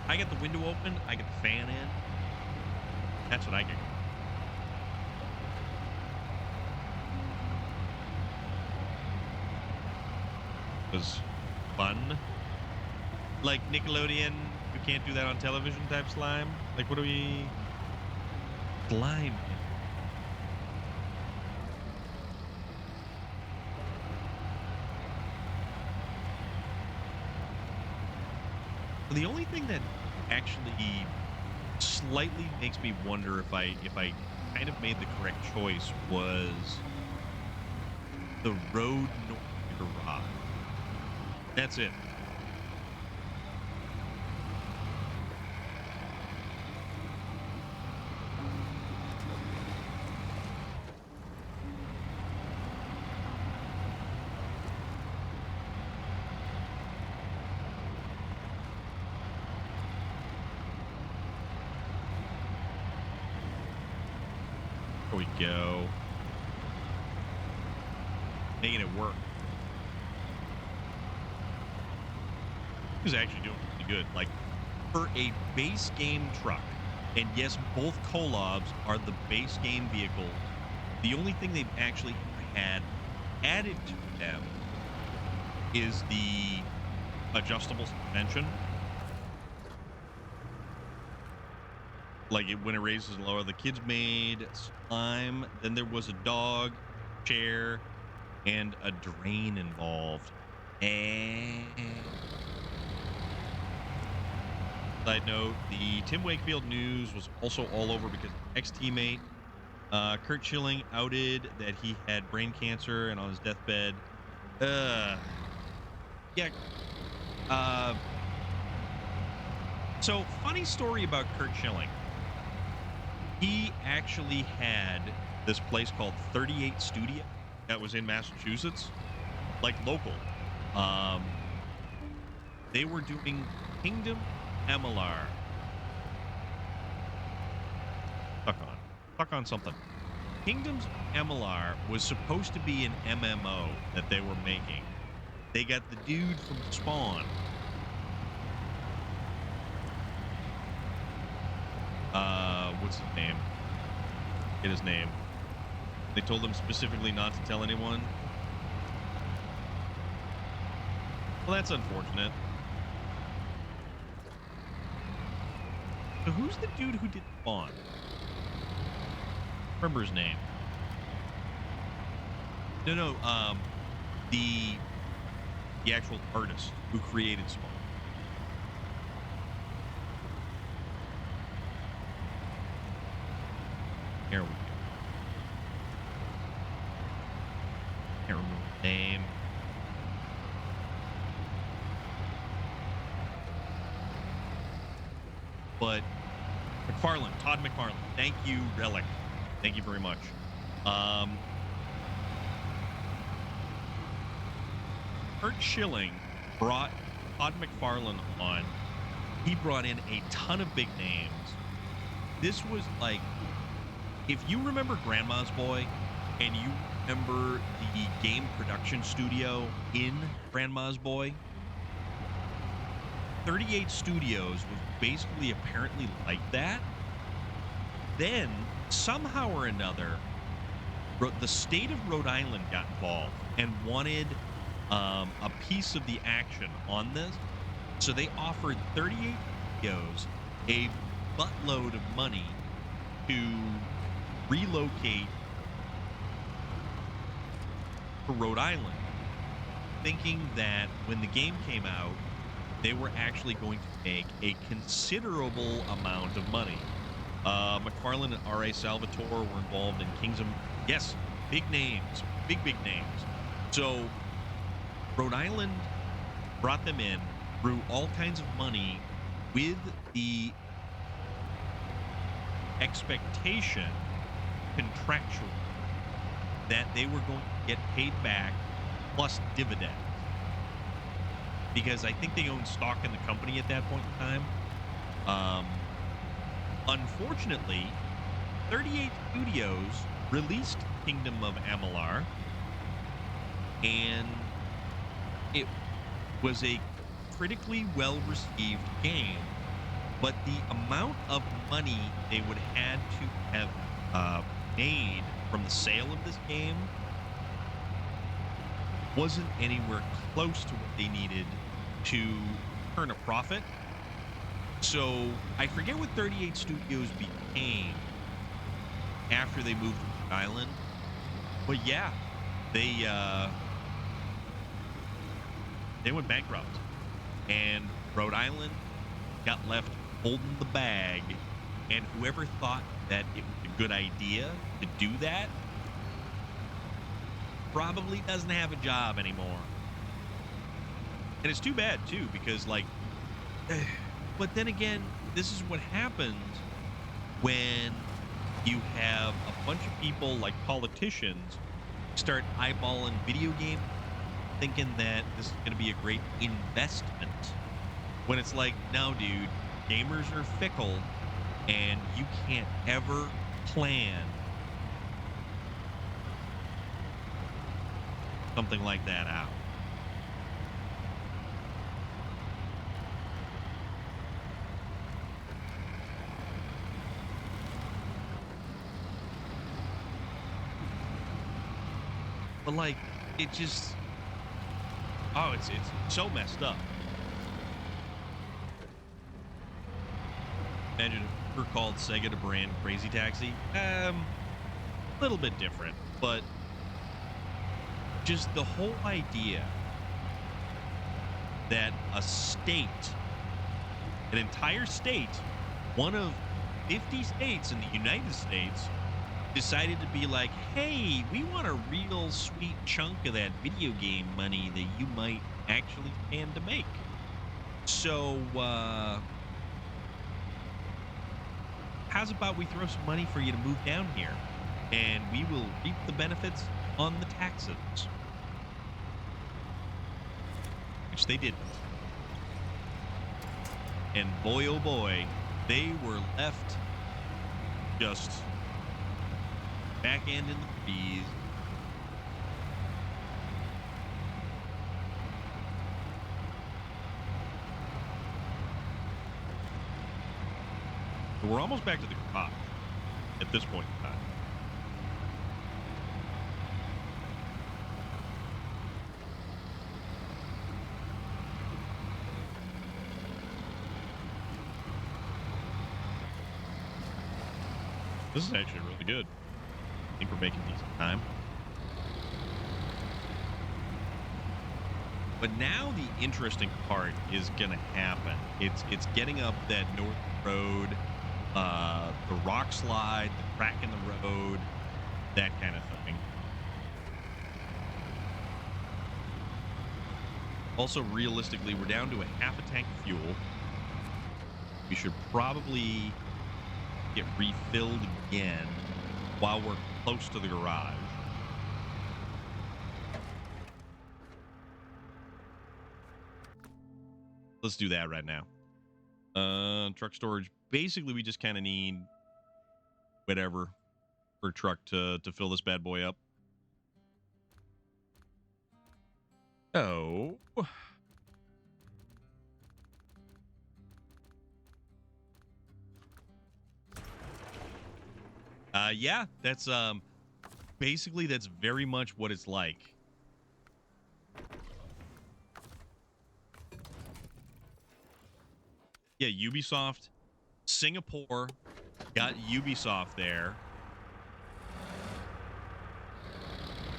Speaker 1: I get the window open. I get the fan in. That's what I get. It was fun. Like Nickelodeon, you can't do that on television type slime. Like, what do we... Slime. The only thing that actually slightly makes me wonder if I kind of made the correct choice was the road north garage. That's it. There we go. Making it work. He was actually doing pretty good. Like, for a base game truck, and yes, both Kolobs are the base game vehicles. The only thing they've actually had added to them is the adjustable suspension. Like when it raises and lower, the kids made slime. Then there was a dog, chair, and a drain involved. And side note: the Tim Wakefield news was also all over because ex-teammate Kurt Schilling outed that he had brain cancer and on his deathbed. Yeah. So funny story about Kurt Schilling. He actually had this place called 38 Studio that was in Massachusetts, like local. They were doing Kingdom MLR. Stuck on something. Kingdoms MLR was supposed to be an MMO that they were making. They got the dude from Spawn. What's his name? Get his name. They told him specifically not to tell anyone. Well, that's unfortunate. So who's the dude who did Spawn? Remember his name? No. The actual artist who created Spawn. Here we go. Can't remember the name. But McFarlane, Todd McFarlane. Thank you, Relic. Thank you very much. Kurt Schilling brought Todd McFarlane on. He brought in a ton of big names. This was like, if you remember Grandma's Boy and you remember the game production studio in Grandma's Boy, 38 Studios was basically apparently like that. Then, somehow or another, the state of Rhode Island got involved and wanted a piece of the action on this. So they offered 38 studios a buttload of money to relocate to Rhode Island, thinking that when the game came out, they were actually going to make a considerable amount of money. McFarlane and R.A. Salvatore were involved in Kingdom. Yes, big names, big names. So Rhode Island brought them in, threw all kinds of money with the expectation contractually that they were going to get paid back plus dividends. Because I think they owned stock in the company at that point in time. Unfortunately, 38 Studios released Kingdom of Amalur, and it was a critically well-received game, but the amount of money they would have to have made from the sale of this game wasn't anywhere close to what they needed to earn a profit. So I forget what 38 Studios became after they moved to Rhode Island, but yeah, they went bankrupt, and Rhode Island got left holding the bag. And whoever thought that it was a good idea to do that probably doesn't have a job anymore. And it's too bad too, because like, but then again, this is what happens when you have a bunch of people like politicians start eyeballing video games, thinking that this is going to be a great investment, when it's like, no, dude, gamers are fickle, and you can't ever plan something like that out. But like, it just, oh, it's so messed up. Imagine if we're called Sega to brand Crazy Taxi. A little bit different, but just the whole idea that a state, an entire state, one of 50 states in the United States, decided to be like, hey, we want a real sweet chunk of that video game money that you might actually stand to make. So, how's about we throw some money for you to move down here, and we will reap the benefits on the taxes? Which they didn't. And boy, oh boy, they were left just back end in the fees. We're almost back to the top at this point in time. This is actually really good. I think we're making decent time. But now the interesting part is going to happen. It's getting up that north road, the rock slide, the crack in the road, that kind of thing. Also, realistically, we're down to a half a tank of fuel. We should probably get refilled again while we're close to the garage. Let's do that right now. Truck storage. Basically, we just kind of need whatever for a truck to fill this bad boy up. Oh. Yeah, that's basically that's very much what it's like. Yeah, Ubisoft, Singapore got Ubisoft there.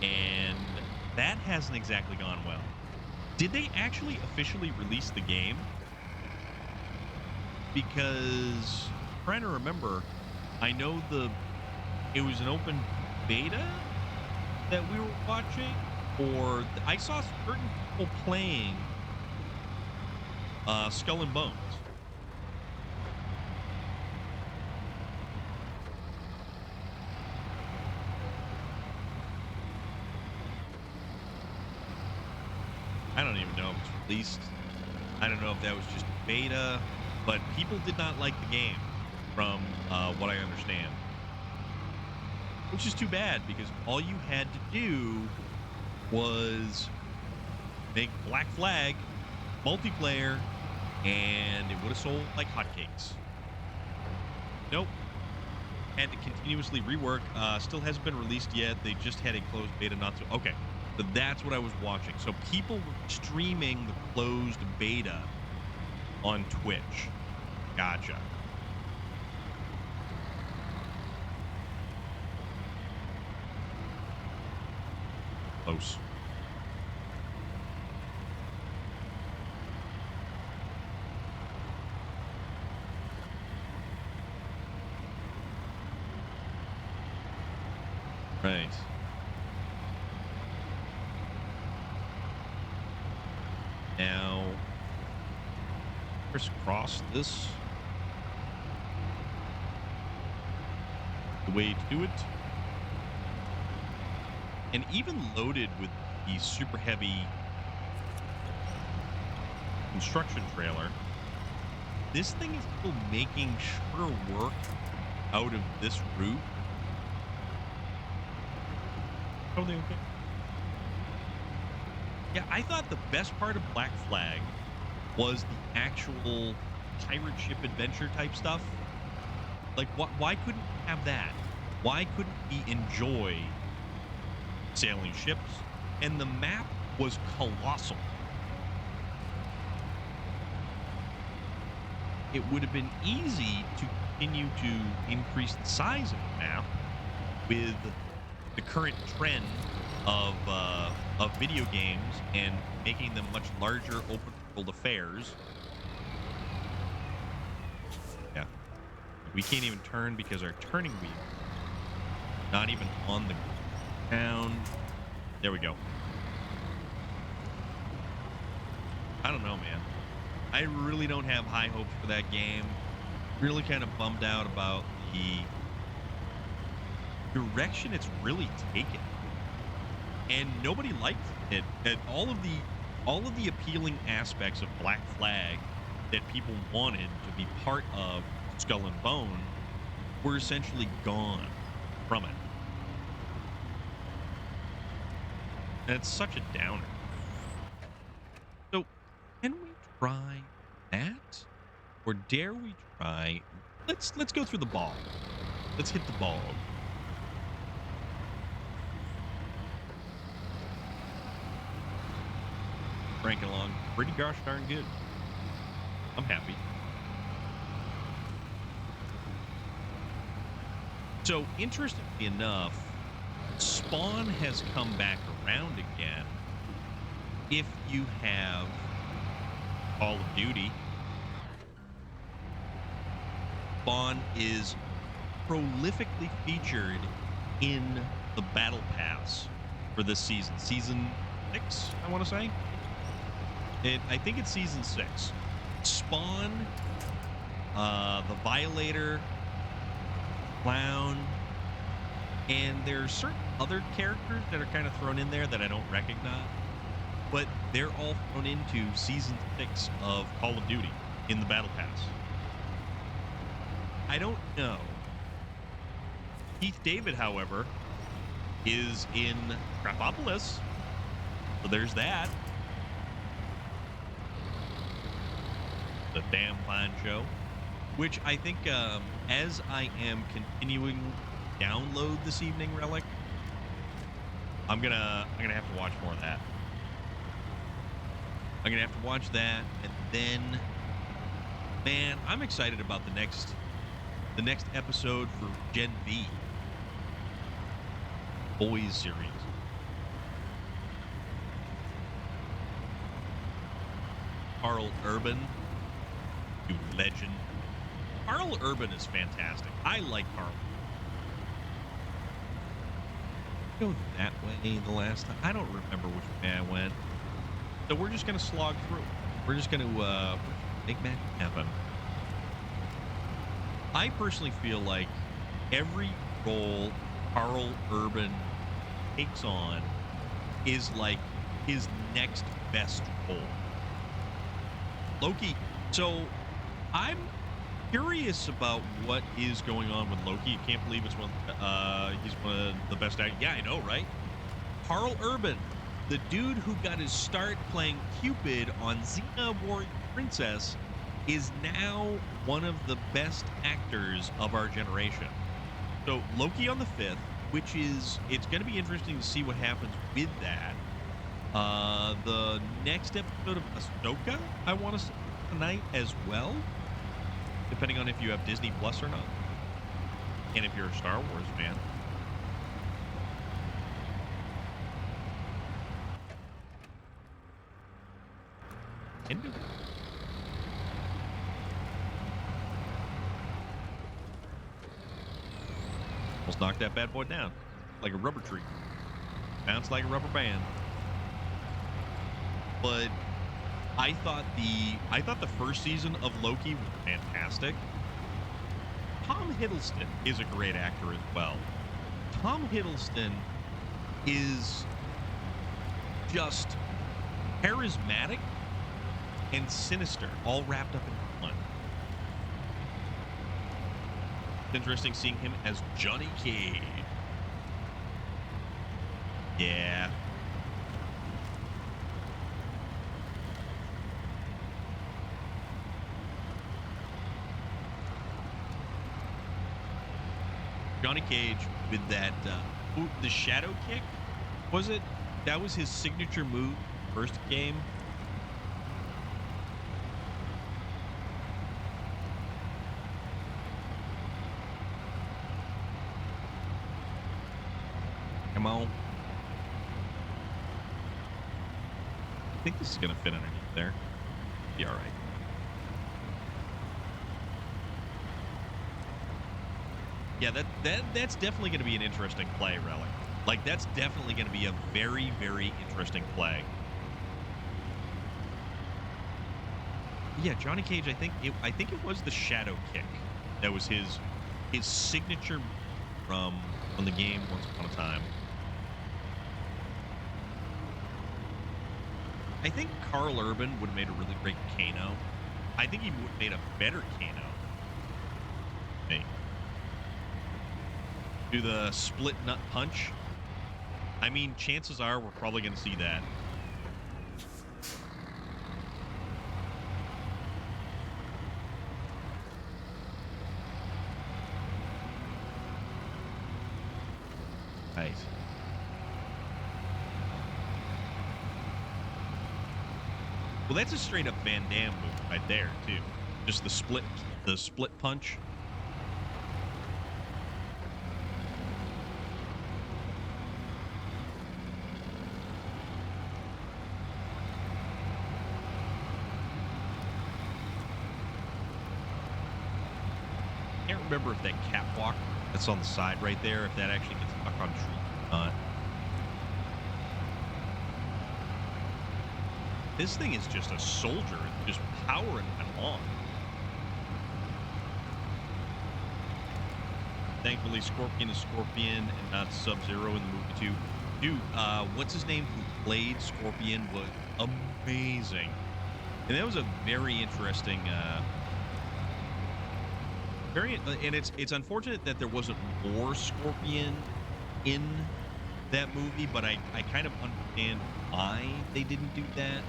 Speaker 1: And that hasn't exactly gone well. Did they actually officially release the game? Because I'm trying to remember, I know it was an open beta that we were watching, or I saw certain people playing Skull and Bones. I don't even know if it's released. I don't know if that was just beta, but people did not like the game from what I understand. Which is too bad, because all you had to do was make Black Flag multiplayer, and it would have sold like hotcakes. Nope. Had to continuously rework. Still hasn't been released yet. They just had a closed beta not so... Okay. So that's what I was watching. So people were streaming the closed beta on Twitch. Gotcha. Close. Right. Now, crisscross this. The way to do it. And even loaded with the super heavy construction trailer, this thing is still making sure work out of this route. Totally okay. Yeah, I thought the best part of Black Flag was the actual pirate ship adventure type stuff. Like, why couldn't we have that? Why couldn't we enjoy sailing ships? And the map was colossal. It would have been easy to continue to increase the size of the map with the current trend of video games and making them much larger open world affairs. Yeah. We can't even turn because our turning wheel not even on the ground. There we go. I don't know, man. I really don't have high hopes for that game. Really kind of bummed out about the direction it's really taken. And nobody liked it. And all of the appealing aspects of Black Flag that people wanted to be part of Skull and Bone were essentially gone from it. And it's such a downer. So, can we try that? Or dare we try... Let's go through the ball. Let's hit the ball. Cranking along pretty gosh darn good. I'm happy. So, interestingly enough, Spawn has come back around again. If you have Call of Duty, Spawn is prolifically featured in the Battle Pass for this season. Season 6, I want to say. I think it's season 6. Spawn, the Violator, Clown, and there are certain other characters that are kind of thrown in there that I don't recognize, but they're all thrown into season 6 of Call of Duty in the Battle Pass. I don't know. Keith David, however, is in Crapopolis, so there's that. The damn fine show, which I think as I am continuing to download this evening, Relic, I'm gonna have to watch more of that. I'm gonna have to watch that, and then Man, I'm excited about the next episode for Gen V Boys series. Carl Urban, you legend. Carl Urban is fantastic. I like Carl. Go that way the last time. I don't remember which way I went. So we're just gonna slog through. We're just gonna make magic happen. I personally feel like every role Carl Urban takes on is like his next best role. Loki. So I'm curious about what is going on with Loki. I can't believe he's one of the best actors. Yeah, I know, right? Carl Urban, the dude who got his start playing Cupid on Xena Warrior Princess, is now one of the best actors of our generation. So Loki on the 5th, which is, it's going to be interesting to see what happens with that. The next episode of Ahsoka, I want to see tonight as well, depending on if you have Disney Plus or not, and if you're a Star Wars fan. Almost knocked that bad boy down like a rubber tree. Bounced like a rubber band. But I thought the first season of Loki was fantastic. Tom Hiddleston is a great actor as well. Tom Hiddleston is just charismatic and sinister, all wrapped up in one. It's interesting seeing him as Johnny Cage. Yeah. Johnny Cage with that, the shadow kick, was it? That was his signature move first game. Come on. I think this is going to fit underneath there. Be all right. Yeah, that's definitely going to be an interesting play, Relic. Like, that's definitely going to be a very, very interesting play. Yeah, Johnny Cage, I think it was the shadow kick that was his signature from the game Once Upon a Time. I think Carl Urban would have made a really great Kano. I think he would have made a better Kano. Hey. Do the split nut punch. I mean, chances are we're probably going to see that. Right. Well, that's a straight up Van Damme move right there, too. Just the split punch. I can't remember if that catwalk that's on the side right there, if that actually gets stuck on tree or not. This thing is just a soldier, just powering it on. Thankfully, Scorpion is Scorpion and not Sub-Zero in the movie too. Dude, what's his name who played Scorpion was amazing. And that was a very interesting, and it's unfortunate that there wasn't more Scorpion in that movie, but I kind of understand why they didn't do that.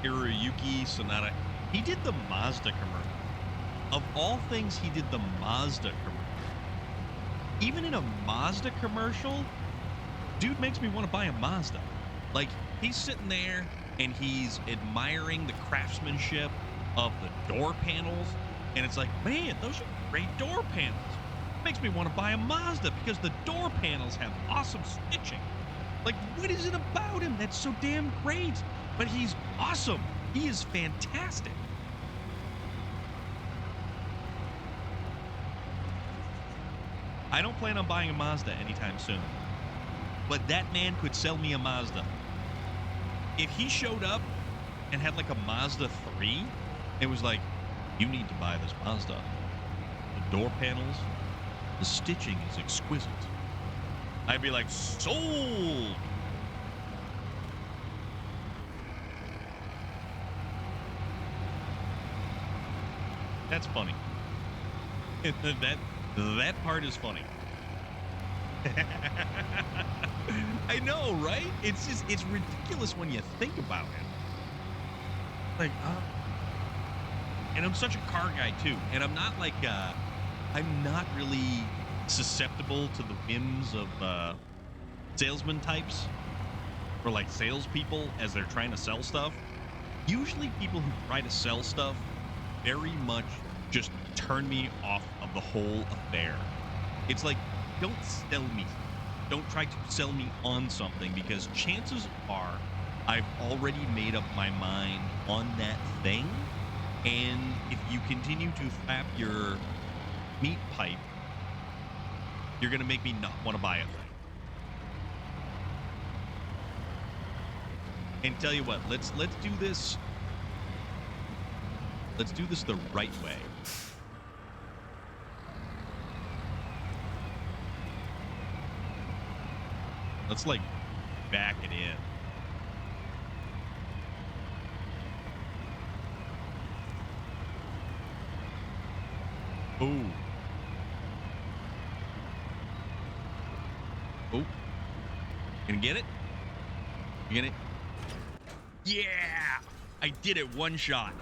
Speaker 1: Hiroyuki Sanada. He did the Mazda commercial. Of all things, he did the Mazda commercial. Even in a Mazda commercial, dude makes me want to buy a Mazda. Like, he's sitting there and he's admiring the craftsmanship of the door panels. And it's like, man, those are great door panels. Makes me want to buy a Mazda because the door panels have awesome stitching. Like, what is it about him that's so damn great? But he's awesome. He is fantastic. I don't plan on buying a Mazda anytime soon. But that man could sell me a Mazda. If he showed up and had like a Mazda 3, it was like, you need to buy this Mazda. The door panels, the stitching is exquisite. I'd be like, sold! That's funny. That part is funny. I know, right? It's ridiculous when you think about it. Like, and I'm such a car guy too, and I'm not like, I'm not really susceptible to the whims of salesman types or like salespeople as they're trying to sell stuff. Usually, people who try to sell stuff very much just turn me off of the whole affair. It's like, don't sell me. Don't try to sell me on something, because chances are I've already made up my mind on that thing. And if you continue to flap your meat pipe, you're going to make me not want to buy a thing. And tell you what, let's do this. Let's do this the right way. Let's like back it in. Oh. Oh. Gonna get it? You get it? Yeah! I did it one shot.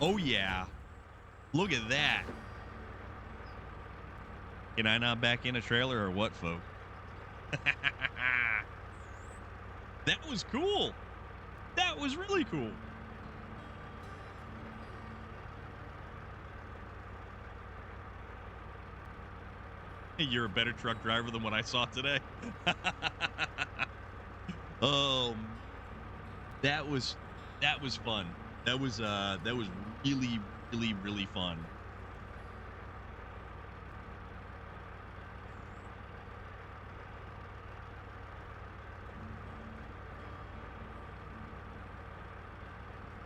Speaker 1: Oh yeah. Look at that. Can I not back in a trailer or what, folks? That was cool. That was really cool. You're a better truck driver than what I saw today. That was fun. That was really, really, really fun.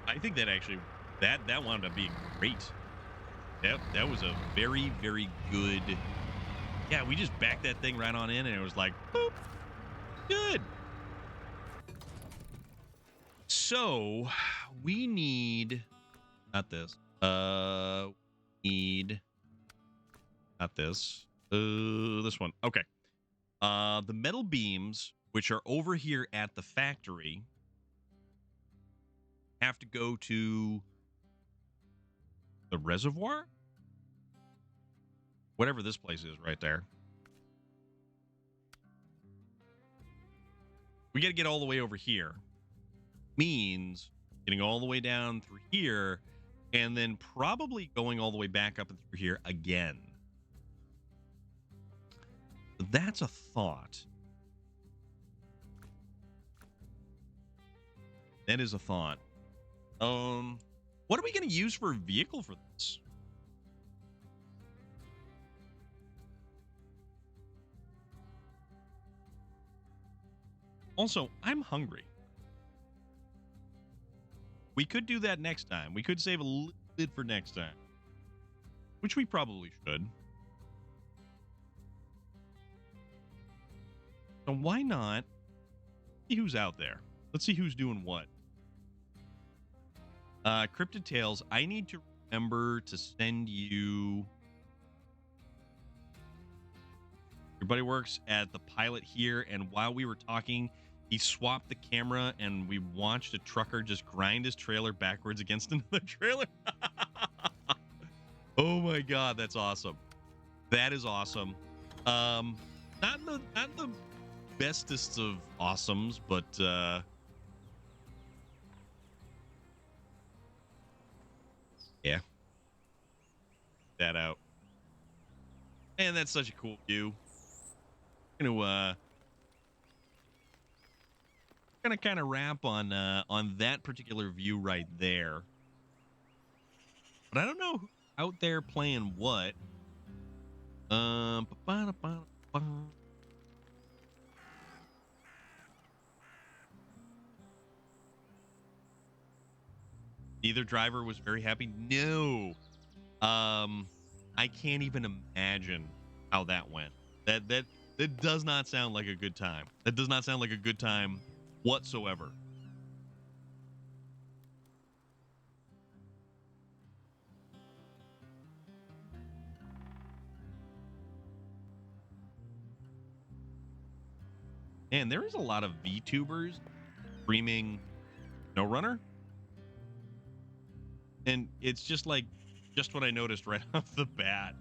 Speaker 1: I think that actually that wound up being great. That was a very, very good. Yeah, we just backed that thing right on in, and it was like, boop, good. So we need not this. Need not this. This one. Okay. The metal beams, which are over here at the factory, have to go to the reservoir, whatever this place is right there. We got to get all the way over here. Means getting all the way down through here and then probably going all the way back up and through here again. That's a thought. That is a thought. What are we going to use for a vehicle for this? Also, I'm hungry. We could do that next time. We could save a little bit for next time, which we probably should. So why not see who's out there? Let's see who's doing what. Cryptid Tales, I need to remember to send you. Your buddy works at the pilot here, and while we were talking, he swapped the camera and we watched a trucker just grind his trailer backwards against another trailer. Oh my god, that's awesome. That is awesome. Not the bestest of awesomes, but yeah. That out. And that's such a cool view. Gonna kind of wrap on that particular view right there. But I don't know who's out there playing what. Neither driver was very happy. No. I can't even imagine how that went. That does not sound like a good time. That does not sound like a good time whatsoever. And there is a lot of VTubers streaming SnowRunner. And it's just like, just what I noticed right off the bat.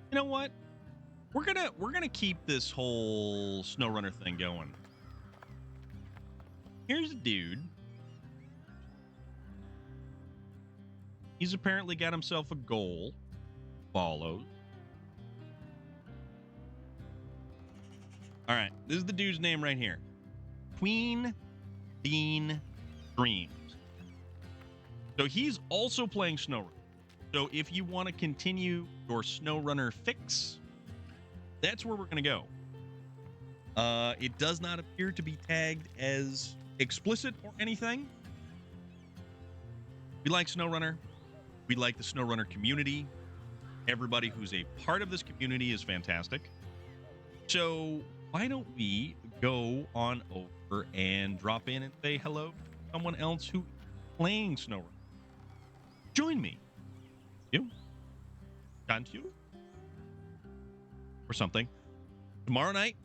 Speaker 1: You know what? We're gonna keep this whole SnowRunner thing going. Here's a dude. He's apparently got himself a goal. Follows. All right, this is the dude's name right here. Queen Bean Dreams. So he's also playing SnowRunner. So if you want to continue your SnowRunner fix, that's where we're going to go. It does not appear to be tagged as explicit or anything. We like SnowRunner. We like the SnowRunner community. Everybody who's a part of this community is fantastic. So why don't we go on over and drop in and say hello to someone else who is playing SnowRunner? Join me. You? Can't you? Or something. Tomorrow night,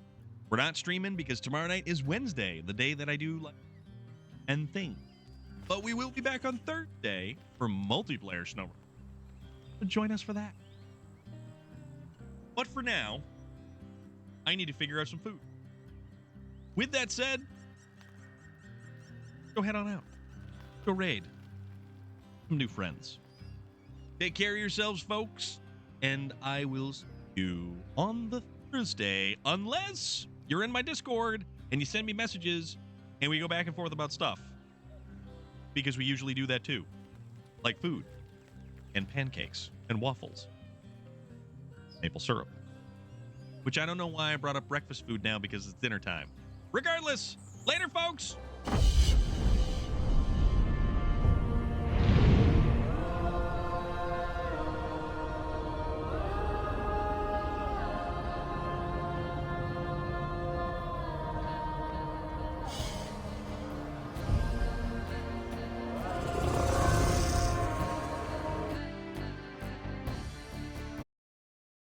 Speaker 1: we're not streaming because tomorrow night is Wednesday, the day that I do like and things. But we will be back on Thursday for multiplayer SnowRunner. So join us for that. But for now, I need to figure out some food. With that said, go head on out. Go raid some new friends. Take care of yourselves, folks, and I will see you on the Thursday, unless you're in my Discord and you send me messages and we go back and forth about stuff, because we usually do that too, like food and pancakes and waffles, maple syrup, which I don't know why I brought up breakfast food now because it's dinner time. Regardless, later, folks.